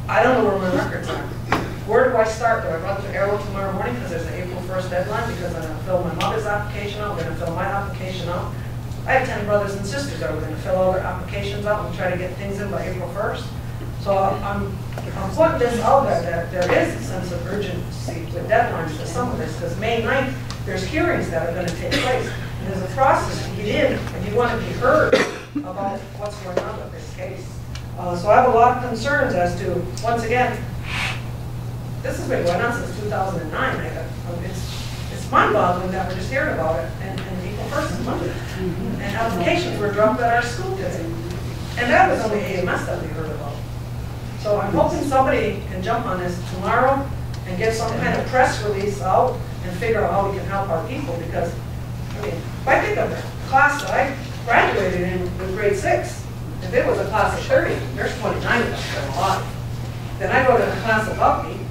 I don't know where my records are. Where do I start? Do I run to Arrow tomorrow morning because there's an April 1st deadline, because I'm going to fill my mother's application out, I'm going to fill my application out. I have 10 brothers and sisters that are going to fill all their applications out and try to get things in by April 1st. So I'm putting this out there that there is a sense of urgency with deadlines to some of this, because May 9th, there's hearings that are going to take place. And there's a process to get in, and you want to be heard about what's going on with this case. So I have a lot of concerns as to, once again, this has been going on since 2009. It's mind-boggling that we're just hearing about it, and April 1st is Monday. And applications were dropped at our school today. And that was only AMS that we heard about. So I'm hoping somebody can jump on this tomorrow and get some kind of press release out and figure out how we can help our people, because, I mean, if I think of the class that I graduated in with grade 6, if it was a class of 30, there's 29 of us that are alive. Then I go to the class above me,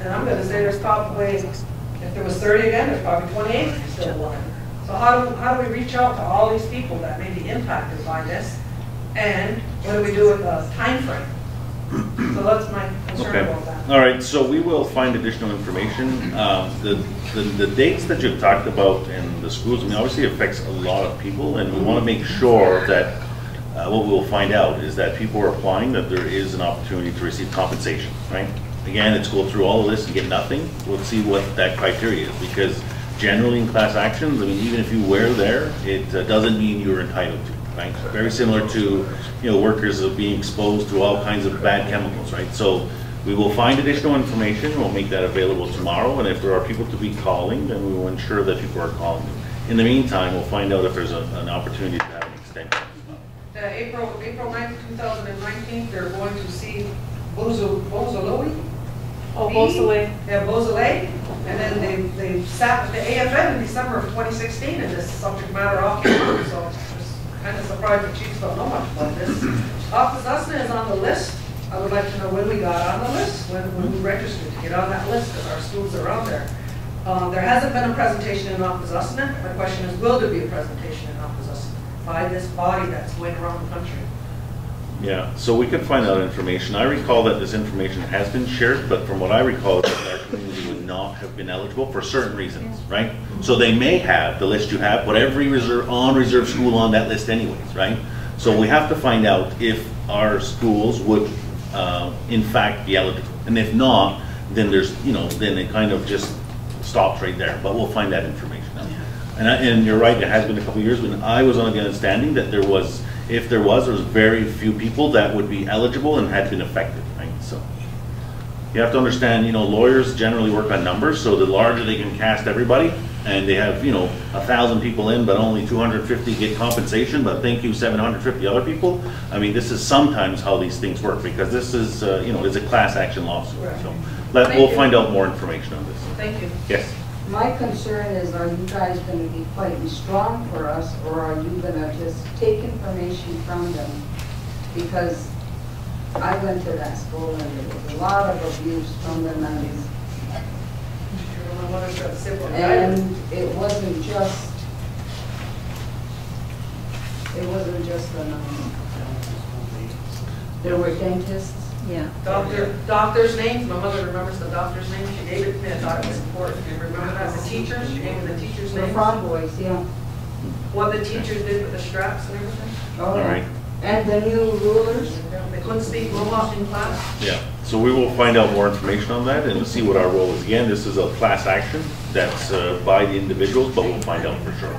and I'm going to say there's probably, if there was 30 again, there's probably 28 still alive. So how do we reach out to all these people that may be impacted by this? And what do we do with the time frame? So that's my concern about that. All right, so we will find additional information. The dates that you've talked about in the schools, I mean, obviously affects a lot of people, and we want to make sure that what we'll find out is that people are applying, that there is an opportunity to receive compensation, right? Again, it's go through all of this and get nothing. We'll see what that criteria is, because generally in class actions, I mean, even if you were there, it doesn't mean you're entitled to. Right? Very similar to, you know, workers being exposed to all kinds of bad chemicals, right? So we will find additional information. We'll make that available tomorrow, and if there are people to be calling, then we will ensure that people are calling them. In the meantime, we'll find out if there's an opportunity to have an extension. April 9th, 2019, they're going to see Beausoleil. Oh, Beausoleil. Yeah, Beausoleil. And then they sat with the AFN in December of 2016, and this subject matter all came up. So kind of surprised the chiefs don't know much about this. Akwesasne is on the list. I would like to know when we got on the list, when we registered to get on that list, because our schools are on there. There hasn't been a presentation in Akwesasne. My question is, will there be a presentation in Akwesasne? by this body that's going around the country. Yeah, so we could find out information. I recall that this information has been shared, but from what I recall, our community would not have been eligible for certain reasons, right? So they may have the list you have, but every reserve school on that list anyways, right? So we have to find out if our schools would in fact be eligible. And if not, then there's, then it kind of just stops right there, but we'll find that information out. And you're right, it has been a couple of years, when I was under the understanding that there was very few people that would be eligible and had been affected, right? So you have to understand, lawyers generally work on numbers, so the larger they can cast everybody, and they have, 1,000 people in, but only 250 get compensation, but thank you 750 other people. I mean, this is sometimes how these things work, because this is, is a class action lawsuit. Right. So we'll find out more information on this. Thank you. Yes. My concern is, are you guys going to be fighting strong for us, or are you going to just take information from them? Because I went to that school and there was a lot of abuse from the nuns. And it wasn't just the nuns. There were dentists. Yeah. Doctor's names, my mother remembers the doctor's name, she gave it to me, I thought it was important. Do you remember that? The teachers, she gave me the teachers' names. The frog boys, yeah. What the teachers did with the straps and everything. Oh, all right. And the new rulers. They couldn't speak Mohawk in class. Yeah, so we will find out more information on that and see what our role is. Again, this is a class action that's by the individuals, but we'll find out for sure.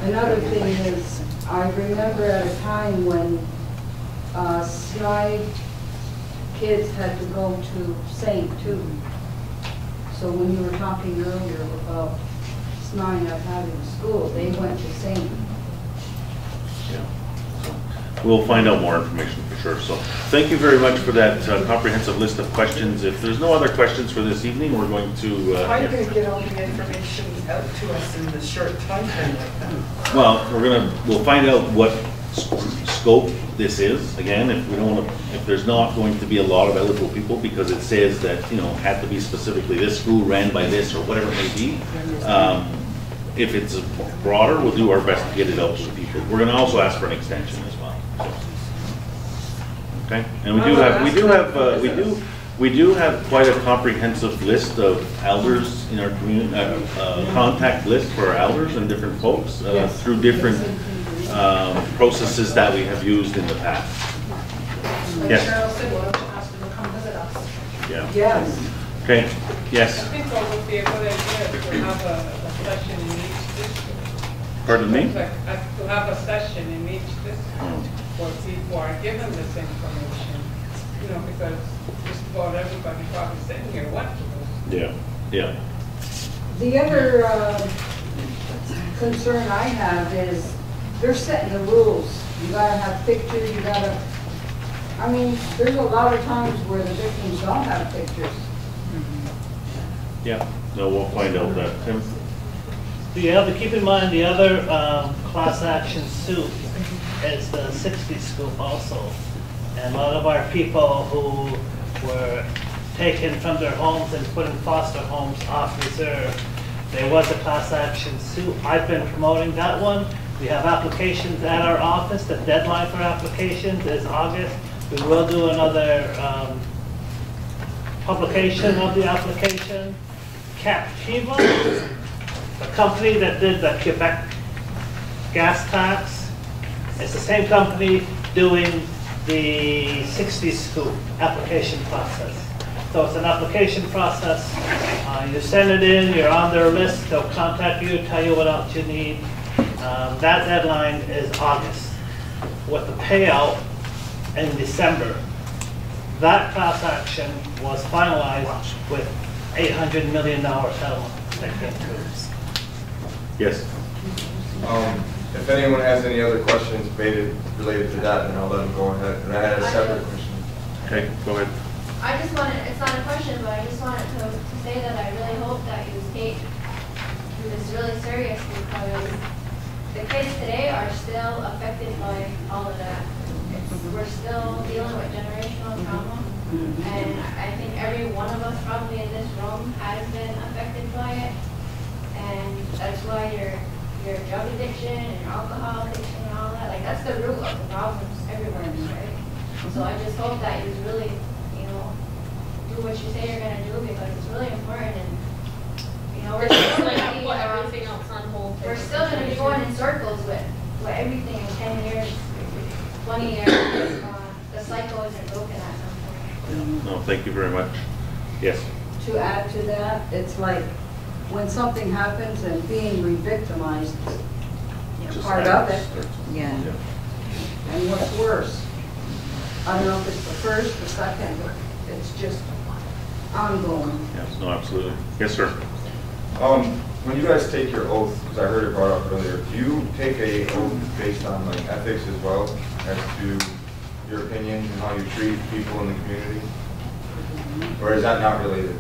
Another thing is, I remember at a time when Sny kids had to go to St. too. So when you were talking earlier about Sny not having school, they went to St. Yeah. We'll find out more information for sure. So thank you very much for that comprehensive list of questions. If there's no other questions for this evening, we're going to... How are you going to get all the information out to us in the short time frame like that? Well, we'll find out what scope this is. Again, if we don't want to, if there's not going to be a lot of eligible people, because it says that, had to be specifically this school ran by this or whatever it may be. If it's broader, we'll do our best to get it out to the people. We're going to also ask for an extension as well. Okay, and we do have quite a comprehensive list of elders in our community, contact list for our elders and different folks through different processes that we have used in the past. Yes. Yeah. Yes. Okay. Yes. I think what would be a good idea is to have a session in each district. Pardon me? To have a session in each district where people are given this information, because just about everybody probably sitting here went to this. Yeah, yeah. The other concern I have is they're setting the rules. You gotta have pictures, there's a lot of times where the victims don't have pictures. Yeah, no, we'll find out that, Tim. You have to keep in mind the other class action suit is the 60 scoop also. And a lot of our people who were taken from their homes and put in foster homes off reserve, there was a class action suit. I've been promoting that one. We have applications at our office. The deadline for applications is August. We will do another publication of the application. Captiva, the company that did the Quebec gas tax, it's the same company doing the 60 scoop application process. So it's an application process. You send it in, you're on their list, they'll contact you, tell you what else you need. That deadline is August, with the payout in December. That class action was finalized with $800 million settlement that came through. Yes. If anyone has any other questions related to that, then I'll let them go ahead. And I had a separate question. Okay, go ahead. I just wanted, it's not a question, but I just wanted to say that I really hope that you take this really serious, because the kids today are still affected by all of that. We're still dealing with generational trauma, and I think every one of us probably in this room has been affected by it, and that's why you're your drug addiction and your alcohol addiction and all that. Like, that's the root of the problems everywhere, right? So I just hope that you really, you know, do what you say you're gonna do, because it's really important. And you know, we're still gonna be, put everything else on hold. we're still gonna be going in circles with everything in 10 years, 20 years. The cycle isn't broken at some point. No, thank you very much. Yes. To add to that, it's like when something happens and being re-victimized is part of it. Yeah. And what's worse, I don't know if it's the first, the second, but it's just ongoing. Yes, no, absolutely. Yes, sir. When you guys take your oath, because I heard it brought up earlier, do you take a oath based on like ethics as well as to your opinions and how you treat people in the community? Or is that not related?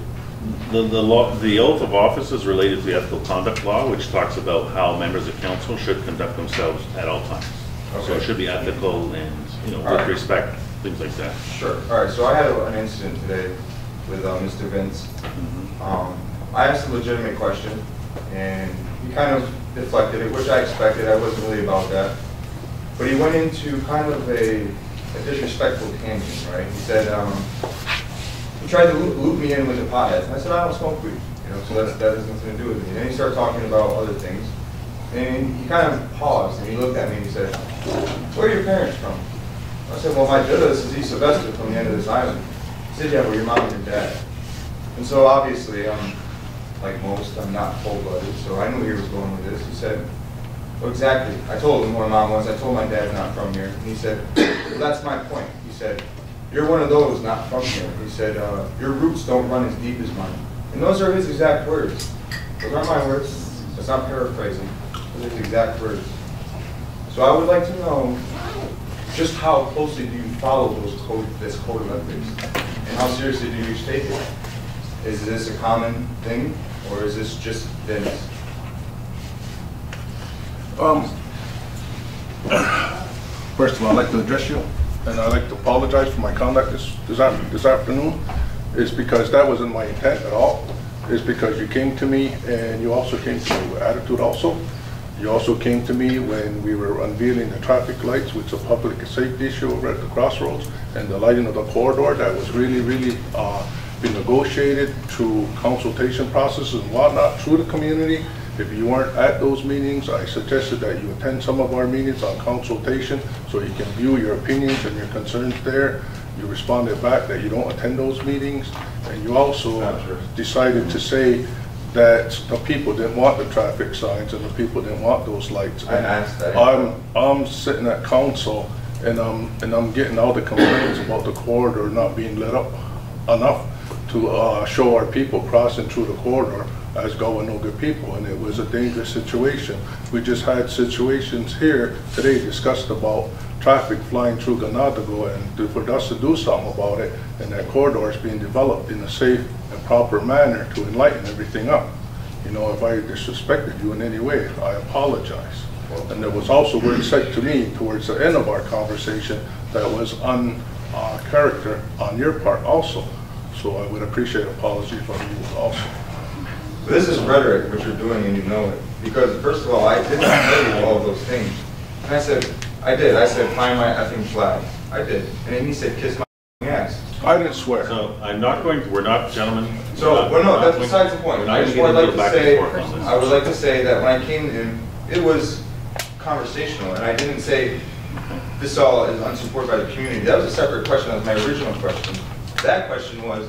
The oath of office is related to the ethical conduct law, which talks about how members of council should conduct themselves at all times. Okay. So it should be ethical and, you know, with respect, things like that. Sure. All right. So I had an incident today with Mr. Vince. I asked a legitimate question, and he kind of deflected it, which I expected. I wasn't really about that. But he went into kind of a disrespectful tangent, right? He said, he tried to loop me in with the potheads. And I said, I don't smoke weed, you know, so that has nothing to do with me. And then he started talking about other things. And he kind of paused, and he looked at me and he said, where are your parents from? I said, well, my dad is East Sylvester from the end of this island. He said, yeah, well, your mom and your dad. And so obviously, like most, I'm not full-blooded, so I knew he was going with this. He said, well, exactly. I told him who my mom was. I told my dad's not from here. And he said, well, that's my point. He said, you're one of those not from here. He said, your roots don't run as deep as mine. And those are his exact words. Those aren't my words. That's not paraphrasing. Those are his exact words. So I would like to know just how closely do you follow this code of ethics? And how seriously do you take it? Is this a common thing, or is this just Vince? First of all, I'd like to address you, and I'd like to apologize for my conduct this afternoon. It's because that wasn't my intent at all. It's because you came to me, and you also came to me with attitude also. You also came to me when we were unveiling the traffic lights, which is a public safety issue over at the crossroads, and the lighting of the corridor that was really been negotiated through consultation processes and whatnot through the community. If you weren't at those meetings, I suggested that you attend some of our meetings on consultation so you can view your opinions and your concerns there. You responded back that you don't attend those meetings, and you also decided to say that the people didn't want the traffic signs and the people didn't want those lights. I asked that. I'm sitting at council, and I'm getting all the complaints about the corridor not being lit up enough to show our people crossing through the corridor as going no good people, and it was a dangerous situation. We just had situations here today discussed about traffic flying through Ganadago, and for us to do something about it, and that corridor is being developed in a safe and proper manner to enlighten everything up. You know, if I disrespected you in any way, I apologize. And there was also word said to me towards the end of our conversation that was character on your part also. So I would appreciate an apology from you also. This is rhetoric, what you're doing, and you know it. Because first of all, I didn't tell you all of those things. And I said, I did. I said, find my effing flag. I did. And then he said, kiss my ass. I didn't swear. So I'm not going to, we're not, gentlemen. So, well, no, that's besides the point. I just would like to say, I would like to say that when I came in, it was conversational, and I didn't say this all is unsupported by the community. That was a separate question. That was my original question. That question was,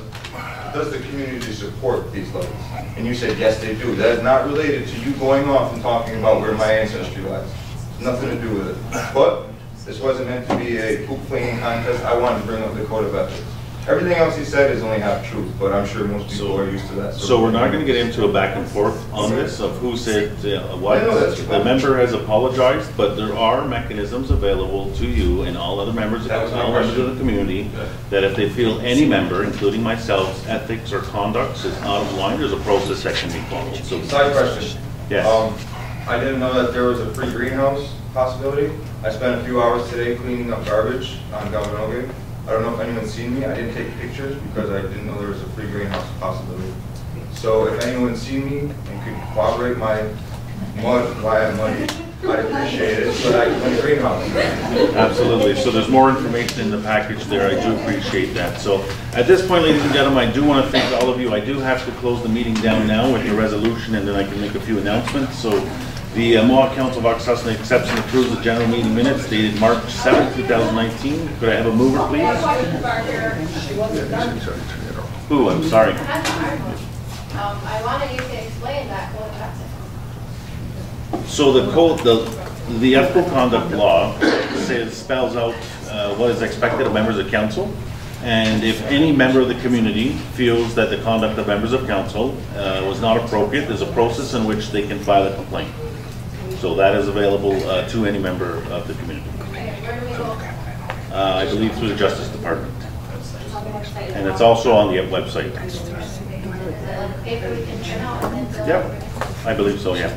does the community support these lights? And you said, yes, they do. That is not related to you going off and talking about where my ancestry lies. Nothing to do with it. But this wasn't meant to be a poop cleaning contest. I wanted to bring up the code of ethics. Everything else he said is only half truth, but I'm sure most people are used to that. So we're not going to get into a back and forth on this of who said what. The member has apologized, but there are mechanisms available to you and all other members of the community that if they feel any member, including myself, ethics or conduct is out of line, there's a process that can be followed. So, side question. Yes. I didn't know that there was a free greenhouse possibility. I spent a few hours today cleaning up garbage on Galvanogue. I don't know if anyone's seen me. I didn't take pictures because I didn't know there was a free greenhouse possibility. So if anyone's seen me and could corroborate my why I have money, I'd appreciate it, but I can greenhouse. Absolutely. So there's more information in the package there. I do appreciate that. So at this point, ladies and gentlemen, I do want to thank all of you. I do have to close the meeting down now with the resolution, and then I can make a few announcements. So the Mohawk Council of Akwesasne accepts and approves the general meeting minutes dated March 7th, 2019. Could I have a mover, please? Ooh, I'm sorry. I wanted you to explain that code of ethics. So the ethical conduct law spells out what is expected of members of council, and if any member of the community feels that the conduct of members of council was not appropriate, there's a process in which they can file a complaint. So that is available to any member of the community. Where do we go? I believe through the Justice Department, and it's also on the website. Is it like a paper we can print out and then fill Yep, out? I believe so, yeah.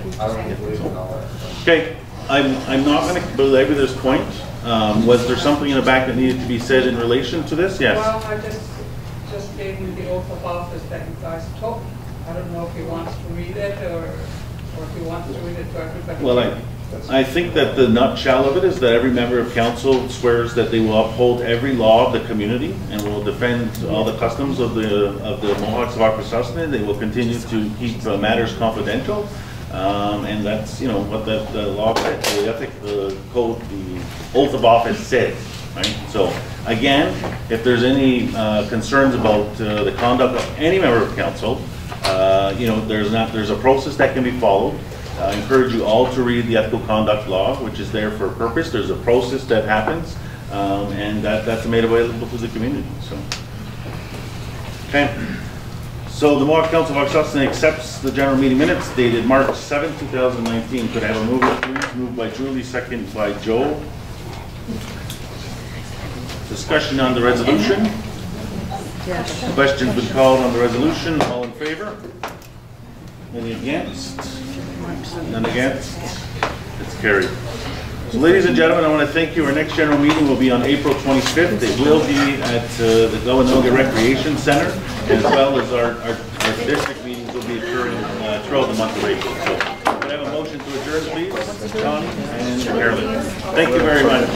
Okay, I'm not going to belabor this point. Was there something in the back that needed to be said in relation to this? Yes. Well, I just gave you the oath of office that you guys took. I don't know if he wants to read it or if he wants to read it to everybody. Well, I think that the nutshell of it is that every member of council swears that they will uphold every law of the community and will defend all the customs of the Mohawks of Akwesasne. They will continue to keep matters confidential, and that's what the law, the ethic, the code, the oath of office says. Right. So again, if there's any concerns about the conduct of any member of council, there's a process that can be followed. I encourage you all to read the ethical conduct law, which is there for a purpose. There's a process that happens, and that's made available to the community. So, okay. So the Mohawk Council of Akwesasne accepts the general meeting minutes dated March 7, 2019. Could I have a mover, please? Moved by Julie, second by Joe. Discussion on the resolution. Yes. Questions been called on the resolution. All in favor? Any against? None against? It's carried. So ladies and gentlemen, I want to thank you. Our next general meeting will be on April 25th. It will be at the Nokia Recreation Center, as well as our district meetings will be occurring throughout the month of April. So could I have a motion to adjourn, please? Connie and Carolyn. Thank you very much.